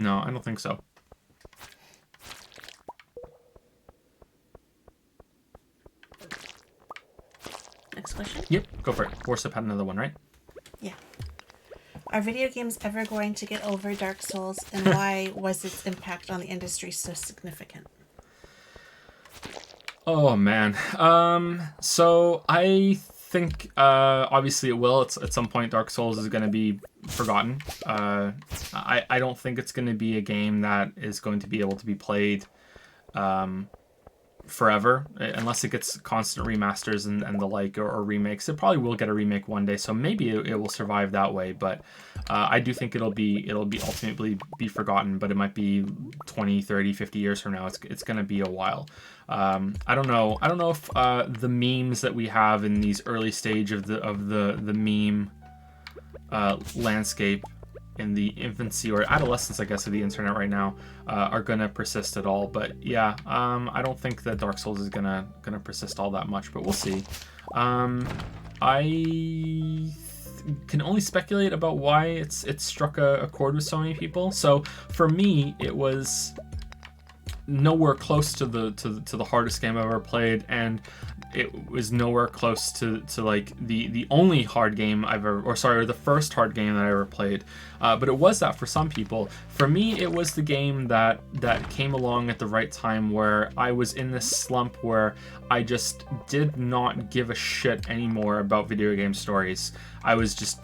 No, I don't think so. Next question. Yep, go for it. Warsip had another one, right? Yeah. Are video games ever going to get over Dark Souls, and why was its impact on the industry so significant? Oh man. So I think obviously it will. It's at some point Dark Souls is going to be forgotten. I don't think it's going to be a game that is going to be able to be played forever unless it gets constant remasters and the like, or remakes. It probably will get a remake one day, so maybe it will survive that way, but I do think it'll be ultimately be forgotten, but it might be 20, 30, 50 years from now. It's going to be a while. I don't know if the memes that we have in these early stage of the meme landscape in the infancy or adolescence, I guess, of the internet right now, are gonna persist at all. But yeah, I don't think that Dark Souls is gonna persist all that much, but we'll see. I can only speculate about why it's struck a chord with so many people. So for me, it was nowhere close to the hardest game I've ever played, and it was nowhere close to like the only hard game I've ever, or the first hard game that I ever played. But it was that for some people. For me, it was the game that came along at the right time, where I was in this slump where I just did not give a shit anymore about video game stories. I was just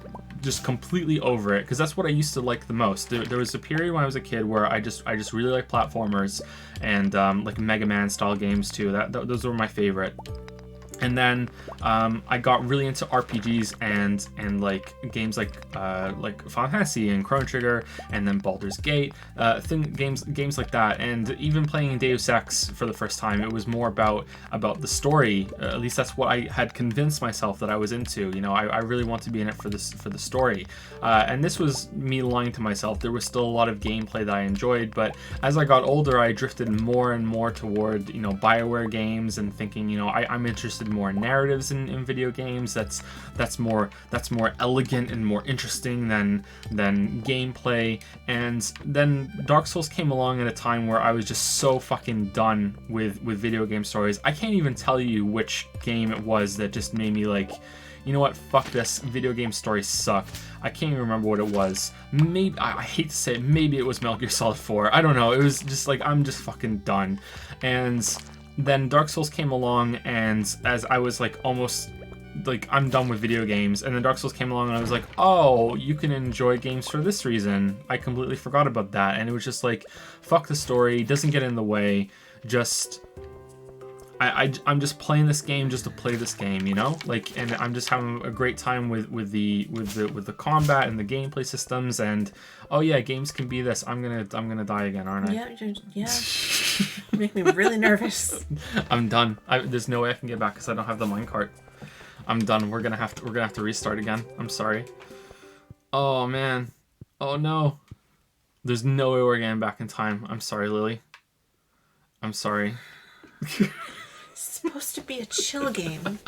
completely over it, because that's what I used to like the most. There was a period when I was a kid where I just really liked platformers and like Mega Man style games too. Those were my favorite. And then I got really into RPGs and like games like Final Fantasy and Chrono Trigger, and then Baldur's Gate, games like that. And even playing Deus Ex for the first time, it was more about the story. At least that's what I had convinced myself that I was into. You know, I really want to be in it for the story. And this was me lying to myself. There was still a lot of gameplay that I enjoyed, but as I got older, I drifted more and more toward BioWare games, and thinking I'm interested more in narratives in video games. That's more elegant and more interesting than gameplay. And then Dark Souls came along at a time where I was just so fucking done with video game stories. I can't even tell you which game it was that just made me like, you know what, fuck this, video game stories suck. I can't even remember what it was. Maybe, I hate to say it, maybe it was Metal Gear Solid 4. I don't know. It was just like, I'm just fucking done. And then Dark Souls came along, and as I was like almost like, I'm done with video games, and then Dark Souls came along and I was like, oh, you can enjoy games for this reason. I completely forgot about that. And it was just like, fuck the story, doesn't get in the way, just I'm just playing this game just to play this game, like, and I'm just having a great time with the combat and the gameplay systems. And oh yeah, games can be this. I'm gonna die again, aren't I? Yeah. You make me really nervous. I'm done. There's no way I can get back because I don't have the minecart. I'm done. We're gonna have to restart again. I'm sorry. Oh man. Oh no. There's no way we're getting back in time. I'm sorry, Lily. I'm sorry. It's supposed to be a chill game.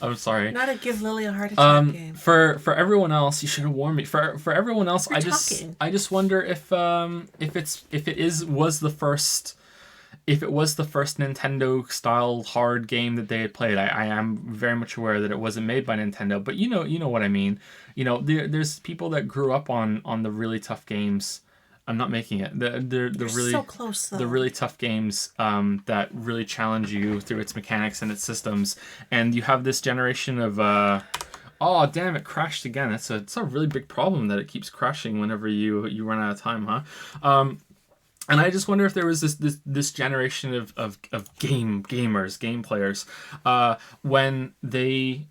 I'm sorry. Not a give Lily a heart attack game. For everyone else, you should have warned me. For everyone else, I just wonder if it was the first Nintendo style hard game that they had played. I am very much aware that it wasn't made by Nintendo, but you know what I mean. There's people that grew up on the really tough games. I'm not making it. The really so close, though. The really tough games that really challenge you through its mechanics and its systems. And you have this generation of oh damn, it crashed again. It's a really big problem that it keeps crashing whenever you run out of time, huh? And I just wonder if there was this generation of game players when they.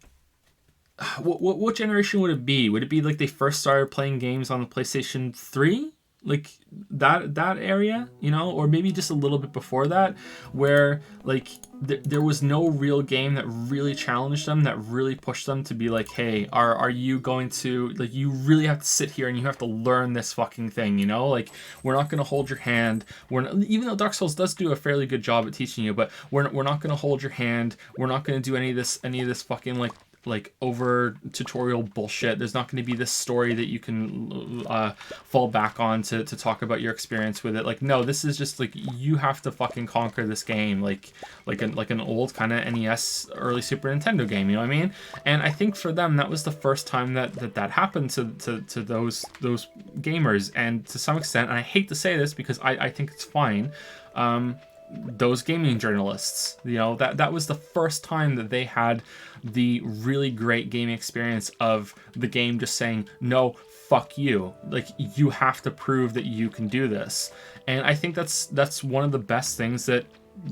What generation would it be? Would it be like they first started playing games on the PlayStation 3? Like that area, or maybe just a little bit before that, where like there was no real game that really challenged them, that really pushed them to be like, hey, are you going to, like, you really have to sit here and you have to learn this fucking thing, like, we're not going to hold your hand. Even though Dark Souls does do a fairly good job at teaching you, but we're not going to hold your hand. We're not going to do any of this fucking like like over tutorial bullshit. There's not going to be this story that you can fall back on to talk about your experience with it. Like, no, this is just like you have to fucking conquer this game, like an old kind of NES, early Super Nintendo game. You know what I mean? And I think for them that was the first time that happened to those gamers, and to some extent, and I hate to say this because I think it's fine. Those gaming journalists, you know, that was the first time that they had the really great gaming experience of the game just saying, no, fuck you. Like, you have to prove that you can do this. And I think that's one of the best things that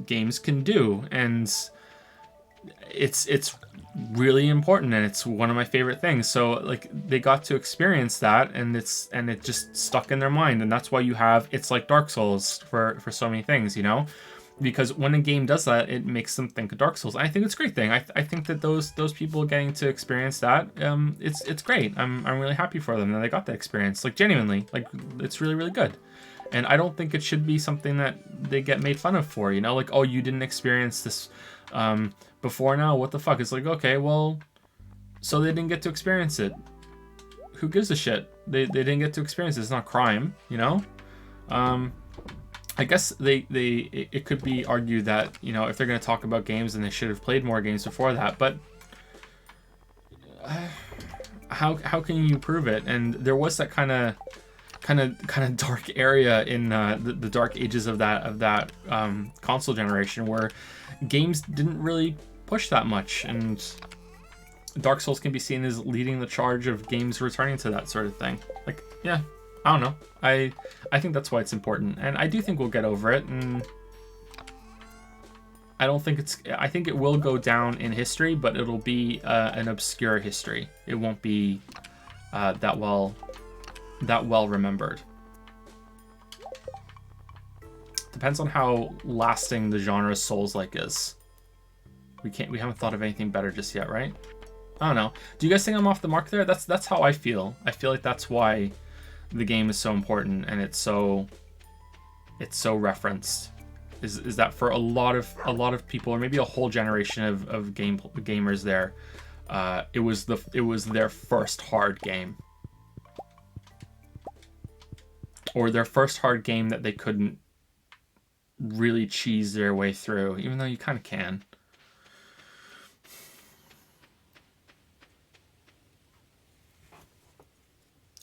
games can do. And it's really important, and it's one of my favorite things. So like they got to experience that, and it just stuck in their mind. And that's why it's like Dark Souls for so many things, you know, because when a game does that, it makes them think of Dark Souls. And I think it's a great thing. I think that those people getting to experience that, it's great. I'm really happy for them that they got that experience. Like, genuinely, like, it's really, really good. And I don't think it should be something that they get made fun of for, you know, like, oh, you didn't experience this before now, what the fuck? It's like, okay, well, so they didn't get to experience it. Who gives a shit? They didn't get to experience it. It's not crime, you know? I guess it could be argued that, you know, if they're going to talk about games, then they should have played more games before that, but how can you prove it? And there was that kind of dark area in the dark ages of that console generation where games didn't really push that much, and Dark Souls can be seen as leading the charge of games returning to that sort of thing. Like, yeah, I don't know. I think that's why it's important, and I do think we'll get over it, and I think it will go down in history, but it'll be an obscure history. It won't be that well remembered. Depends on how lasting the genre Souls-like is. We haven't thought of anything better just yet, right? I don't know. Do you guys think I'm off the mark there? That's how I feel. I feel like that's why the game is so important, and it's so referenced. Is that for a lot of people, or maybe a whole generation of gamers there, it was their first hard game, or their first hard game that they couldn't really cheese their way through, even though you kind of can.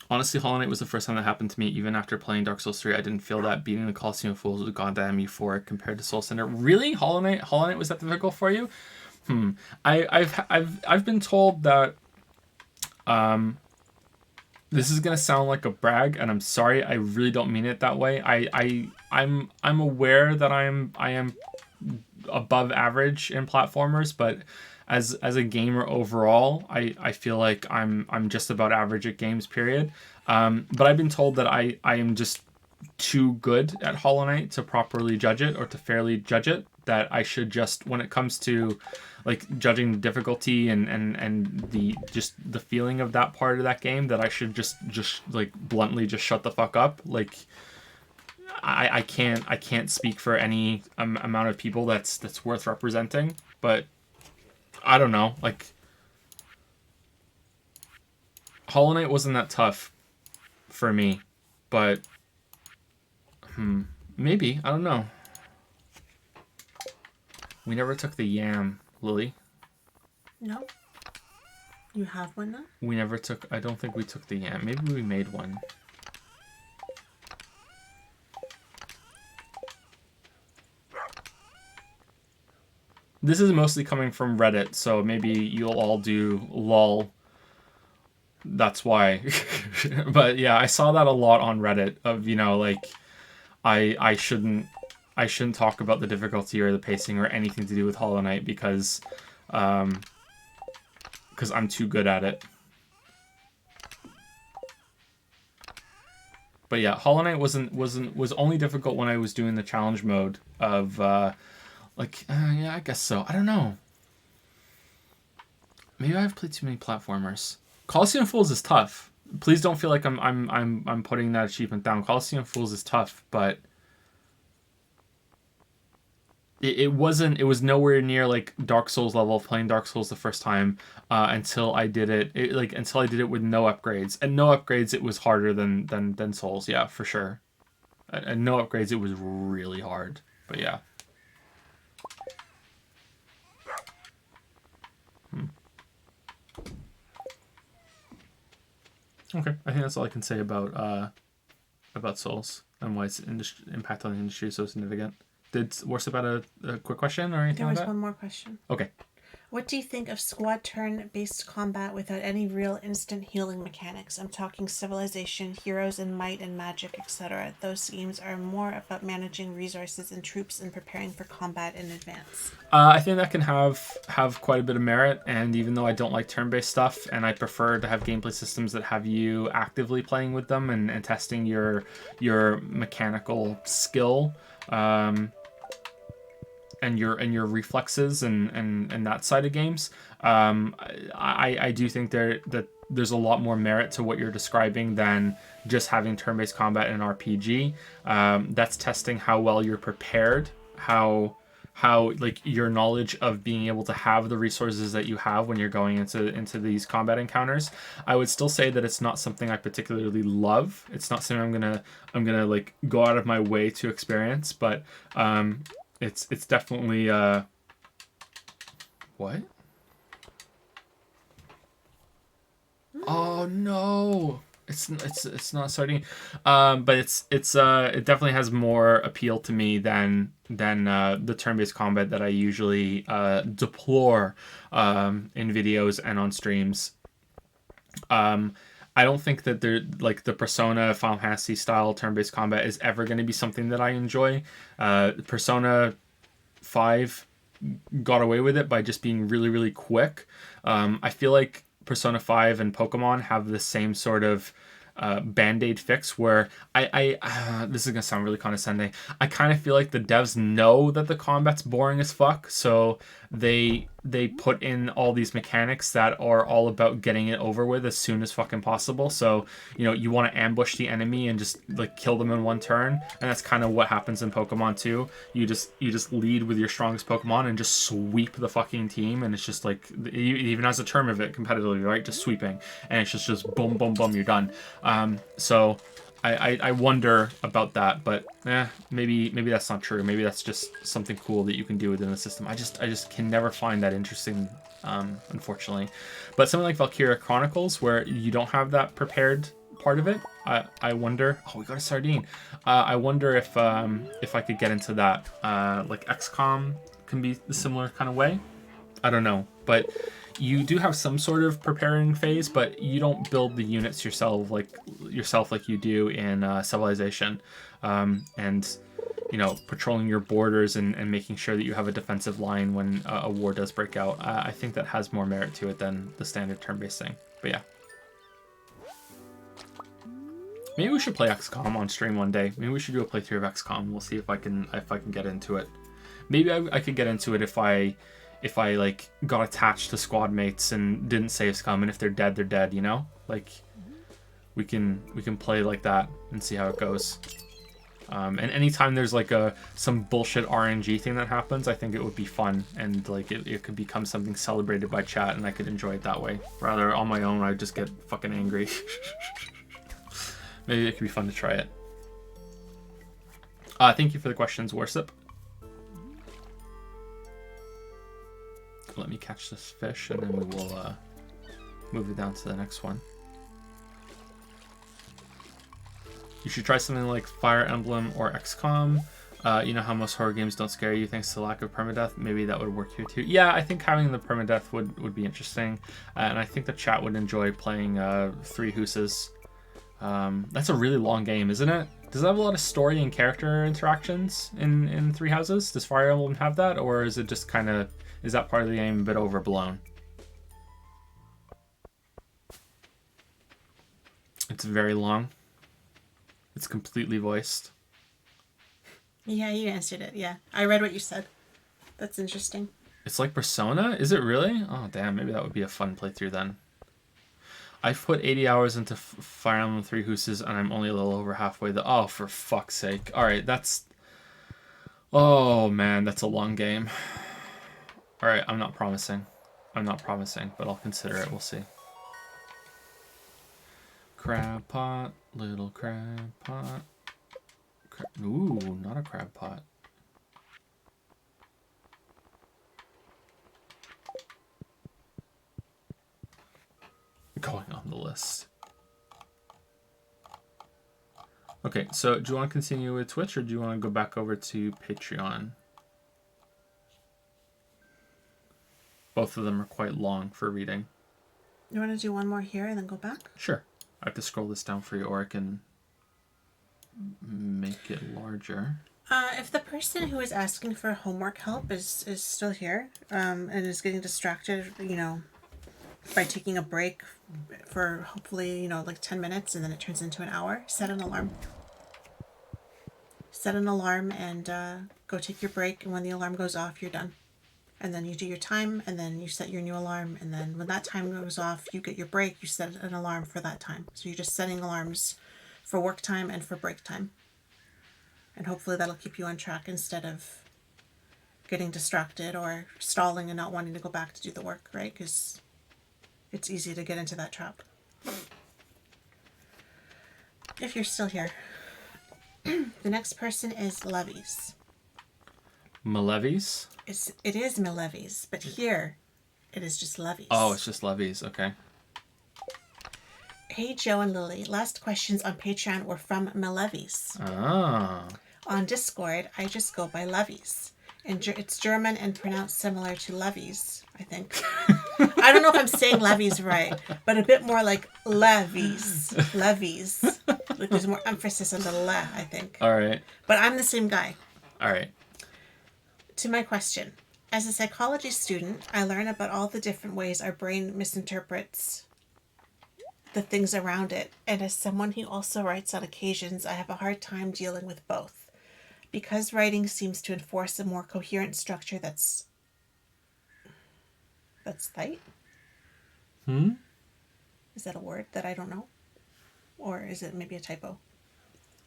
Honestly, Hollow Knight was the first time that happened to me. Even after playing Dark Souls 3, I didn't feel that beating the Colosseum of Fools was goddamn euphoric compared to Soul Cinder. Really? Hollow Knight was that difficult for you? I've been told that this is gonna sound like a brag, and I'm sorry, I really don't mean it that way. I'm aware that I am above average in platformers, but as a gamer overall, I feel like I'm just about average at games, period. But I've been told that I am just too good at Hollow Knight to properly judge it, or to fairly judge it. That I should just, when it comes to like judging the difficulty and the feeling of that part of that game, that I should just like bluntly just shut the fuck up. Like, I can't speak for any amount of people that's worth representing, but I don't know, like, Hollow Knight wasn't that tough for me, but maybe, I don't know. We never took the yam, Lily. No. You have one now? We never took, I don't think we took the yam. Maybe we made one. This is mostly coming from Reddit, so maybe you'll all do lol. That's why. But yeah, I saw that a lot on Reddit of, you know, like, I shouldn't talk about the difficulty or the pacing or anything to do with Hollow Knight because I'm too good at it. But yeah, Hollow Knight was only difficult when I was doing the challenge mode of yeah, I guess so. I don't know. Maybe I've played too many platformers. Colosseum of Fools is tough. Please don't feel like I'm putting that achievement down. Colosseum of Fools is tough, but it wasn't. It was nowhere near like Dark Souls level. Playing Dark Souls the first time until I did until I did it with no upgrades. And no upgrades, it was harder than Souls. Yeah, for sure. And no upgrades, it was really hard. But yeah. Okay, I think that's all I can say about Souls and why its impact on the industry is so significant. Did Worse about a quick question or anything There like was that? one more question. Okay. What do you think of squad turn-based combat without any real instant healing mechanics? I'm talking Civilization, Heroes in Might and Magic, etc. Those games are more about managing resources and troops and preparing for combat in advance. I think that can have quite a bit of merit, and even though I don't like turn-based stuff, and I prefer to have gameplay systems that have you actively playing with them and testing your mechanical skill, and your reflexes and that side of games. I do think that there's a lot more merit to what you're describing than just having turn-based combat in an RPG. That's testing how well you're prepared, how like your knowledge of being able to have the resources that you have when you're going into these combat encounters. I would still say that it's not something I particularly love. It's not something I'm gonna like go out of my way to experience, but it's definitely what? Oh no. It's not starting, but it definitely has more appeal to me than the turn-based combat that I usually deplore in videos and on streams. I don't think that like the Persona Final Fantasy style turn-based combat is ever going to be something that I enjoy. Persona 5 got away with it by just being really, really quick. I feel like Persona 5 and Pokemon have the same sort of band-aid fix where this is gonna sound really condescending. I kind of feel like the devs know that the combat's boring as fuck, so they put in all these mechanics that are all about getting it over with as soon as fucking possible. So you want to ambush the enemy and just like kill them in one turn, and that's kind of what happens in Pokemon too. You just lead with your strongest Pokemon and just sweep the fucking team, and it's just like, even as a term of it competitively, right? Just sweeping, and it's just boom, boom, boom, you're done. So I wonder about that, but maybe that's not true. Maybe that's just something cool that you can do within the system. I just can never find that interesting, unfortunately. But something like Valkyria Chronicles, where you don't have that prepared part of it, I wonder. Oh, we got a sardine. I wonder if I could get into that. Like XCOM can be the similar kind of way. I don't know, but you do have some sort of preparing phase, but you don't build the units yourself like you do in Civilization, and patrolling your borders and making sure that you have a defensive line when a war does break out. I think that has more merit to it than the standard turn-based thing. But yeah, maybe we should play XCOM on stream one day. Maybe we should do a playthrough of XCOM. We'll see if I can get into it. Maybe I could get into it if I like got attached to squad mates and didn't save scum, and if they're dead, they're dead, like we can play like that and see how it goes. And anytime there's like some bullshit RNG thing that happens, I think it would be fun, and like it could become something celebrated by chat, and I could enjoy it that way. Rather on my own, I'd just get fucking angry. Maybe it could be fun to try it. Thank you for the questions, Warsip. Let me catch this fish, and then we will move it down to the next one. You should try something like Fire Emblem or XCOM. You know how most horror games don't scare you thanks to the lack of permadeath? Maybe that would work here too. Yeah, I think having the permadeath would be interesting. And I think the chat would enjoy playing Three Houses. That's a really long game, isn't it? Does it have a lot of story and character interactions in Three Houses? Does Fire Emblem have that? Or is it just kind of... Is that part of the game a bit overblown? It's very long. It's completely voiced. Yeah, you answered it. Yeah, I read what you said. That's interesting. It's like Persona? Is it really? Oh, damn. Maybe that would be a fun playthrough then. I've put 80 hours into Fire Emblem Three Houses, and I'm only a little over halfway. Oh, for fuck's sake. All right, that's... Oh man, that's a long game. All right, I'm not promising, but I'll consider it. We'll see. Crab pot, little crab pot. Ooh, not a crab pot. Going on the list. Okay, so do you want to continue with Twitch or do you want to go back over to Patreon? Both of them are quite long for reading. You want to do one more here and then go back? Sure. I have to scroll this down for you or I can make it larger. If the person who is asking for homework help is still here and is getting distracted, by taking a break for hopefully, like 10 minutes and then it turns into an hour, set an alarm. Set an alarm and go take your break. And when the alarm goes off, you're done. And then you do your time and then you set your new alarm. And then when that time goes off, you get your break. You set an alarm for that time. So you're just setting alarms for work time and for break time. And hopefully that'll keep you on track instead of getting distracted or stalling and not wanting to go back to do the work, right? Because it's easy to get into that trap. If you're still here. The next person is Levies. Malevies? It is Malevies, but here it is just Levies. Oh, it's just Levies. Okay. Hey, Joe and Lily. Last questions on Patreon were from Malevies. Ah. On Discord, I just go by Levies. And it's German and pronounced similar to Levies, I think. I don't know if I'm saying Levies right, but a bit more like Levies. Levies. Like there's more emphasis on the le, I think. All right. But I'm the same guy. All right. To my question. As a psychology student, I learn about all the different ways our brain misinterprets the things around it. And as someone who also writes on occasions, I have a hard time dealing with both. Because writing seems to enforce a more coherent structure that's tight. Is that a word that I don't know? Or is it maybe a typo?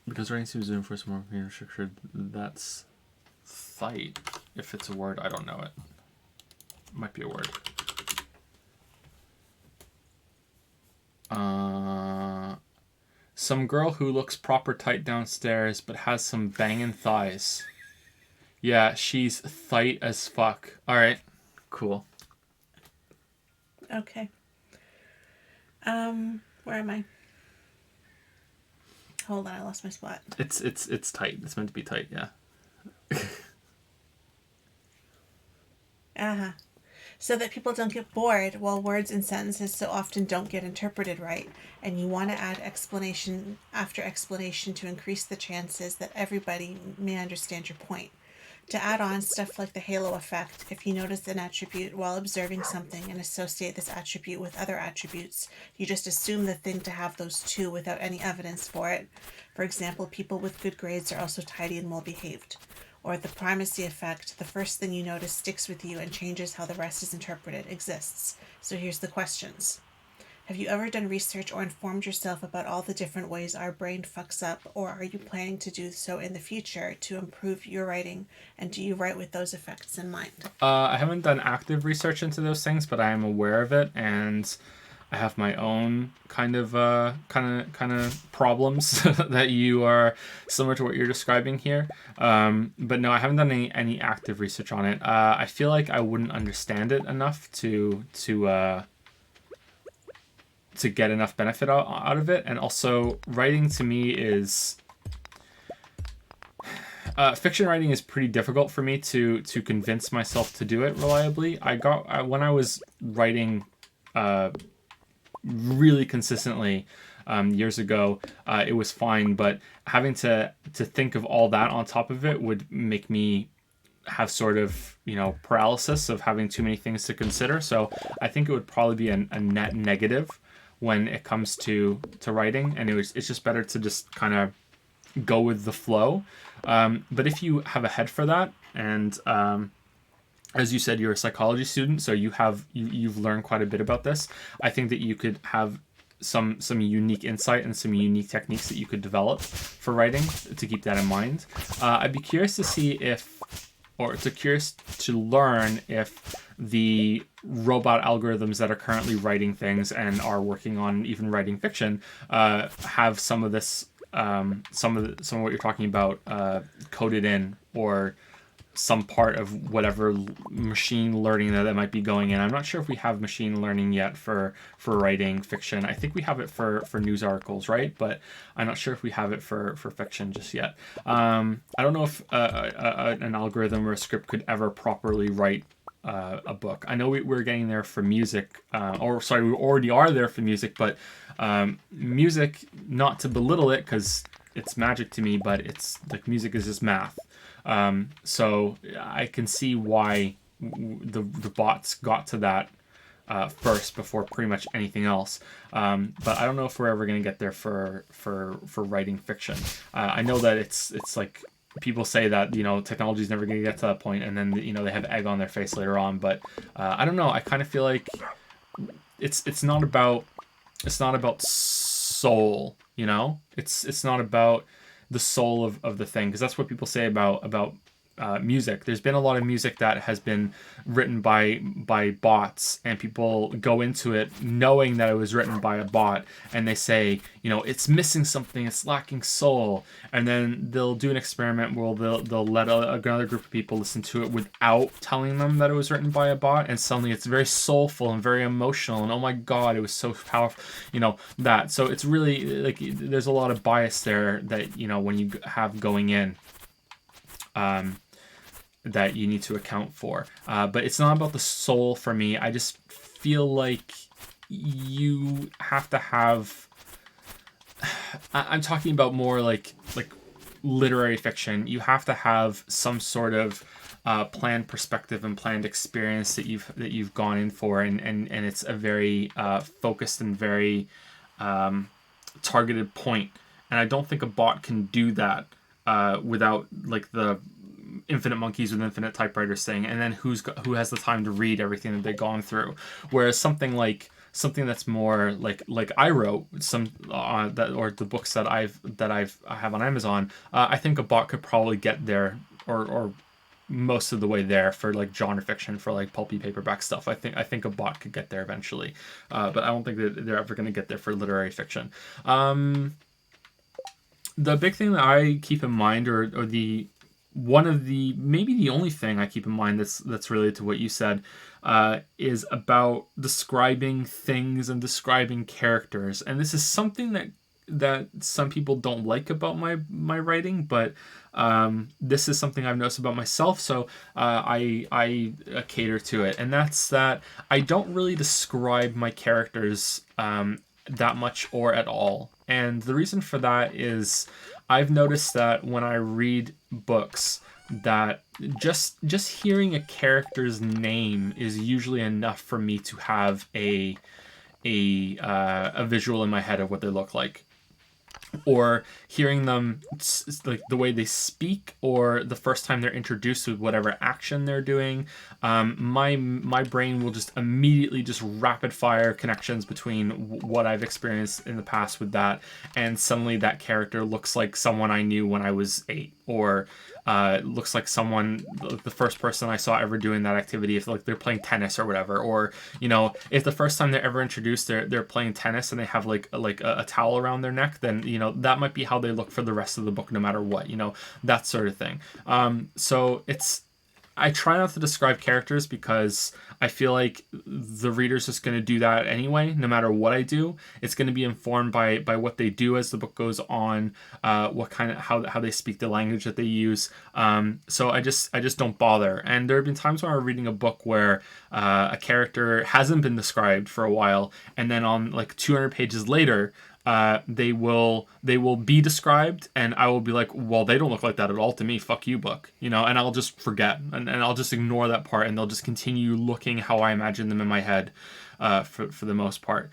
Because writing seems to enforce more coherent structure, that's fight. If it's a word, I don't know it. Might be a word. Some girl who looks proper tight downstairs but has some banging thighs. Yeah, she's tight as fuck. Alright, cool. Okay. Where am I? Hold on, I lost my spot. It's tight. It's meant to be tight, yeah. Uh-huh. So that people don't get bored while words and sentences so often don't get interpreted right, and you want to add explanation after explanation to increase the chances that everybody may understand your point. To add on stuff like the halo effect, if you notice an attribute while observing something and associate this attribute with other attributes, you just assume the thing to have those two without any evidence for it. For example, people with good grades are also tidy and well behaved. Or the primacy effect, the first thing you notice sticks with you and changes how the rest is interpreted, exists. So here's the questions. Have you ever done research or informed yourself about all the different ways our brain fucks up, or are you planning to do so in the future to improve your writing, and do you write with those effects in mind? I haven't done active research into those things, but I am aware of it, and I have my own kind of problems that you are similar to what you're describing here. But no, I haven't done any active research on it. I feel like I wouldn't understand it enough to get enough benefit out of it. And also, writing to me is... fiction writing is pretty difficult for me to convince myself to do it reliably. When I was writing really consistently years ago, it was fine, but having to think of all that on top of it would make me have sort of, paralysis of having too many things to consider. So I think it would probably be a net negative when it comes to writing, and it's just better to just kind of go with the flow. But if you have a head for that, and as you said, you're a psychology student, so you've learned quite a bit about this. I think that you could have some unique insight and some unique techniques that you could develop for writing to keep that in mind. I'd be curious to see curious to learn if the robot algorithms that are currently writing things and are working on even writing fiction have some of this, some of what you're talking about coded in, or some part of whatever machine learning that might be going in. I'm not sure if we have machine learning yet for writing fiction. I think we have it for news articles, right? But I'm not sure if we have it for fiction just yet. I don't know if an algorithm or a script could ever properly write a book. I know we're getting there for music, we already are there for music, but music, not to belittle it because it's magic to me, but it's like music is just math. So I can see why the bots got to that first before pretty much anything else. But I don't know if we're ever going to get there for writing fiction. I know that it's like people say that, you know, technology is never going to get to that point, and then, you know, they have egg on their face later on. But I don't know. I kind of feel like it's not about soul, you know. It's not about the soul of the thing, because that's what people say about music. There's been a lot of music that has been written by bots, and people go into it knowing that it was written by a bot, and they say, you know, it's missing something, it's lacking soul, and then they'll do an experiment where they'll let another group of people listen to it without telling them that it was written by a bot, and suddenly it's very soulful and very emotional, and oh my god, it was so powerful, you know, that. So it's really like there's a lot of bias there that, you know, when you have going in, that you need to account for. But it's not about the soul for me. I just feel like you have to have... I'm talking about more like literary fiction. You have to have some sort of planned perspective and planned experience that you've gone in for, and it's a very focused and very targeted point. And I don't think a bot can do that without like the infinite monkeys with infinite typewriters thing, and then who has the time to read everything that they've gone through. Whereas something that's more like I wrote some that, or the books that I have on Amazon, I think a bot could probably get there, or most of the way there for like genre fiction, for like pulpy paperback stuff. I think a bot could get there eventually, but I don't think that they're ever going to get there for literary fiction. The big thing that I keep in mind, or maybe the only thing I keep in mind that's related to what you said, is about describing things and describing characters. And this is something that some people don't like about my writing, but this is something I've noticed about myself, so I cater to it. And that's that I don't really describe my characters that much or at all. And the reason for that is I've noticed that when I read books, that just hearing a character's name is usually enough for me to have a visual in my head of what they look like, or hearing them, like the way they speak, or the first time they're introduced with whatever action they're doing. My brain will just immediately just rapid fire connections between what I've experienced in the past with that, and suddenly that character looks like someone I knew when I was 8, or looks like someone, the first person I saw ever doing that activity, if like they're playing tennis or whatever, or, you know, if the first time they're ever introduced they're playing tennis and they have like a towel around their neck, then, you know, that might be how they look for the rest of the book no matter what, you know, that sort of thing. So I try not to describe characters because I feel like the reader's just going to do that anyway, no matter what I do. It's going to be informed by what they do as the book goes on, what kind of how they speak, the language that they use. So I just don't bother. And there have been times when I'm reading a book where a character hasn't been described for a while, and then on like 200 pages later, they will be described, and I will be like, well, they don't look like that at all to me, fuck you, book, you know, and I'll just forget, and I'll just ignore that part, and they'll just continue looking how I imagine them in my head, for the most part.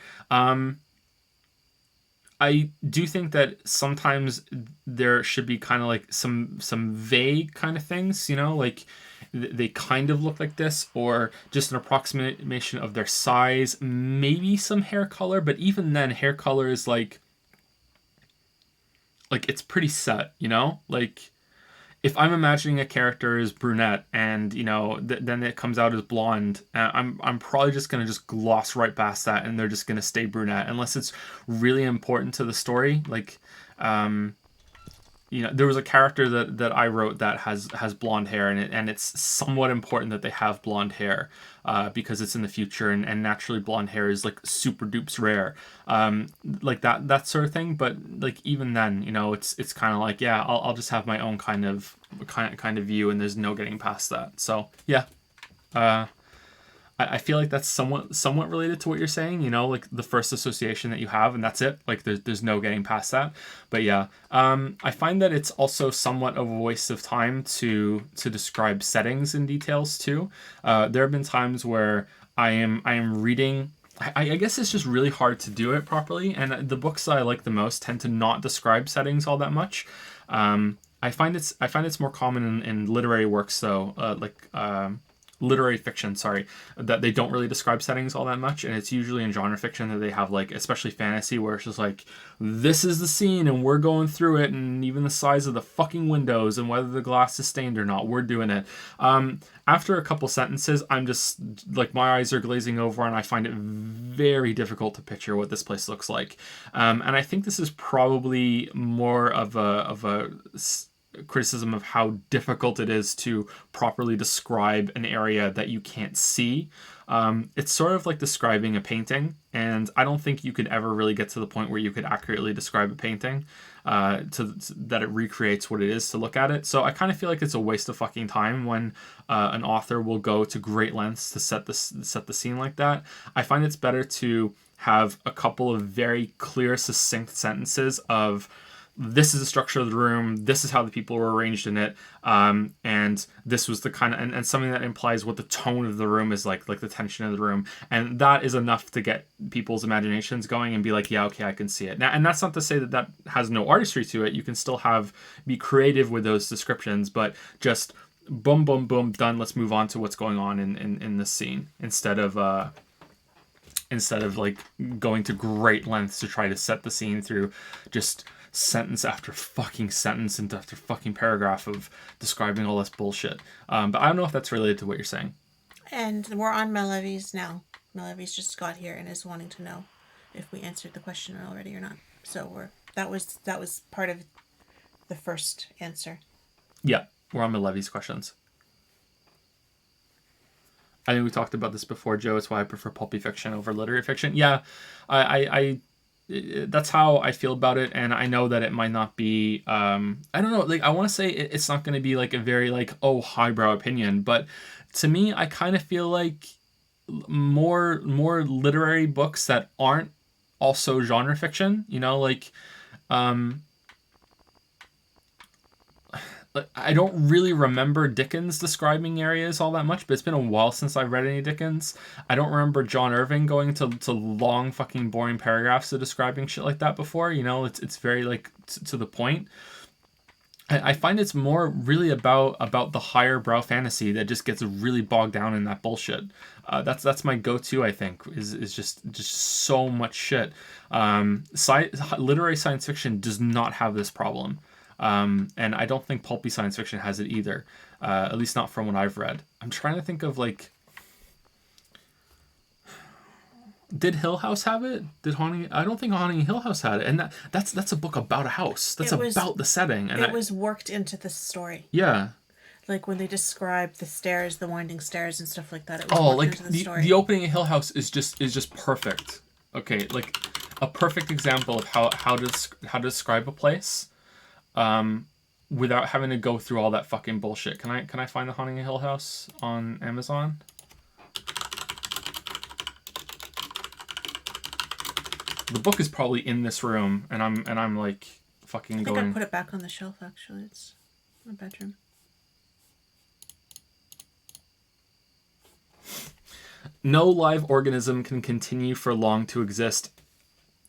I do think that sometimes there should be kind of like some vague kind of things, like they kind of look like this, or just an approximation of their size, maybe some hair color, but even then, hair color is like it's pretty set, like if I'm imagining a character as brunette and then it comes out as blonde, I'm probably just gonna just gloss right past that, and they're just gonna stay brunette unless it's really important to the story. Like, there was a character that I wrote that has blonde hair, and it's somewhat important that they have blonde hair, because it's in the future, and naturally blonde hair is like super dupes rare, like that sort of thing. But like even then, it's kind of like, yeah, I'll just have my own kind of view, and there's no getting past that. So yeah, I feel like that's somewhat related to what you're saying, like the first association that you have, and that's it. Like there's no getting past that. But yeah, I find that it's also somewhat of a waste of time to describe settings in details too. There have been times where I am reading. I guess it's just really hard to do it properly, and the books that I like the most tend to not describe settings all that much. I find it's more common in literary works though, literary fiction, sorry, that they don't really describe settings all that much, and it's usually in genre fiction that they have, like, especially fantasy, where it's just like, this is the scene and we're going through it, and even the size of the fucking windows and whether the glass is stained or not, we're doing it. After a couple sentences, I'm just like, my eyes are glazing over, and I find it very difficult to picture what this place looks like. And I think this is probably more of a criticism of how difficult it is to properly describe an area that you can't see. It's sort of like describing a painting, and I don't think you could ever really get to the point where you could accurately describe a painting, that it recreates what it is to look at it. So I kind of feel like it's a waste of fucking time when an author will go to great lengths to set the scene like that. I find it's better to have a couple of very clear, succinct sentences of, this is the structure of the room, this is how the people were arranged in it, and this was the kind of, and something that implies what the tone of the room is like the tension of the room, and that is enough to get people's imaginations going and be like, yeah, okay, I can see it now. And that's not to say that has no artistry to it. You can still be creative with those descriptions, but just boom, boom, boom, done, let's move on to what's going on in this scene, instead of like going to great lengths to try to set the scene through just sentence after fucking sentence and after fucking paragraph of describing all this bullshit. But I don't know if that's related to what you're saying. And we're on Melevi's now. Melevi's just got here and is wanting to know if we answered the question already or not. So that was part of the first answer. Yeah, we're on Melevi's questions. I think we talked about this before, Joe. It's why I prefer pulpy fiction over literary fiction. Yeah, I that's how I feel about it, and I know that it might not be, I don't know, like, I want to say it's not going to be like a very like, oh, highbrow opinion, but to me, I kind of feel like more literary books that aren't also genre fiction, like, I don't really remember Dickens describing areas all that much, but it's been a while since I've read any Dickens. I don't remember John Irving going to long fucking boring paragraphs of describing shit like that before. It's very like to the point. I find it's more really about the higher brow fantasy that just gets really bogged down in that bullshit. That's my go-to. I think is just so much shit. Literary science fiction does not have this problem. And I don't think pulpy science fiction has it either, at least not from what I've read. I'm trying to think of, like, did Hill House have it? I don't think Haunting Hill House had it, and that's a book about a house. That's about the setting, and it was worked into the story. Yeah, like when they describe the stairs, the winding stairs, and stuff like that. It was worked into the story. The opening of Hill House is just perfect. Okay, like a perfect example of how to describe a place. Without having to go through all that fucking bullshit. Can I find The Haunting of Hill House on Amazon? The book is probably in this room, and I'm like fucking going. I think I put it back on the shelf. Actually, it's in my bedroom. No live organism can continue for long to exist.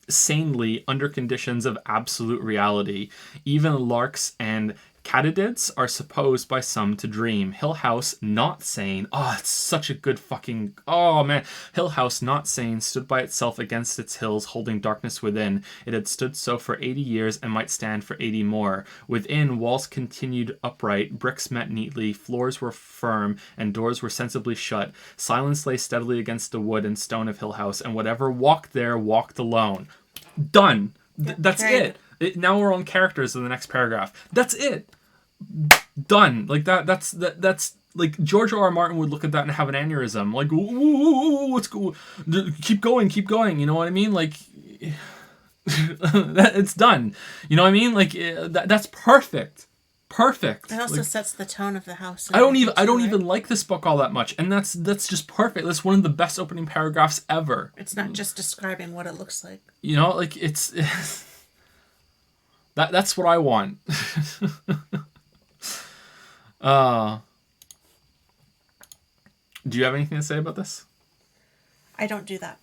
sanely under conditions of absolute reality. Even larks and katydids are supposed by some to dream. Hill House, not sane. Oh, it's such a good fucking... Oh, man. Hill House, not sane, stood by itself against its hills, holding darkness within. It had stood so for 80 years and might stand for 80 more. Within, walls continued upright, bricks met neatly, floors were firm, and doors were sensibly shut. Silence lay steadily against the wood and stone of Hill House, and whatever walked there walked alone. Done. That's Right. it. Now we're on characters in the next paragraph. That's it. Done. Like that's like George R. R. Martin would look at that and have an aneurysm. Like, what's go? Keep going. You know what I mean? Like, it's done. You know what I mean? Like, that's perfect. Perfect. It also Like, sets the tone of the house. I don't even like this book all that much, and that's just perfect. That's one of the best opening paragraphs ever. It's not just describing what it looks like. You know, like it's that's what I want. Do you have anything to say about this? I don't do that.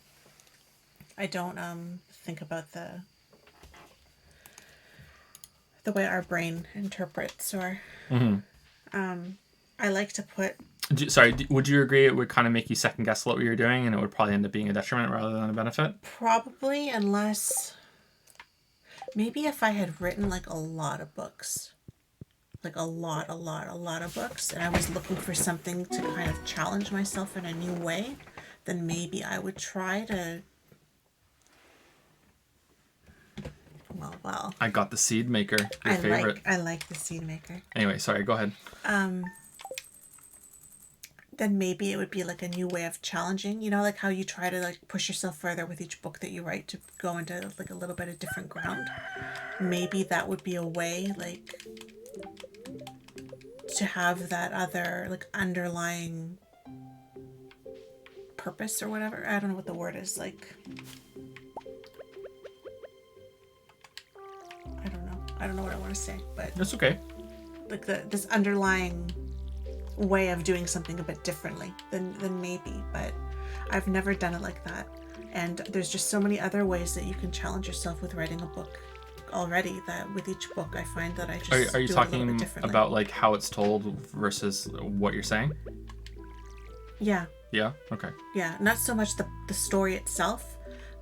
I don't think about the way our brain interprets or I like to put Would you agree it would kind of make you second guess what you're doing, and it would probably end up being a detriment rather than a benefit? probably, unless maybe if I had written like a lot of books, like a lot of books, and I was looking for something to kind of challenge myself in a new way, then maybe I would try to. Well. I got the Seed Maker, your favorite. I like the Seed Maker. Anyway, sorry, go ahead. Then maybe it would be like a new way of challenging, you know, like how you try to like push yourself further with each book that you write to go into like a little bit of different ground. Maybe that would be a way like to have that other like underlying purpose or whatever. I don't know what the word is, like I don't know what I want to say, but That's okay. like this underlying way of doing something a bit differently than maybe, but I've never done it like that. And there's just so many other ways that you can challenge yourself with writing a book already, that with each book I find that I just Are you do it a little talking bit differently. about like how it's told versus what you're saying? Yeah, Okay. not so much the story itself,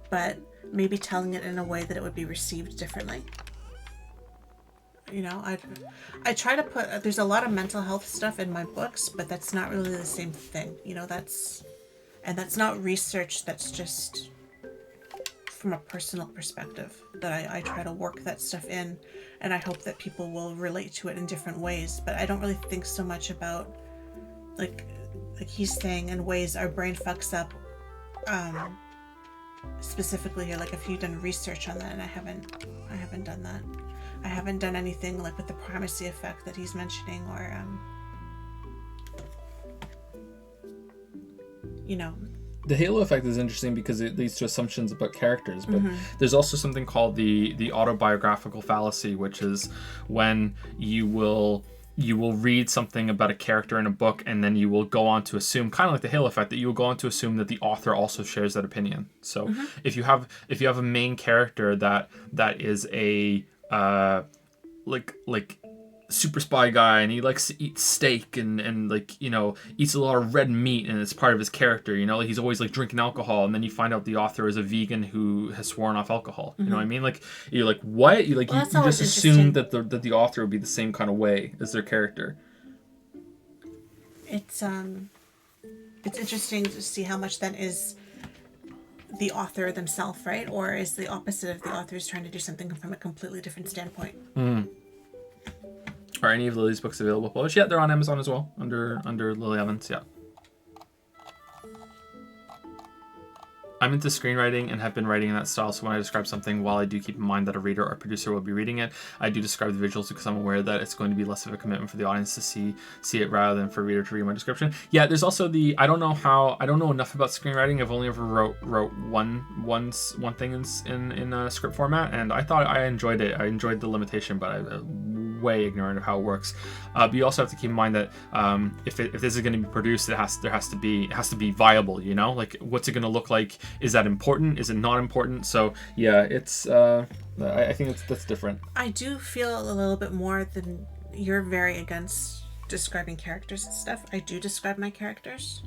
but maybe telling it in a way that it would be received differently. You know, I try to put, there's a lot of mental health stuff in my books, but that's not really the same thing. You know, that's not research, that's just from a personal perspective that I try to work that stuff in, and I hope that people will relate to it in different ways. But I don't really think so much about like he's saying in ways our brain fucks up, specifically here, like if you've done research on that, and I haven't done that. I haven't done anything like with the primacy effect that he's mentioning, or you know. The halo effect is interesting because it leads to assumptions about characters, but there's also something called the autobiographical fallacy, which is when you will read something about a character in a book, and then you will go on to assume, kind of like the halo effect, that you will go on to assume that the author also shares that opinion. So if you have a main character that is a like super spy guy, and he likes to eat steak and like, you know, eats a lot of red meat, and it's part of his character, you know, like he's always like drinking alcohol, and then you find out the author is a vegan who has sworn off alcohol. You know what I mean? Like, you're like, what? You like, Well, you just assume that the author would be the same kind of way as their character. It's interesting to see how much then is the author themselves, right? Or is the opposite of the authors trying to do something from a completely different standpoint? Are any of Lily's books available published? Yeah, they're on Amazon as well, under Lily Evans. Yeah. I'm into screenwriting and have been writing in that style, so when I describe something, while I do keep in mind that a reader or producer will be reading it, I do describe the visuals because I'm aware that it's going to be less of a commitment for the audience to see it rather than for a reader to read my description. Yeah, there's also I don't know enough about screenwriting. I've only ever wrote one thing in script format, and I thought I enjoyed it. I enjoyed the limitation, but way ignorant of how it works. But you also have to keep in mind that if this is going to be produced, it has to be viable. You know, like what's it going to look like? Is that important? Is it not important? So yeah, it's I think that's different. I do feel a little bit more than you're very against describing characters and stuff. I do describe my characters.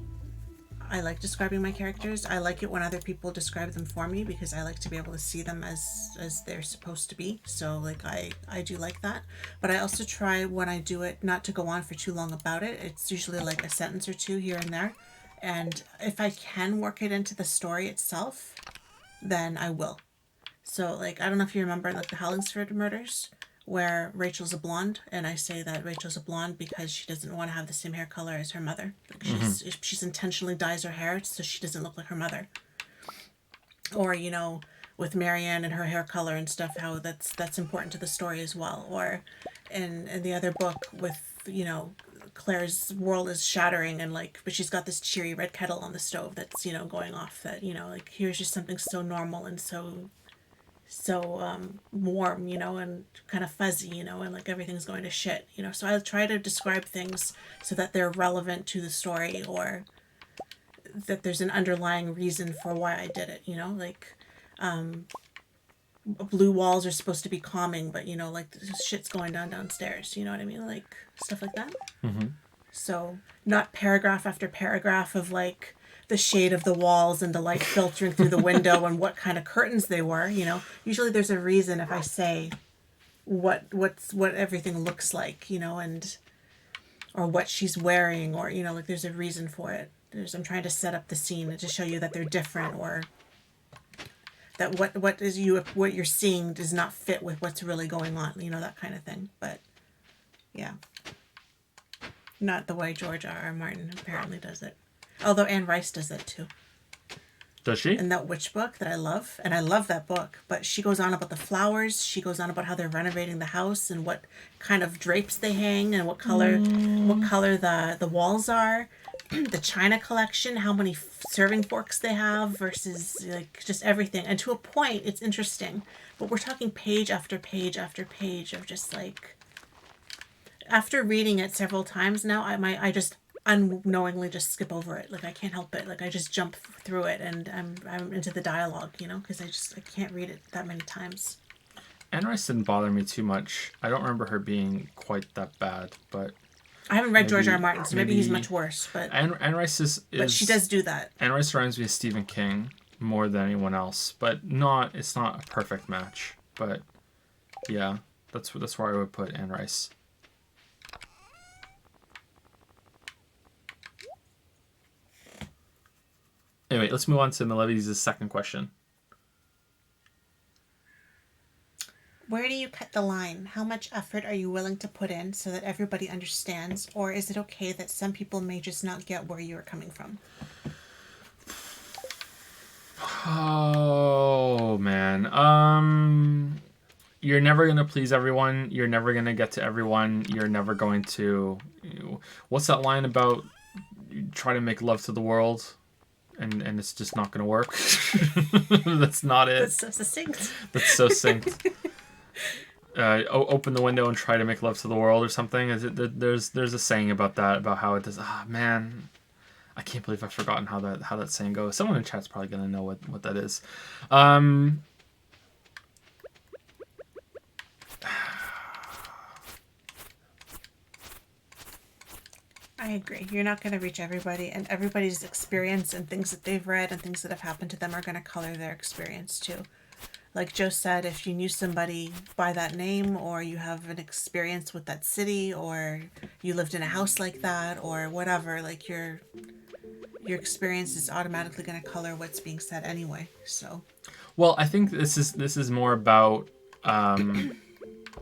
I like describing my characters. I like it when other people describe them for me because I like to be able to see them as they're supposed to be. So like I do like that. But I also try when I do it not to go on for too long about it. It's usually like a sentence or two here and there. And if I can work it into the story itself, then I will. So like I don't know if you remember like the Hollingsford murders where Rachel's a blonde, and I say that Rachel's a blonde because she doesn't want to have the same hair color as her mother. Like she's intentionally dyes her hair so she doesn't look like her mother. Or, you know, with Marianne and her hair color and stuff, how that's important to the story as well. Or in the other book with, you know, Claire's world is shattering and like, but she's got this cheery red kettle on the stove that's, you know, going off that, you know, like here's just something so normal and so warm, you know, and kind of fuzzy, you know, and like everything's going to shit, you know. So I try to describe things so that they're relevant to the story or that there's an underlying reason for why I did it, you know, like blue walls are supposed to be calming, but you know, like shit's going downstairs, you know what I mean, like stuff like that. So not paragraph after paragraph of like the shade of the walls and the light filtering through the window and what kind of curtains they were, you know. Usually there's a reason if I say what everything looks like, you know, and or what she's wearing, or you know, like there's a reason for it. I'm trying to set up the scene and to show you that they're different, or that what you're seeing does not fit with what's really going on, you know, that kind of thing. But yeah, not the way George R.R. Martin apparently does it. Although Anne Rice does it too. Does she? In that witch book that I love, and I love that book, but she goes on about the flowers, she goes on about how they're renovating the house and what kind of drapes they hang and what color the walls are, the china collection, how many serving forks they have versus like just everything. And to a point it's interesting, but we're talking page after page after page of just like, after reading it several times now, I just unknowingly just skip over it. Like I can't help it. Like I just jump through it and I'm into the dialogue, you know, because I can't read it that many times. Anne Rice didn't bother me too much. I don't remember her being quite that bad, but I haven't read George R. R. Martin, so maybe he's much worse. But Anne Rice is but she does do that. Anne Rice reminds me of Stephen King more than anyone else, but it's not a perfect match. But yeah, that's where I would put Anne Rice. Anyway, let's move on to Malevi's second question. Where do you cut the line? How much effort are you willing to put in so that everybody understands? Or is it okay that some people may just not get where you're coming from? Oh, man. You're never going to please everyone. You're never going to get to everyone. You're never going to... what's that line about try to make love to the world? And it's just not going to work. That's not it. That's so succinct. That's so succinct. Open the window and try to make love to the world or something. There's a saying about that, about how it does. Ah, man, I can't believe I've forgotten how that saying goes. Someone in chat's probably going to know what that is. I agree. You're not going to reach everybody, and everybody's experience and things that they've read and things that have happened to them are going to color their experience too. Like Joe said, if you knew somebody by that name, or you have an experience with that city, or you lived in a house like that, or whatever, like your experience is automatically going to color what's being said anyway. So, well, I think this is more about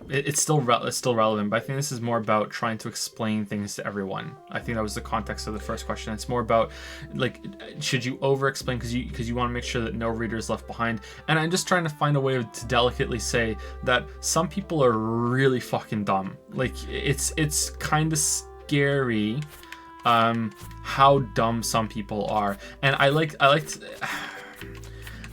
it's still relevant, but I think this is more about trying to explain things to everyone. I think that was the context of the first question. It's more about, like, should you over-explain because you want to make sure that no reader is left behind. And I'm just trying to find a way to delicately say that some people are really fucking dumb. Like, it's kind of scary how dumb some people are. And I like to,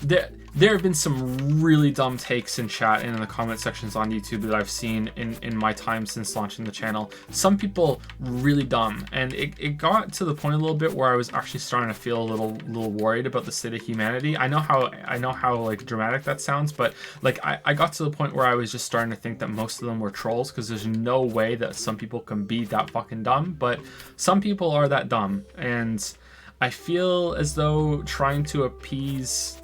there have been some really dumb takes in chat and in the comment sections on YouTube that I've seen in my time since launching the channel. Some people really dumb, and it got to the point a little bit where I was actually starting to feel a little worried about the state of humanity. I know how like dramatic that sounds, but like I got to the point where I was just starting to think that most of them were trolls, because there's no way that some people can be that fucking dumb, but some people are that dumb, and I feel as though trying to appease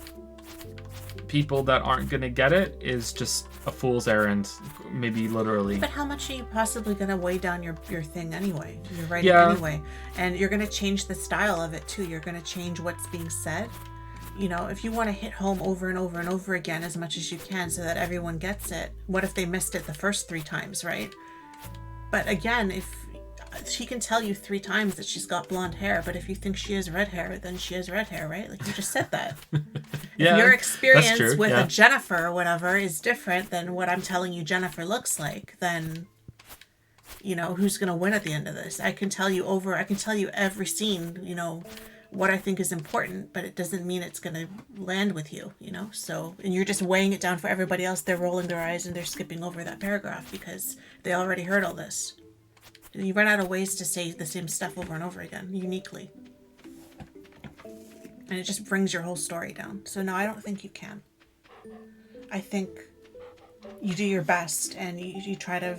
people that aren't gonna get it is just a fool's errand, maybe literally. But how much are you possibly gonna weigh down your thing anyway? You're writing Yeah. anyway, and you're gonna change the style of it too. You're gonna change what's being said. You know, if you want to hit home over and over and over again as much as you can so that everyone gets it, what if they missed it the first 3 times, right? But again, if she can tell you 3 times that she's got blonde hair, but if you think she has red hair, then she has red hair, right? Like you just said that. Yeah, if your that's experience true, with yeah. a Jennifer or whatever is different than what I'm telling you Jennifer looks like, then you know, who's gonna win at the end of this? I can tell you every scene, you know, what I think is important, but it doesn't mean it's gonna land with you, you know? So, and you're just weighing it down for everybody else. They're rolling their eyes and they're skipping over that paragraph because they already heard all this. You run out of ways to say the same stuff over and over again, uniquely. And it just brings your whole story down. So no, I don't think you can. I think you do your best and you try to,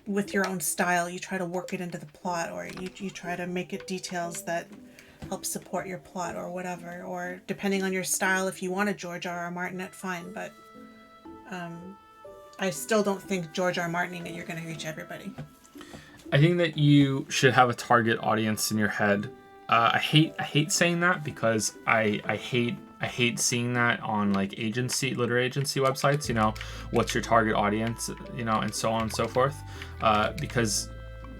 with your own style, you try to work it into the plot, or you try to make it details that help support your plot or whatever. Or depending on your style, if you want a George R.R. Martin it, fine. But I still don't think George R. Martining it, you're going to reach everybody. I think that you should have a target audience in your head. I hate saying that because I hate seeing that on like literary agency websites. You know, what's your target audience? You know, and so on and so forth. Because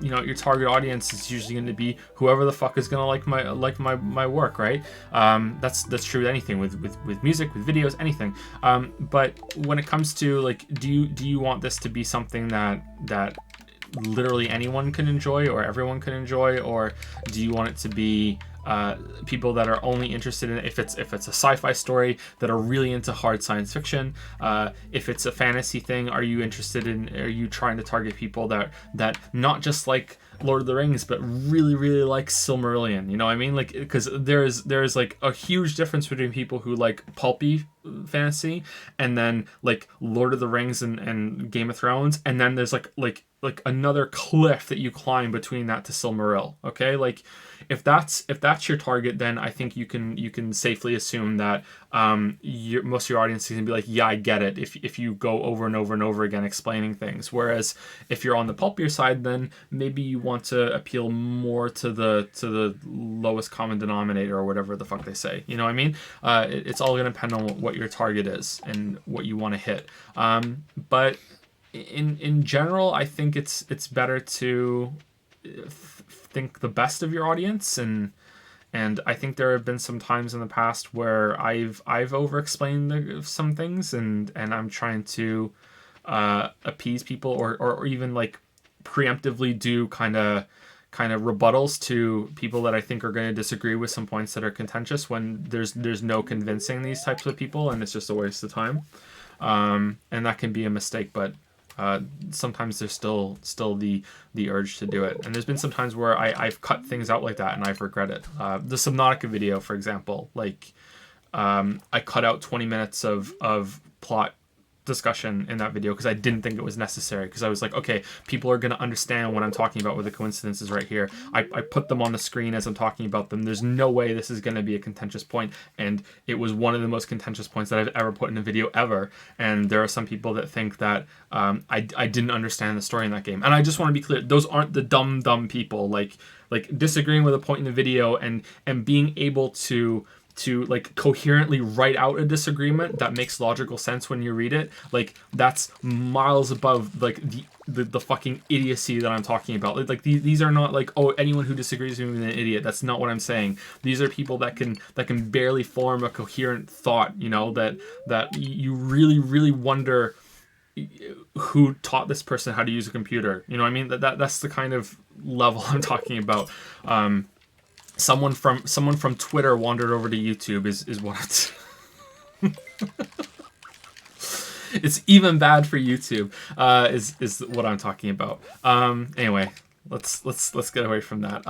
you know your target audience is usually going to be whoever the fuck is going to like my work, right? That's true with anything, with music, with videos, anything. But when it comes to like, do you want this to be something that literally anyone can enjoy or everyone can enjoy, or do you want it to be people that are only interested in, if it's a sci-fi story, that are really into hard science fiction? If it's a fantasy thing, are you trying to target people that not just like Lord of the Rings, but really like Silmarillion? You know what I mean? Like, because there's like a huge difference between people who like pulpy fantasy and then like Lord of the Rings and Game of Thrones, and then there's like another cliff that you climb between that to Silmaril. Okay, like if that's your target, then I think you can safely assume that most of your audience is gonna be like, yeah, I get it, if you go over and over and over again explaining things. Whereas if you're on the pulpier side, then maybe you want to appeal more to the lowest common denominator, or whatever the fuck they say. You know what I mean? It's all gonna depend on what your target is and what you want to hit. But in general, I think it's better to think the best of your audience, and I think there have been some times in the past where I've over-explained some things, and I'm trying to appease people, or even like preemptively do kind of rebuttals to people that I think are going to disagree with some points that are contentious, when there's no convincing these types of people, and it's just a waste of time. And that can be a mistake, but sometimes there's still the urge to do it. And there's been some times where I've cut things out like that and I've regretted. The Subnautica video, for example, like I cut out 20 minutes of plot discussion in that video because I didn't think it was necessary, because I was like, okay, people are going to understand what I'm talking about with the coincidences right here. I put them on the screen as I'm talking about them. There's no way this is going to be a contentious point, and it was one of the most contentious points that I've ever put in a video ever. And there are some people that think that I didn't understand the story in that game, and I just want to be clear, those aren't the dumb people. Like disagreeing with a point in the video and being able to like coherently write out a disagreement that makes logical sense when you read it, like that's miles above like the fucking idiocy that I'm talking about. Like these are not like, oh, anyone who disagrees with me is an idiot. That's not what I'm saying. These are people that can barely form a coherent thought, you know, that you really wonder who taught this person how to use a computer. You know what I mean? That's the kind of level I'm talking about. someone from Twitter wandered over to YouTube is what it's. It's even bad for YouTube. Is what I'm talking about. Anyway, let's get away from that.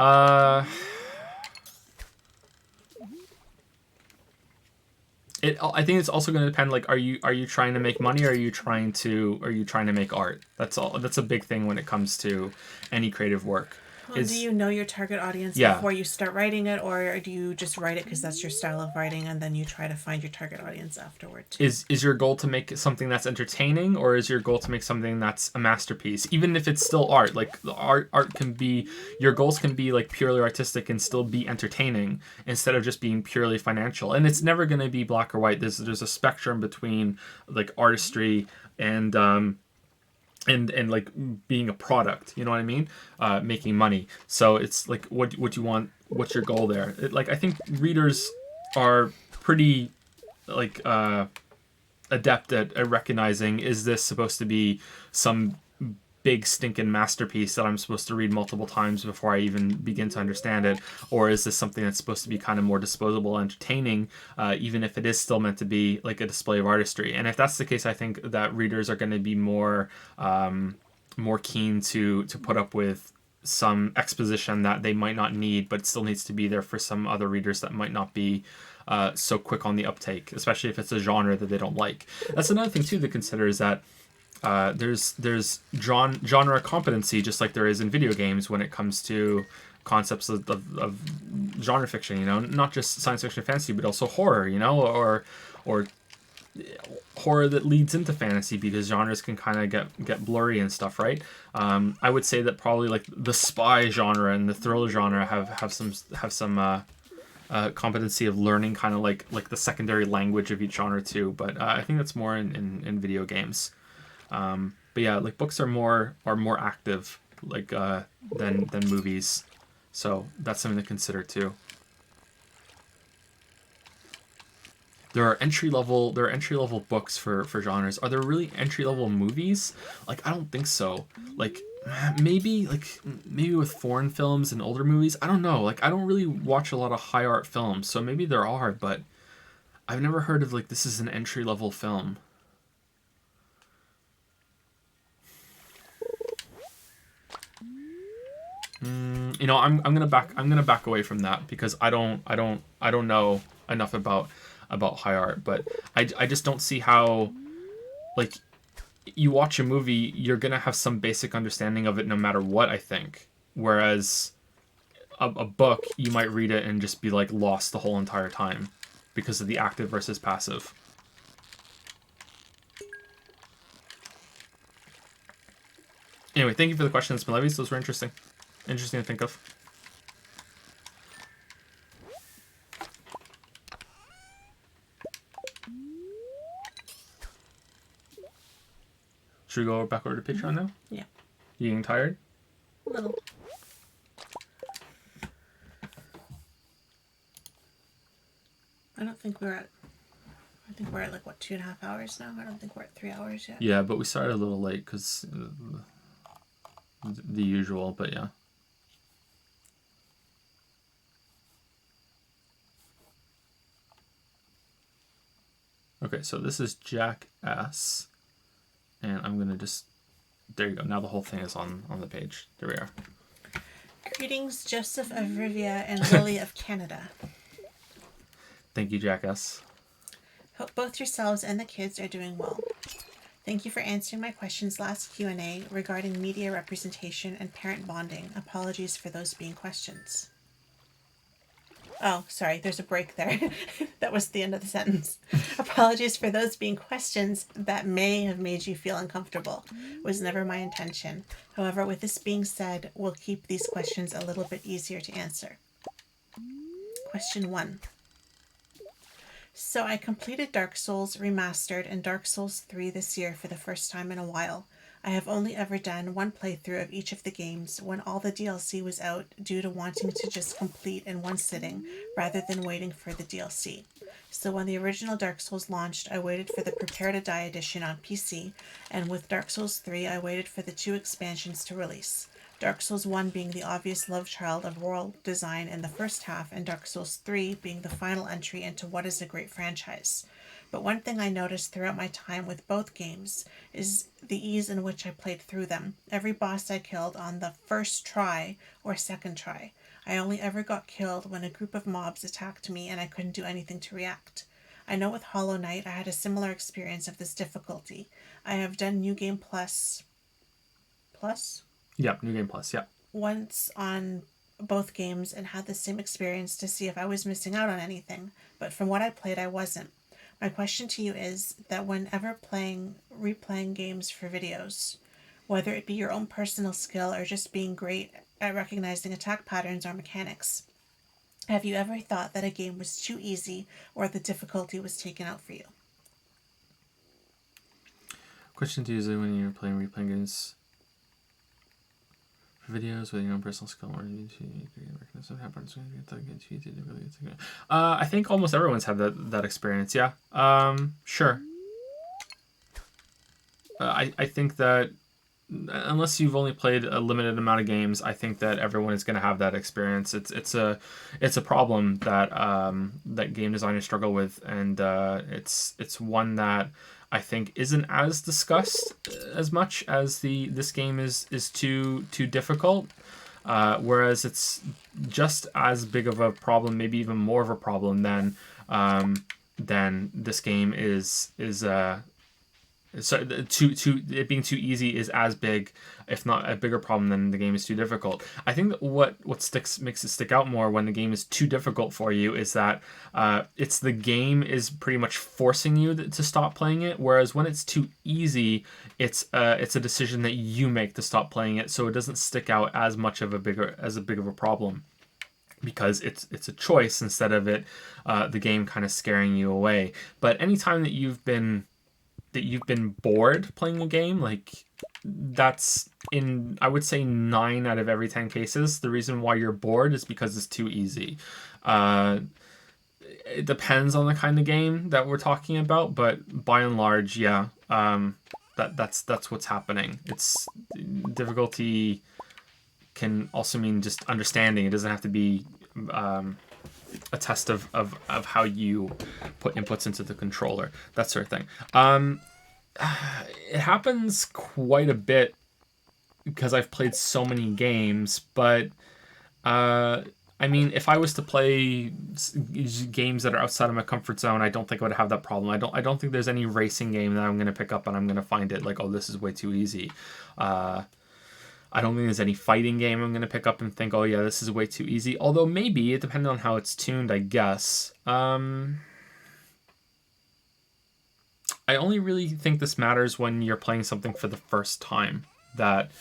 I think it's also going to depend. Like, are you trying to make money, or are you trying to make art? That's all. That's a big thing when it comes to any creative work. Well, do you know your target audience before you start writing it, or do you just write it because that's your style of writing, and then you try to find your target audience afterward? Is your goal to make something that's entertaining, or is your goal to make something that's a masterpiece? Even if it's still art, like the art can be, your goals can be like purely artistic and still be entertaining instead of just being purely financial. And it's never going to be black or white. There's a spectrum between like artistry and like being a product, you know what I mean? Making money. So it's like, what you want, what's your goal there? Like, I think readers are pretty like adept at recognizing, is this supposed to be some big stinking masterpiece that I'm supposed to read multiple times before I even begin to understand it, or is this something that's supposed to be kind of more disposable, entertaining, even if it is still meant to be like a display of artistry? And if that's the case, I think that readers are going to be more keen to put up with some exposition that they might not need, but still needs to be there for some other readers that might not be so quick on the uptake, especially if it's a genre that they don't like. That's another thing too to consider, is that there's genre competency, just like there is in video games when it comes to concepts of genre fiction, you know, not just science fiction and fantasy, but also horror, you know, or horror that leads into fantasy, because genres can kind of get blurry and stuff, right? I would say that probably like the spy genre and the thriller genre have some competency of learning kind of like the secondary language of each genre too, but I think that's more in video games. But yeah, like books are more active like than movies, so that's something to consider too. There are entry level books for genres. Are there really entry level movies? Like, I don't think so. Like maybe with foreign films and older movies. I don't know. Like, I don't really watch a lot of high art films, so maybe there are, but I've never heard of like this is an entry level film. You know, I'm gonna back away from that, because I don't know enough about high art, but I just don't see how, like, you watch a movie, you're gonna have some basic understanding of it no matter what, I think, whereas a book, you might read it and just be like lost the whole entire time because of the active versus passive. Anyway, thank you for the questions, Malevis. Those were interesting to think of. Should we go back over to Patreon now? Yeah. You getting tired? A little. I think we're at like, what, 2.5 hours now? I don't think we're at 3 hours yet. Yeah, but we started a little late because the usual, but yeah. Okay, so this is Jack S. And I'm going to just... There you go. Now the whole thing is on the page. There we are. Greetings, Joseph of Rivia and Lily of Canada. Thank you, Jack S. Hope both yourselves and the kids are doing well. Thank you for answering my questions last Q&A regarding media representation and parent bonding. Apologies for those being questions. Oh, sorry, there's a break there. That was the end of the sentence. Apologies for those being questions that may have made you feel uncomfortable. Was never my intention. However, with this being said, we'll keep these questions a little bit easier to answer. Question 1. So I completed Dark Souls Remastered and Dark Souls 3 this year for the first time in a while. I have only ever done one playthrough of each of the games when all the DLC was out, due to wanting to just complete in one sitting rather than waiting for the DLC. So when the original Dark Souls launched, I waited for the Prepare to Die edition on PC, and with Dark Souls 3 I waited for the 2 expansions to release. Dark Souls 1 being the obvious love child of world design in the first half, and Dark Souls 3 being the final entry into what is a great franchise. But one thing I noticed throughout my time with both games is the ease in which I played through them. Every boss I killed on the first try or second try. I only ever got killed when a group of mobs attacked me and I couldn't do anything to react. I know with Hollow Knight I had a similar experience of this difficulty. I have done New Game Plus Yep, New Game Plus, yep. once on both games and had the same experience to see if I was missing out on anything, but from what I played, I wasn't. My question to you is that whenever replaying games for videos, whether it be your own personal skill or just being great at recognizing attack patterns or mechanics, have you ever thought that a game was too easy or the difficulty was taken out for you? Question to usually when you're replaying games for videos with your own personal skill or you recognize what happens when you get too easy to really get. I think almost everyone's had that experience, yeah. Sure. I think that unless you've only played a limited amount of games, I think that everyone is going to have that experience. It's a problem that that game designers struggle with, and it's one that I think isn't as discussed as much as this game is too difficult. Whereas it's just as big of a problem, maybe even more of a problem than this game is. So it being too easy is as big, if not a bigger problem than the game is too difficult. I think that what makes it stick out more when the game is too difficult for you is that it's the game is pretty much forcing you to stop playing it, whereas when it's too easy, it's a decision that you make to stop playing it, so it doesn't stick out as much of a big of a problem. Because it's a choice instead of the game kind of scaring you away. But anytime that you've been bored playing a game, like that's in, I would say 9 out of every 10 cases, the reason why you're bored is because it's too easy. It depends on the kind of game that we're talking about, but by and large, yeah, that's what's happening. It's difficulty can also mean just understanding. It doesn't have to be a test of how you put inputs into the controller, that sort of thing. It happens quite a bit because I've played so many games, but I mean, if I was to play games that are outside of my comfort zone, I don't think I would have that problem. I don't think there's any racing game that I'm going to pick up and I'm going to find it like, oh, this is way too easy. I don't think there's any fighting game I'm going to pick up and think, oh yeah, this is way too easy. Although maybe, it depends on how it's tuned, I guess. I only really think this matters when you're playing something for the first time. That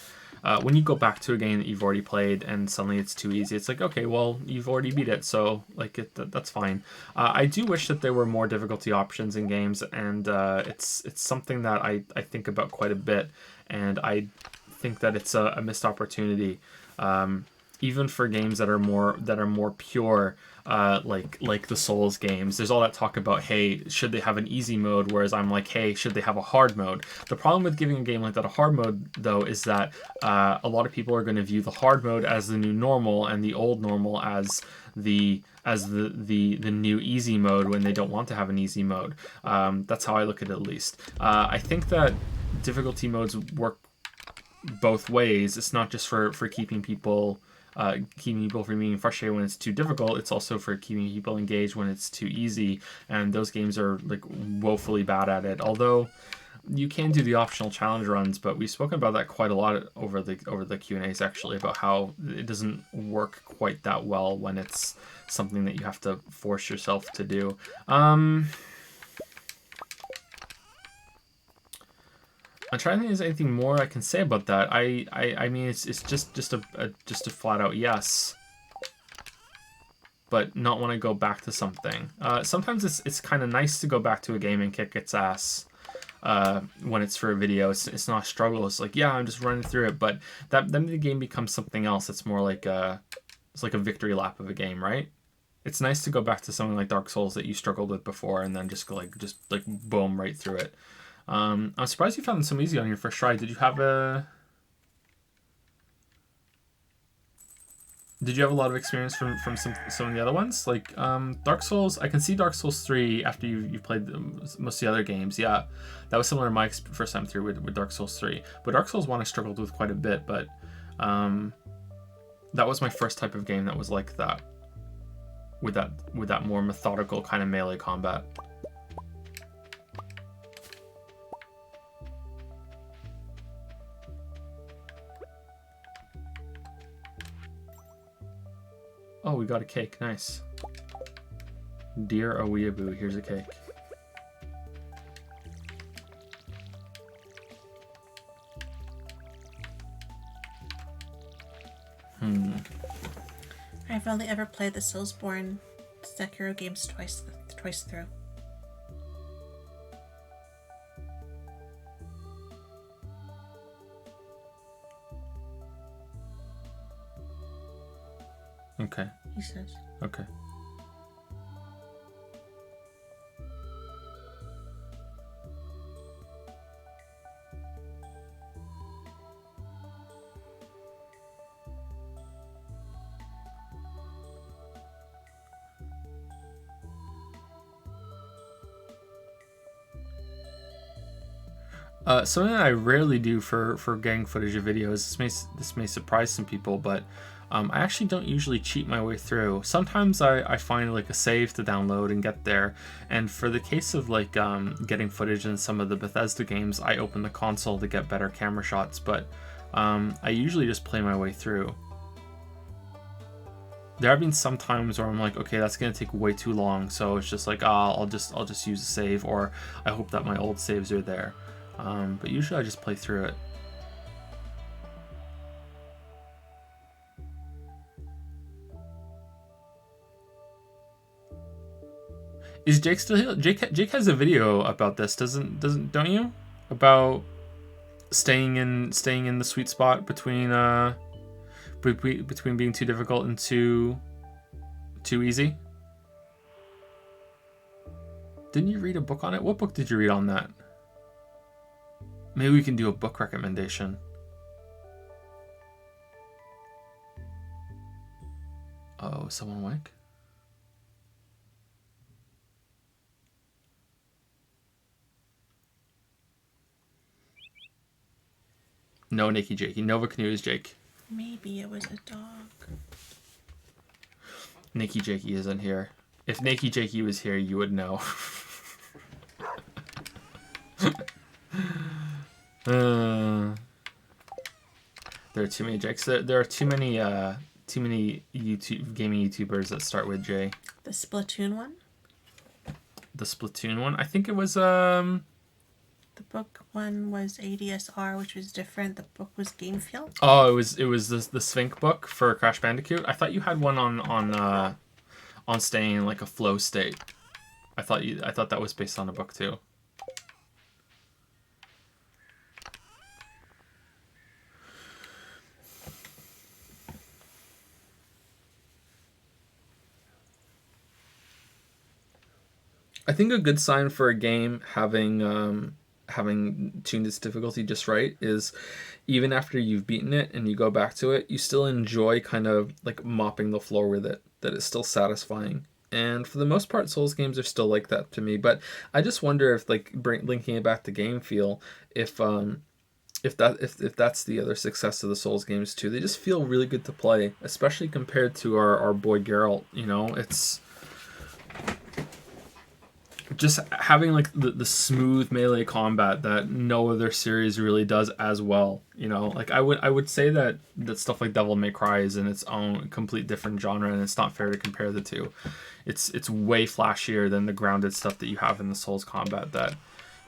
when you go back to a game that you've already played and suddenly it's too easy, it's like, okay, well, you've already beat it, so like that's fine. I do wish that there were more difficulty options in games, and it's something that I think about quite a bit, and I think that it's a missed opportunity, even for games that are more pure, like the Souls games. There's all that talk about, hey, should they have an easy mode, whereas I'm like, hey, should they have a hard mode? The problem with giving a game like that a hard mode, though, is that a lot of people are going to view the hard mode as the new normal and the old normal as the new easy mode when they don't want to have an easy mode. That's how I look at it, at least. I think that difficulty modes work both ways. It's not just for keeping people from being frustrated when it's too difficult. It's also for keeping people engaged when it's too easy, and those games are like woefully bad at it. Although you can do the optional challenge runs, but we've spoken about that quite a lot over the Q&As, actually, about how it doesn't work quite that well when it's something that you have to force yourself to do. I'm trying to think if there's anything more I can say about that. I mean, it's just a flat out yes, but not want to go back to something. Sometimes it's kind of nice to go back to a game and kick its ass when it's for a video. It's not a struggle. It's like, yeah, I'm just running through it, but then the game becomes something else. It's more like it's like a victory lap of a game, right? It's nice to go back to something like Dark Souls that you struggled with before and then just boom right through it. I'm surprised you found it so easy on your first try. Did you have Did you have a lot of experience from some of the other ones? Like Dark Souls, I can see Dark Souls 3 after you played most of the other games. Yeah, that was similar to my first time through with Dark Souls 3. But Dark Souls 1 I struggled with quite a bit, but that was my first type of game that was like that. With that more methodical kind of melee combat. Oh, we got a cake. Nice. Dear a weeaboo, here's a cake. I've only ever played the Soulsborne Sekiro games twice through. Okay. He says. Okay. Something that I rarely do for getting footage of videos, this may surprise some people, but I actually don't usually cheat my way through. Sometimes I find like a save to download and get there, and for the case of like getting footage in some of the Bethesda games, I open the console to get better camera shots, but I usually just play my way through. There have been some times where I'm like, okay, that's gonna take way too long, so it's just like, I'll just use a save, or I hope that my old saves are there. But usually I just play through it. Is Jake still here? Jake has a video about this, don't you? About staying in the sweet spot between being too difficult and too easy. Didn't you read a book on it? What book did you read on that? Maybe we can do a book recommendation. Oh, is someone awake? No, Nikki Jakey. Nova Canoe is Jake. Maybe it was a dog. Nikki Jakey isn't here. If Nikki Jakey was here, you would know. There are too many Jakes. There are too many gaming YouTubers that start with J. The Splatoon one? The Splatoon one? I think it was The book one was ADSR, which was different. The book was Game Feel. Oh, it was the Sphinx book for Crash Bandicoot. I thought you had one on staying in like a flow state. I thought that was based on a book too. I think a good sign for a game having tuned its difficulty just right is even after you've beaten it and you go back to it, you still enjoy kind of like mopping the floor with it, that it's still satisfying. And for the most part, Souls games are still like that to me. But I just wonder if like linking it back to game feel, if that's the other success of the Souls games too. They just feel really good to play, especially compared to our boy Geralt. You know, it's just having like the smooth melee combat that no other series really does as well. You know, like I would say that stuff like Devil May Cry is in its own complete different genre, and it's not fair to compare the two. It's way flashier than the grounded stuff that you have in the Souls combat. That,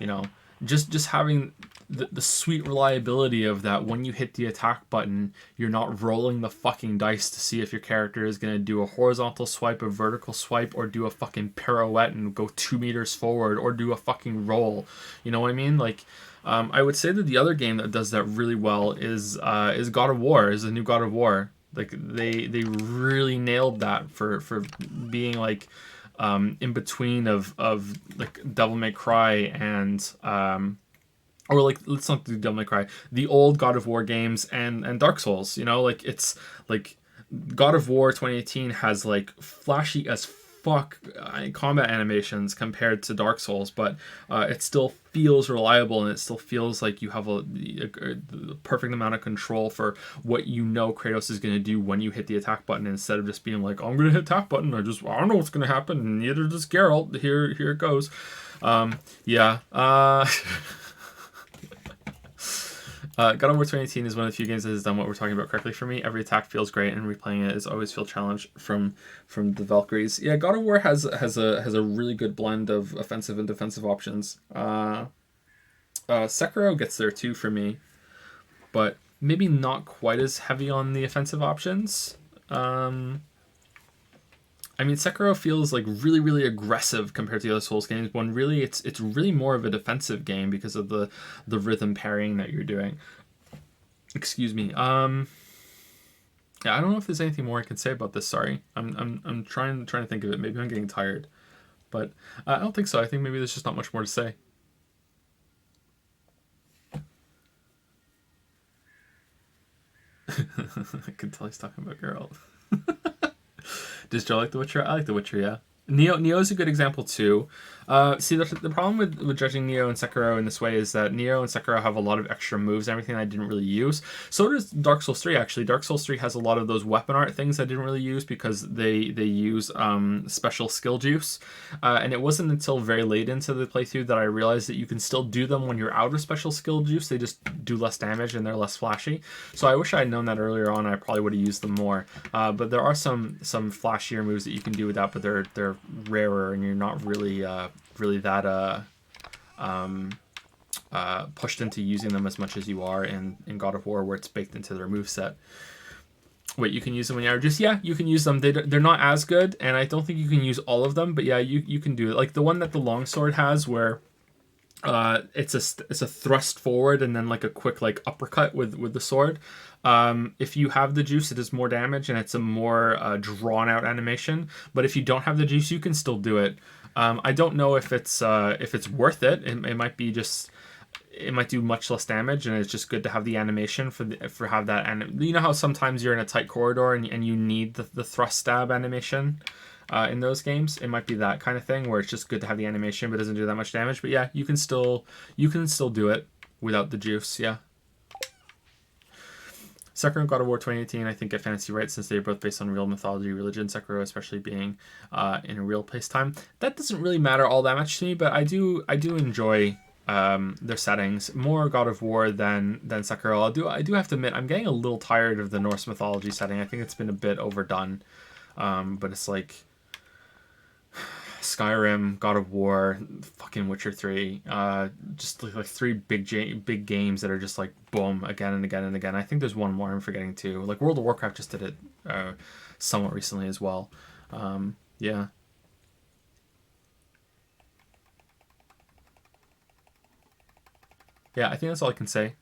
you know, just having the sweet reliability of that when you hit the attack button, you're not rolling the fucking dice to see if your character is going to do a horizontal swipe, a vertical swipe, or do a fucking pirouette and go 2 meters forward, or do a fucking roll. You know what I mean? Like, I would say that the other game that does that really well is God of War, is the new God of War. Like, they really nailed that for being like in between of like Devil May Cry and or like, let's not do Devil May Cry, the old God of War games and Dark Souls. You know, like it's like God of War 2018 has like flashy as fuck combat animations compared to Dark Souls, but it still feels reliable, and it still feels like you have the perfect amount of control for what you know Kratos is going to do when you hit the attack button, instead of just being like, I'm going to hit attack button, I don't know what's going to happen, and neither does Geralt. Here it goes. Yeah. God of War 2018 is one of the few games that has done what we're talking about correctly for me. Every attack feels great, and replaying it is always feel challenged from the Valkyries. Yeah, God of War has a really good blend of offensive and defensive options. Sekiro gets there too for me, but maybe not quite as heavy on the offensive options. I mean, Sekiro feels like really, really aggressive compared to the other Souls games, when really it's really more of a defensive game because of the rhythm parrying that you're doing. Excuse me. Yeah, I don't know if there's anything more I can say about this. Sorry, I'm trying to think of it. Maybe I'm getting tired, but I don't think so. I think maybe there's just not much more to say. I can tell he's talking about Geralt. Does Joe like The Witcher? I like The Witcher, yeah. Neo is a good example too. See, the problem with judging Neo and Sekiro in this way is that Neo and Sekiro have a lot of extra moves and everything I didn't really use. So does Dark Souls 3, actually. Dark Souls 3 has a lot of those weapon art things I didn't really use because they use special skill juice. And it wasn't until very late into the playthrough that I realized that you can still do them when you're out of special skill juice. They just do less damage and they're less flashy. So I wish I had known that earlier on. I probably would have used them more. But there are some flashier moves that you can do with that, but they're rarer, and you're not really that pushed into using them as much as you are in God of War, where it's baked into their moveset. Wait, you can use them when you're just, yeah, you can use them. They're not as good, and I don't think you can use all of them, but yeah, you can do it. Like the one that the longsword has, where it's a thrust forward and then like a quick like uppercut with the sword. If you have the juice, it does more damage, and it's a more drawn out animation. But if you don't have the juice, you can still do it. I don't know if it's worth it. It might be just, it might do much less damage, and it's just good to have the animation for have that. And you know how sometimes you're in a tight corridor and you need the thrust stab animation. In those games, it might be that kind of thing where it's just good to have the animation, but doesn't do that much damage. But yeah, you can still do it without the juice. Yeah. Sekiro and God of War 2018, I think, get fantasy right, since they are both based on real mythology, religion. Sekiro, especially being in a real place time, that doesn't really matter all that much to me. But I do enjoy their settings more. God of War than Sekiro. I do have to admit, I'm getting a little tired of the Norse mythology setting. I think it's been a bit overdone. But it's like Skyrim, God of War, fucking Witcher 3, just like three big games that are just like boom again and again and again. I think there's one more I'm forgetting too. Like World of Warcraft just did it somewhat recently as well. Yeah. Yeah, I think that's all I can say.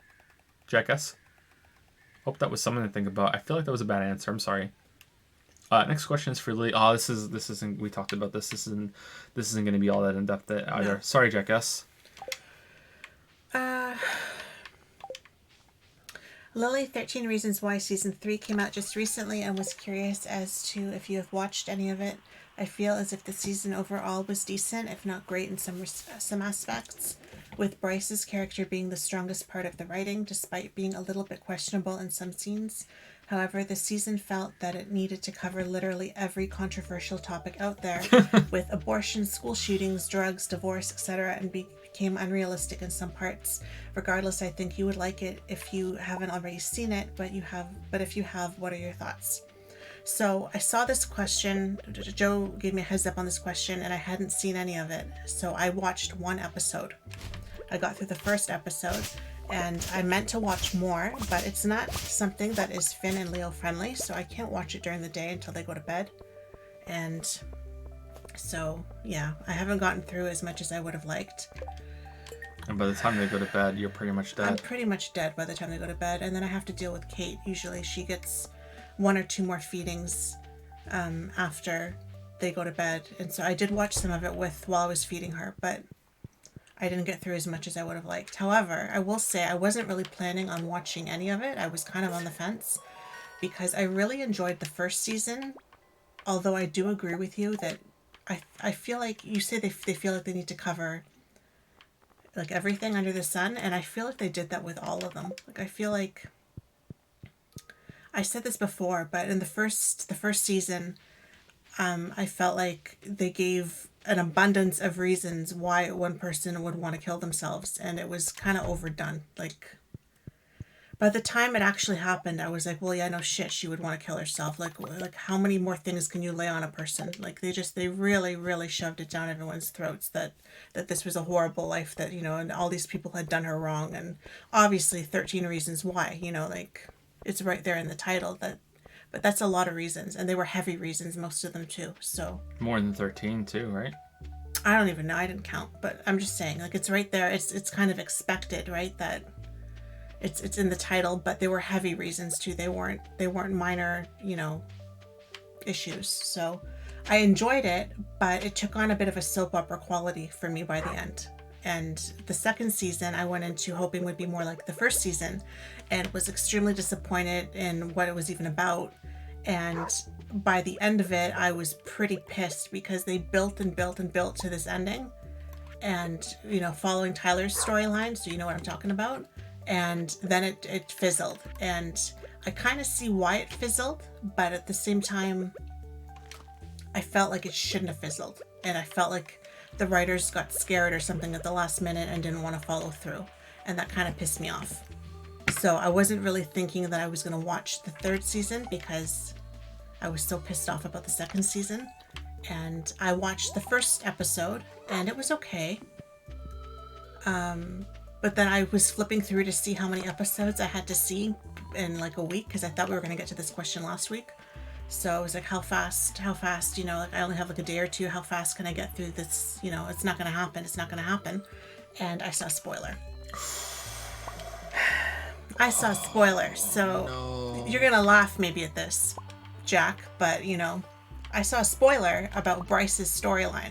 Jackass. Hope that was something to think about. I feel like that was a bad answer. I'm sorry. Next question is for Lily. Oh, this isn't. We talked about this. This isn't going to be all that in depth either. No. Sorry, Jackass. Lily, 13 Reasons Why Season 3 came out just recently and was curious as to if you have watched any of it. I feel as if the season overall was decent, if not great in some aspects, with Bryce's character being the strongest part of the writing, despite being a little bit questionable in some scenes. However, the season felt that it needed to cover literally every controversial topic out there, with abortion, school shootings, drugs, divorce, etc., and became unrealistic in some parts. Regardless, I think you would like it if you haven't already seen it, but if you have, what are your thoughts? So I saw this question. Joe gave me a heads up on this question, and I hadn't seen any of it. So I watched one episode. I got through the first episode, and I meant to watch more, but it's not something that is Finn and Leo friendly, so I can't watch it during the day until they go to bed. And so, yeah, I haven't gotten through as much as I would have liked. And by the time they go to bed, you're pretty much dead. I'm pretty much dead by the time they go to bed, and then I have to deal with Kate. Usually she gets 1 or 2 more feedings after they go to bed. And so I did watch some of it while I was feeding her, but I didn't get through as much as I would have liked. However, I will say I wasn't really planning on watching any of it. I was kind of on the fence. because I really enjoyed the first season. Although I do agree with you that I feel like you say they feel like they need to cover like everything under the sun, and I feel like they did that with all of them. Like I feel like I said this before, but in the first season, I felt like they gave an abundance of reasons why one person would want to kill themselves, and it was kind of overdone. Like by the time it actually happened, I was like, well, yeah, no shit, she would want to kill herself. Like how many more things can you lay on a person? Like they really, really shoved it down everyone's throats that this was a horrible life, that, and all these people had done her wrong, and obviously 13 reasons why, like it's right there in the title but that's a lot of reasons, and they were heavy reasons, most of them too. So More than 13 too, right? I don't even know. I didn't count, but I'm just saying, like it's right there. It's kind of expected, right? That it's in the title, but they were heavy reasons too. They weren't minor, issues. So I enjoyed it, but it took on a bit of a soap opera quality for me by the end. And the second season I went into hoping would be more like the first season, and was extremely disappointed in what it was even about. And by the end of it, I was pretty pissed because they built and built and built to this ending, and following Tyler's storyline, so you know what I'm talking about. And then it fizzled, and I kind of see why it fizzled, but at the same time I felt like it shouldn't have fizzled, and I felt like the writers got scared or something at the last minute and didn't want to follow through, and that kind of pissed me off. So I wasn't really thinking that I was going to watch the third season because I was so pissed off about the second season. And I watched the first episode and it was okay. But then I was flipping through to see how many episodes I had to see in like a week, because I thought we were going to get to this question last week. So I was like, how fast, like I only have like a day or two. How fast can I get through this? It's not going to happen. It's not going to happen. And I saw a spoiler. So No. you're going to laugh maybe at this, Jack, but I saw a spoiler about Bryce's storyline.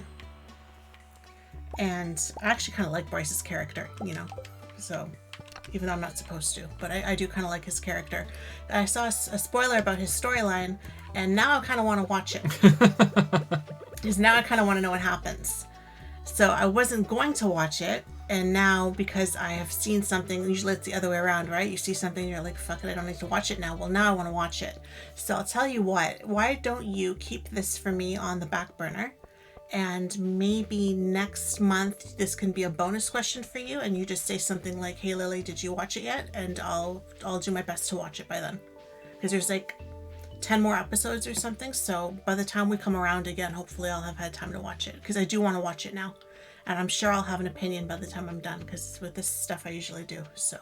And I actually kind of like Bryce's character, so even though I'm not supposed to, but I do kind of like his character. I saw a spoiler about his storyline, and now I kind of want to watch it. Because now I kind of want to know what happens. So I wasn't going to watch it, and now because I have seen something, usually it's the other way around, right? You see something, you're like, fuck it, I don't need to watch it now. Well, now I want to watch it. So I'll tell you what, why don't you keep this for me on the back burner? And maybe next month this can be a bonus question for you, and you just say something like, hey Lily, did you watch it yet? And I'll do my best to watch it by then, because there's like 10 more episodes or something. So by the time we come around again, hopefully I'll have had time to watch it, because I do want to watch it now, and I'm sure I'll have an opinion by the time I'm done, because with this stuff I usually do. So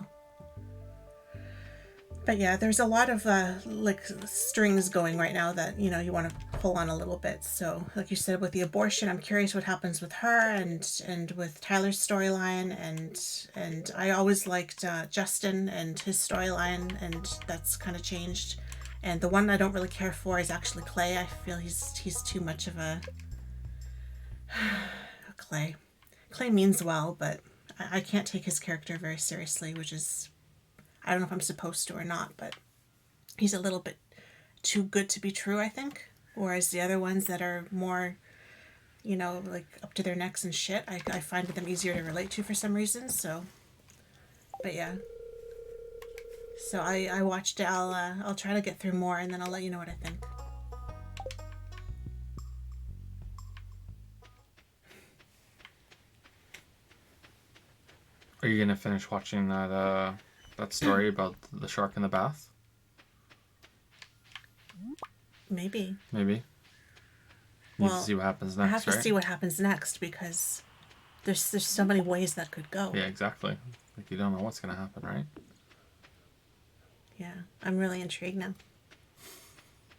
but yeah, there's a lot of like strings going right now that you want to pull on a little bit. So like you said, with the abortion, I'm curious what happens with her, and with Tyler's storyline, and I always liked Justin and his storyline, and that's kind of changed. And the one I don't really care for is actually Clay. I feel he's too much of a Clay. Clay means well, but I can't take his character very seriously, which is, I don't know if I'm supposed to or not, but he's a little bit too good to be true, I think. Whereas the other ones that are more, like up to their necks and shit, I find them easier to relate to for some reason. So, but yeah. So I watched it. I'll try to get through more, and then I'll let you know what I think. Are you gonna finish watching that story about the shark in the bath? Maybe. Maybe. You need to see what happens next, I have to right? see what happens next, because there's so many ways that could go. Yeah, exactly. Like, you don't know what's gonna happen, right? Yeah, I'm really intrigued now.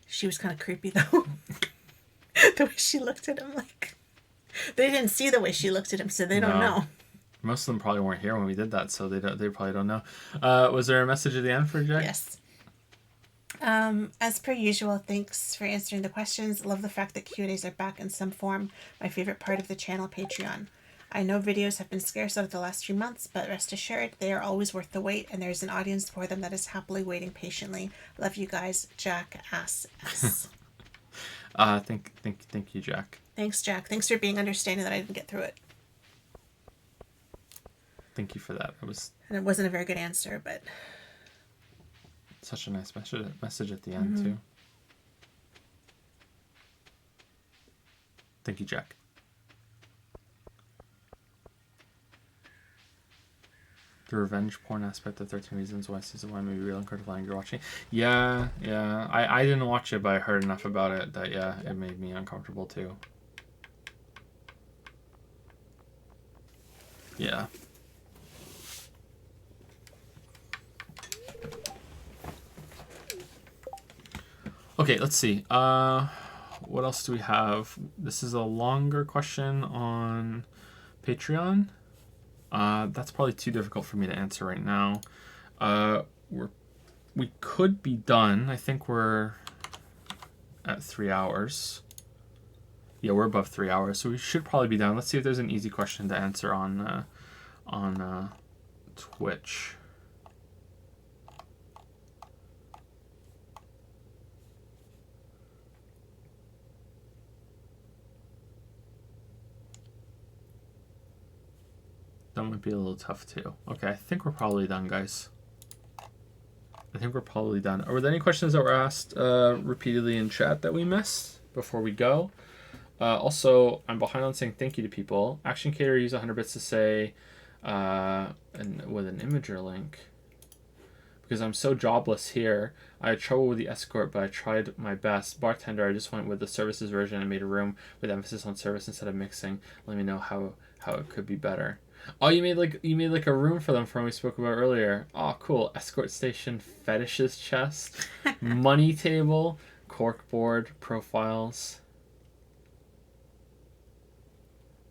She was kind of creepy though. The way she looked at him, like they didn't see the way she looked at him, so they don't know. Most of them probably weren't here when we did that, so they probably don't know. Was there a message at the end for Jack? Yes. As per usual, thanks for answering the questions. Love the fact that Q&As are back in some form. My favorite part of the channel, Patreon. I know videos have been scarce over the last few months, but rest assured, they are always worth the wait, and there's an audience for them that is happily waiting patiently. Love you guys, Jack Ass S. Thank you, Jack. Thanks, Jack. Thanks for being understanding that I didn't get through it. Thank you for that. It was And it wasn't a very good answer, but such a nice message at the end, too. Thank you, Jack. The revenge porn aspect of 13 Reasons Why Season 1 may be real and critically you're watching. Yeah. I didn't watch it, but I heard enough about it that, yeah, it made me uncomfortable, too. Yeah. Okay, let's see. What else do we have? This is a longer question on Patreon. That's probably too difficult for me to answer right now. We could be done. I think we're at 3 hours. Yeah, we're above 3 hours, so we should probably be done. Let's see if there's an easy question to answer on Twitch. That might be a little tough too. Okay, I think we're probably done, guys. I think we're probably done. Are there any questions that were asked repeatedly in chat that we missed before we go? Also, I'm behind on saying thank you to people. Action Cater used 100 bits to say, and with an Imager link. Because I'm so jobless here, I had trouble with the escort, but I tried my best. Bartender, I just went with the services version and made a room with emphasis on service instead of mixing. Let me know how it could be better. Oh, you made like a room for them from we spoke about earlier. Oh, cool. Escort station, fetishes chest, money table, corkboard, profiles,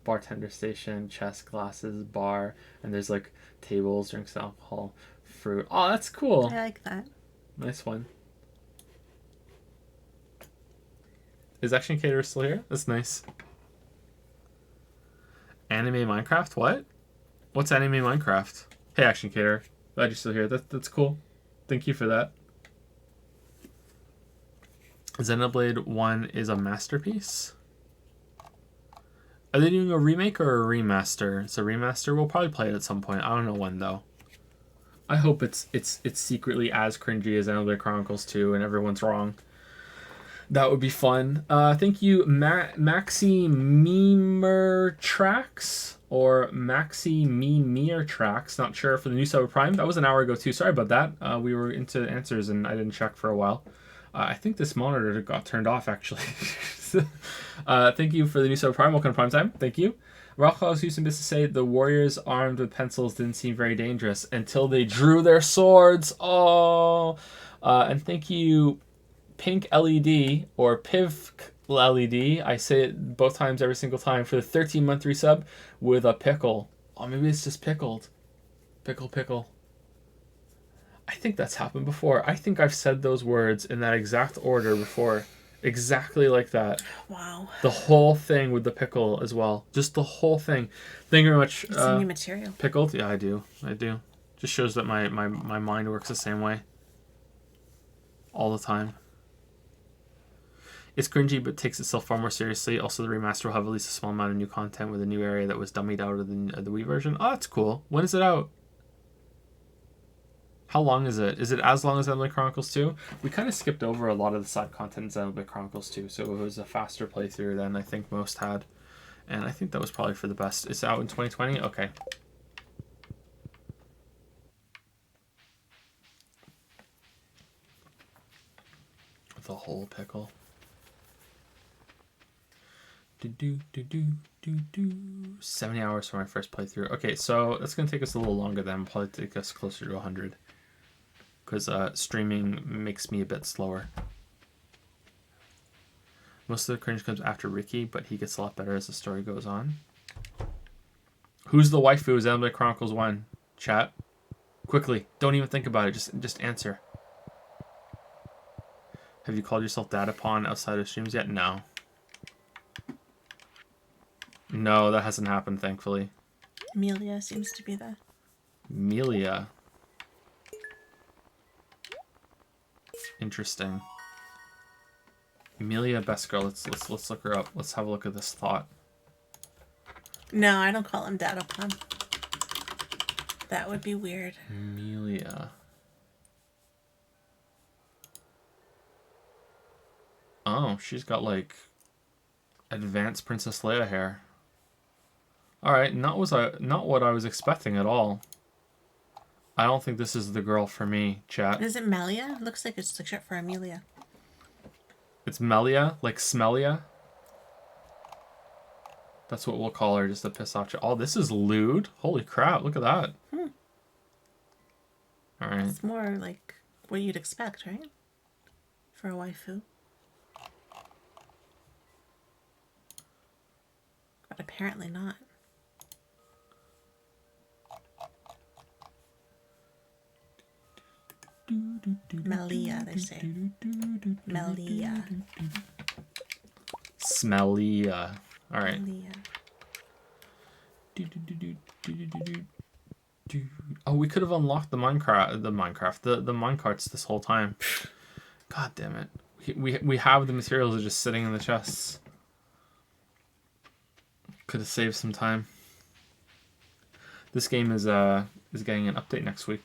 bartender station, chest, glasses, bar, and there's like tables, drinks, alcohol, fruit. Oh, that's cool. I like that. Nice one. Is Action Caterer still here? That's nice. Anime Minecraft? What? What's Anime Minecraft? Hey, Action Caterer. Glad you're still here. That's cool. Thank you for that. Xenoblade 1 is a masterpiece. Are they doing a remake or a remaster? It's a remaster. We'll probably play it at some point. I don't know when though. I hope it's secretly as cringy as Xenoblade Chronicles 2 and everyone's wrong. That would be fun. Thank you, Maxi Memer Tracks or Maxi Memer Tracks. Not sure for the new sub of Prime. That was an hour ago too. Sorry about that. We were into answers and I didn't check for a while. I think this monitor got turned off actually. Thank you for the new sub of Prime. Welcome to Prime Time. Thank you. Ralph's using this to say the warriors armed with pencils didn't seem very dangerous until they drew their swords. Oh, and thank you, Pink LED or Piv LED. I say it both times every single time for the 13-month resub with a pickle. Oh, maybe it's just pickled. Pickle. I think that's happened before. I think I've said those words in that exact order before. Exactly like that. Wow. The whole thing with the pickle as well. Just the whole thing. Thank you very much. It's new material. Pickled? Yeah, I do. Just shows that my mind works the same way. All the time. It's cringy, but takes itself far more seriously. Also, the remaster will have at least a small amount of new content with a new area that was dummied out of the Wii version. Oh, that's cool. When is it out? How long is it? Is it as long as Xenoblade Chronicles 2? We kind of skipped over a lot of the side content in Xenoblade Chronicles 2, so it was a faster playthrough than I think most had. And I think that was probably for the best. It's out in 2020? Okay. The whole pickle. 70 hours for my first playthrough. Okay, so that's going to take us a little longer then. Probably take us closer to 100. Because streaming makes me a bit slower. Most of the cringe comes after Ricky, but he gets a lot better as the story goes on. Who's the waifu of Xenoblade Chronicles 1? Chat. Quickly. Don't even think about it. Just answer. Have you called yourself Data Pawn outside of streams yet? No. No, that hasn't happened, thankfully. Amelia seems to be the... Amelia. Interesting. Amelia, best girl. Let's look her up. Let's have a look at this thought. No, I don't call him Dadopon. That would be weird. Amelia. Oh, she's got like advanced Princess Leia hair. All right, not what I was expecting at all. I don't think this is the girl for me, chat. Is it Melia? It looks like it's the short for Amelia. It's Melia, like Smelia. That's what we'll call her, just to piss off. Oh, this is lewd. Holy crap! Look at that. All right. It's more like what you'd expect, right? For a waifu. But apparently not. Melia, they say. Melia. Smellia. All right. Melia. Oh, we could have unlocked the minecarts this whole time. God damn it. We have the materials are just sitting in the chests. Could have saved some time. This game is getting an update next week.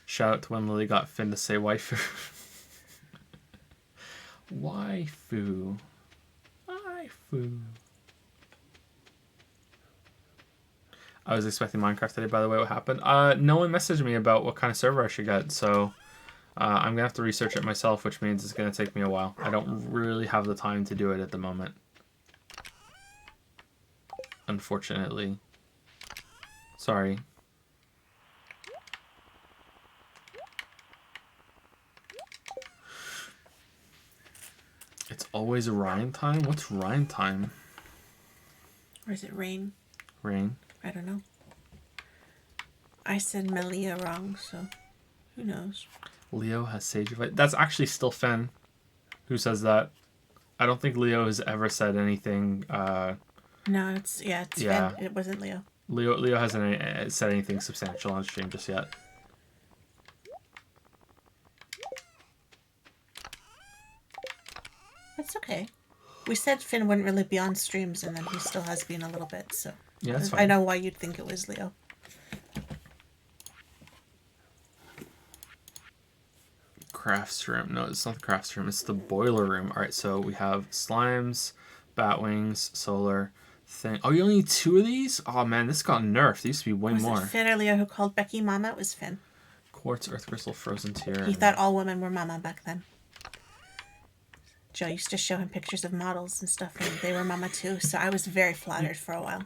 Shout out to when Lily got Finn to say waifu. Waifu. Waifu. I was expecting Minecraft today, by the way. What happened? No one messaged me about what kind of server I should get, so I'm gonna have to research it myself, which means it's gonna take me a while. I don't really have the time to do it at the moment, unfortunately. Sorry. It's always Ryan time? What's Ryan time? Or is it Rain? Rain. I don't know. I said Melia wrong, so who knows? Leo has sage advice. That's actually still Finn who says that. I don't think Leo has ever said anything. No, it's Yeah. Finn. It wasn't Leo. Leo hasn't said anything substantial on stream just yet. That's okay. We said Finn wouldn't really be on streams, and then he still has been a little bit, so... Yeah, that's fine. I know why you'd think it was Leo. Crafts room. No, it's not the crafts room. It's the boiler room. All right, so we have slimes, batwings, solar thing. Oh, you only need 2 of these? Oh man, this got nerfed. There used to be way Was more. it Finn or Leo who called Becky Mama? It was Finn. Quartz, earth crystal, frozen tear. He thought all women were Mama back then. Joe used to show him pictures of models and stuff, and they were Mama too, so I was very flattered for a while.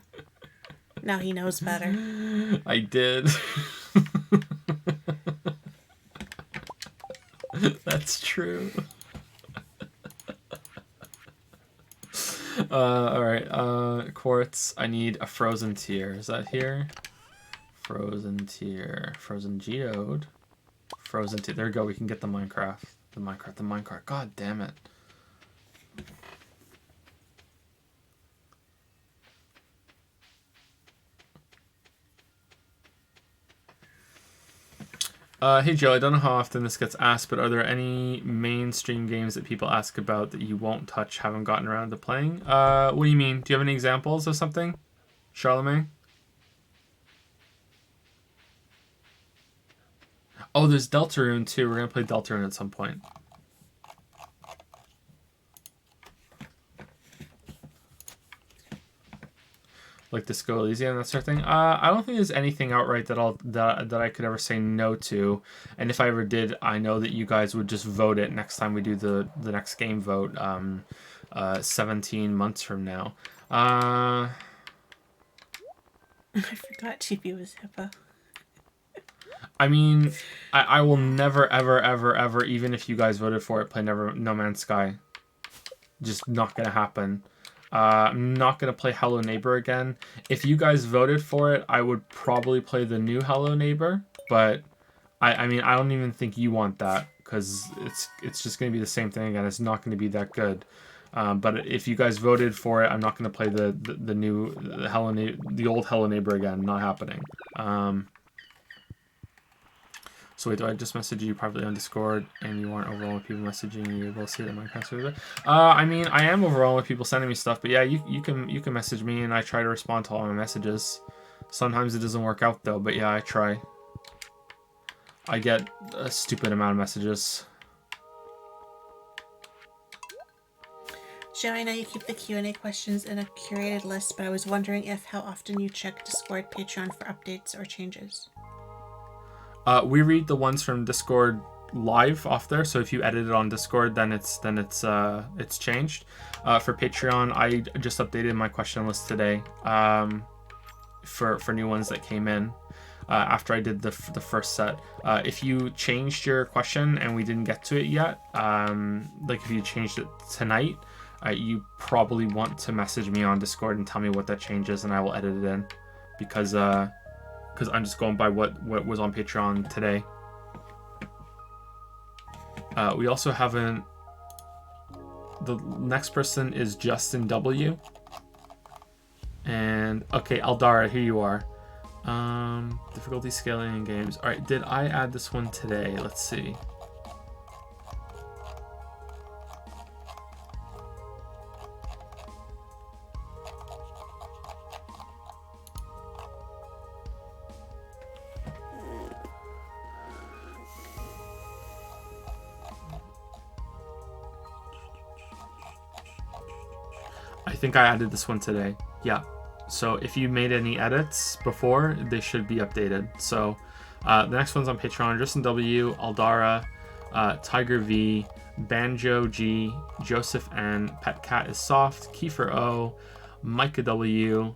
Now he knows better. I did. That's true. Alright, quartz. I need a frozen tear. Is that here? Frozen tear. Frozen geode. Frozen tear. There we go. We can get the minecart. The minecart. God damn it. Hey Joe, I don't know how often this gets asked, but are there any mainstream games that people ask about that you won't touch, haven't gotten around to playing? What do you mean? Do you have any examples of something? Charlemagne? Oh, there's Deltarune too. We're going to play Deltarune at some point. Like Disco Elysium and that sort of thing. I don't think there's anything outright that I could ever say no to. And if I ever did, I know that you guys would just vote it next time we do the next game vote. 17 months from now. I forgot Chibi was Hippo. I mean, I will never, ever, ever, ever, even if you guys voted for it, play No Man's Sky. Just not gonna happen. I'm not going to play Hello Neighbor again. If you guys voted for it, I would probably play the new Hello Neighbor. But, I mean, I don't even think you want that. because it's just going to be the same thing again. It's not going to be that good. But if you guys voted for it, I'm not going to play the old Hello Neighbor again. Not happening. So wait, do I just message you privately on Discord and you aren't overwhelmed with people messaging you? Able to see that Minecraft server? I mean, I am overwhelmed with people sending me stuff, but yeah, you can message me and I try to respond to all my messages. Sometimes it doesn't work out though, but yeah, I try. I get a stupid amount of messages. Joe, I know you keep the Q&A questions in a curated list, but I was wondering how often you check Discord, Patreon for updates or changes. We read the ones from Discord live off there, so if you edit it on Discord, then it's changed. For Patreon, I just updated my question list today for new ones that came in after I did the first set. If you changed your question and we didn't get to it yet, like if you changed it tonight, you probably want to message me on Discord and tell me what that change is, and I will edit it in, because I'm just going by what was on Patreon today. We also haven't... The next person is Justin W. And, okay, Aldara, here you are. Difficulty scaling in games. Alright, did I add this one today? Let's see. I think I added this one today. Yeah. So if you made any edits before, they should be updated. So the next one's on Patreon. Justin W, Aldara, Tiger V, Banjo G, Joseph N, Pet Cat is Soft, Kiefer O, Micah W,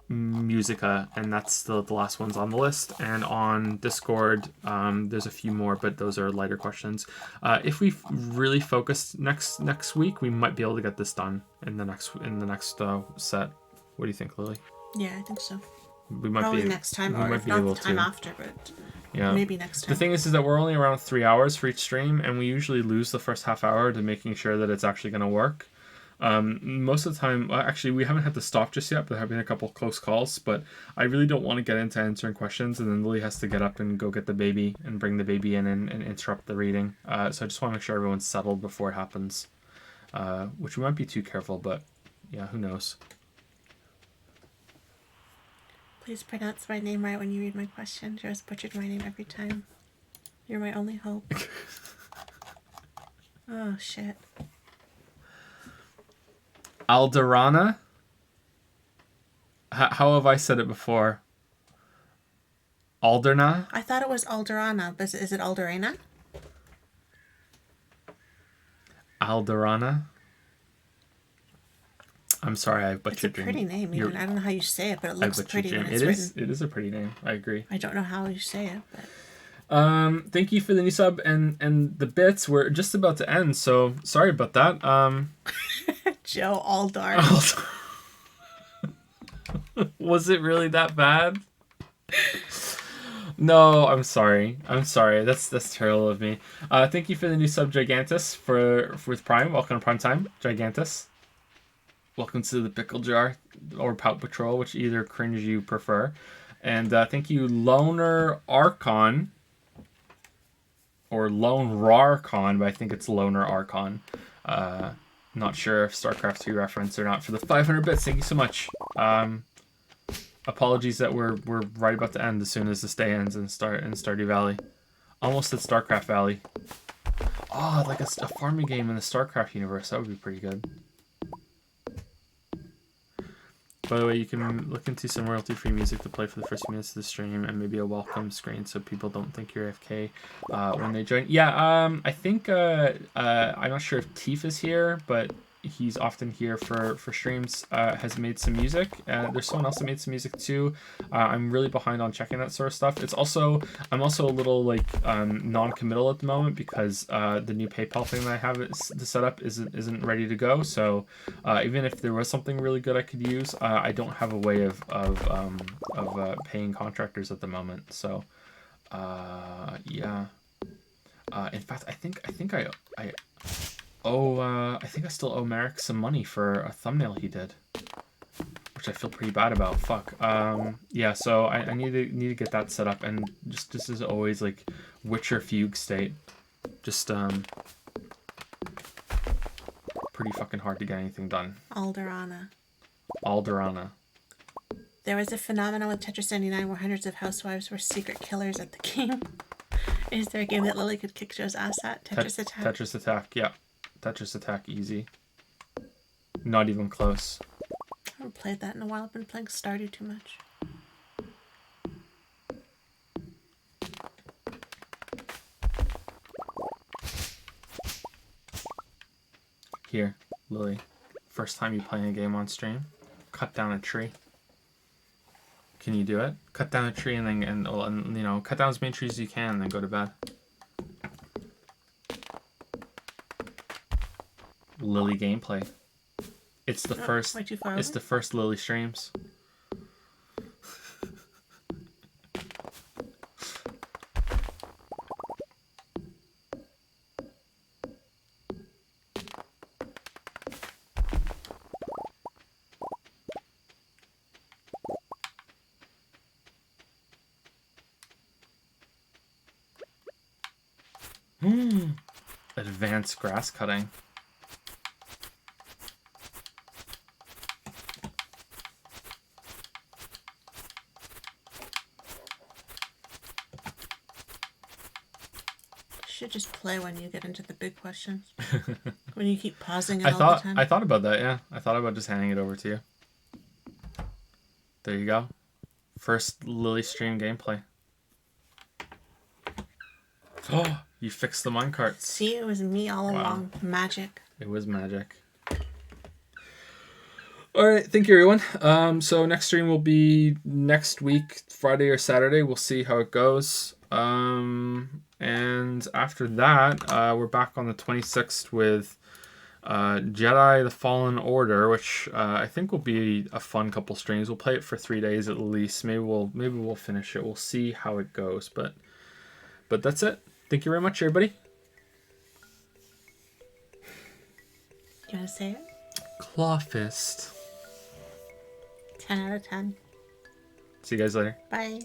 Musica, and that's the last ones on the list. And on Discord, there's a few more, but those are lighter questions. If we really focus next week, we might be able to get this done in the next set. What do you think, Lily? Yeah, I think so. We might Probably be next time, we or might if be not able the time to. after, but Yeah. maybe next time. The thing is that we're only around 3 hours for each stream, and we usually lose the first half hour to making sure that it's actually going to work. Most of the time, actually, we haven't had to stop just yet, but there have been a couple close calls. But I really don't want to get into answering questions, and then Lily has to get up and go get the baby and bring the baby in and interrupt the reading. So I just want to make sure everyone's settled before it happens, which we might be too careful, but yeah, who knows. Please pronounce my name right when you read my question. Joe's butchered my name every time. You're my only hope. Oh, shit. Alderana? How have I said it before? Alderna? I thought it was Alderana, but is it Alderana? Alderana? I'm sorry, I It's a butchered your pretty name. Even. I don't know how you say it, but it looks pretty when it's written. It is a pretty name. I agree. I don't know how you say it, but... Thank you for the new sub and the bits. We're just about to end, so sorry about that. Joe Aldar. Was it really that bad? No, I'm sorry. That's terrible of me. Thank you for the new sub, Gigantus, with Prime. Welcome to Prime Time, Gigantus. Welcome to the Pickle Jar or Pout Patrol, which either cringe you prefer. And thank you, Loner Archon. Or Lone Rarcon, but I think it's Loner Archon. Not sure if StarCraft 2 reference or not for the 500 bits. Thank you so much. Apologies that we're right about to end as soon as this day ends in Stardew Valley. Almost at StarCraft Valley. Oh, like a farming game in the StarCraft universe. That would be pretty good. By the way, you can look into some royalty-free music to play for the first few minutes of the stream, and maybe a welcome screen so people don't think you're AFK when they join. Yeah, I think I'm not sure if Teef is here, but he's often here for streams. Has made some music. There's someone else that made some music too. I'm really behind on checking that sort of stuff. I'm also a little like non-committal at the moment because the new PayPal thing that I have to set up isn't ready to go. So even if there was something really good I could use, I don't have a way of paying contractors at the moment. So yeah. In fact, I think I still owe Merrick some money for a thumbnail he did, which I feel pretty bad about. Fuck. Yeah. So I need to get that set up, and just as always, like Witcher fugue state, just pretty fucking hard to get anything done. Alderana. Alderana. There was a phenomenon with Tetris 99 where hundreds of housewives were secret killers at the game. Is there a game that Lily could kick Joe's ass at? Tetris Attack? Tetris Attack, yeah. Tetris Attack, easy. Not even close. I haven't played that in a while. I've been playing Stardew too much. Here, Lily. First time you playing a game on stream, cut down a tree. Can you do it? Cut down a tree and then and you know, cut down as many trees as you can and then go to bed. Lily gameplay. It's the first. Way too far It's over? the first Lily streams. Advanced grass cutting. Should just play when you get into the big questions. When you keep pausing it all the time. I thought about that, yeah. I thought about just handing it over to you. There you go. First Lily stream gameplay. Oh, you fixed the minecarts. See, it was me all along. Magic. It was magic. Alright, thank you everyone. So next stream will be next week, Friday or Saturday. We'll see how it goes. And after that, we're back on the 26th with Jedi The Fallen Order, which I think will be a fun couple streams. We'll play it for 3 days at least. Maybe we'll finish it. We'll see how it goes. But that's it. Thank you very much, everybody. You want to say it? Claw fist. 10 out of 10. See you guys later. Bye.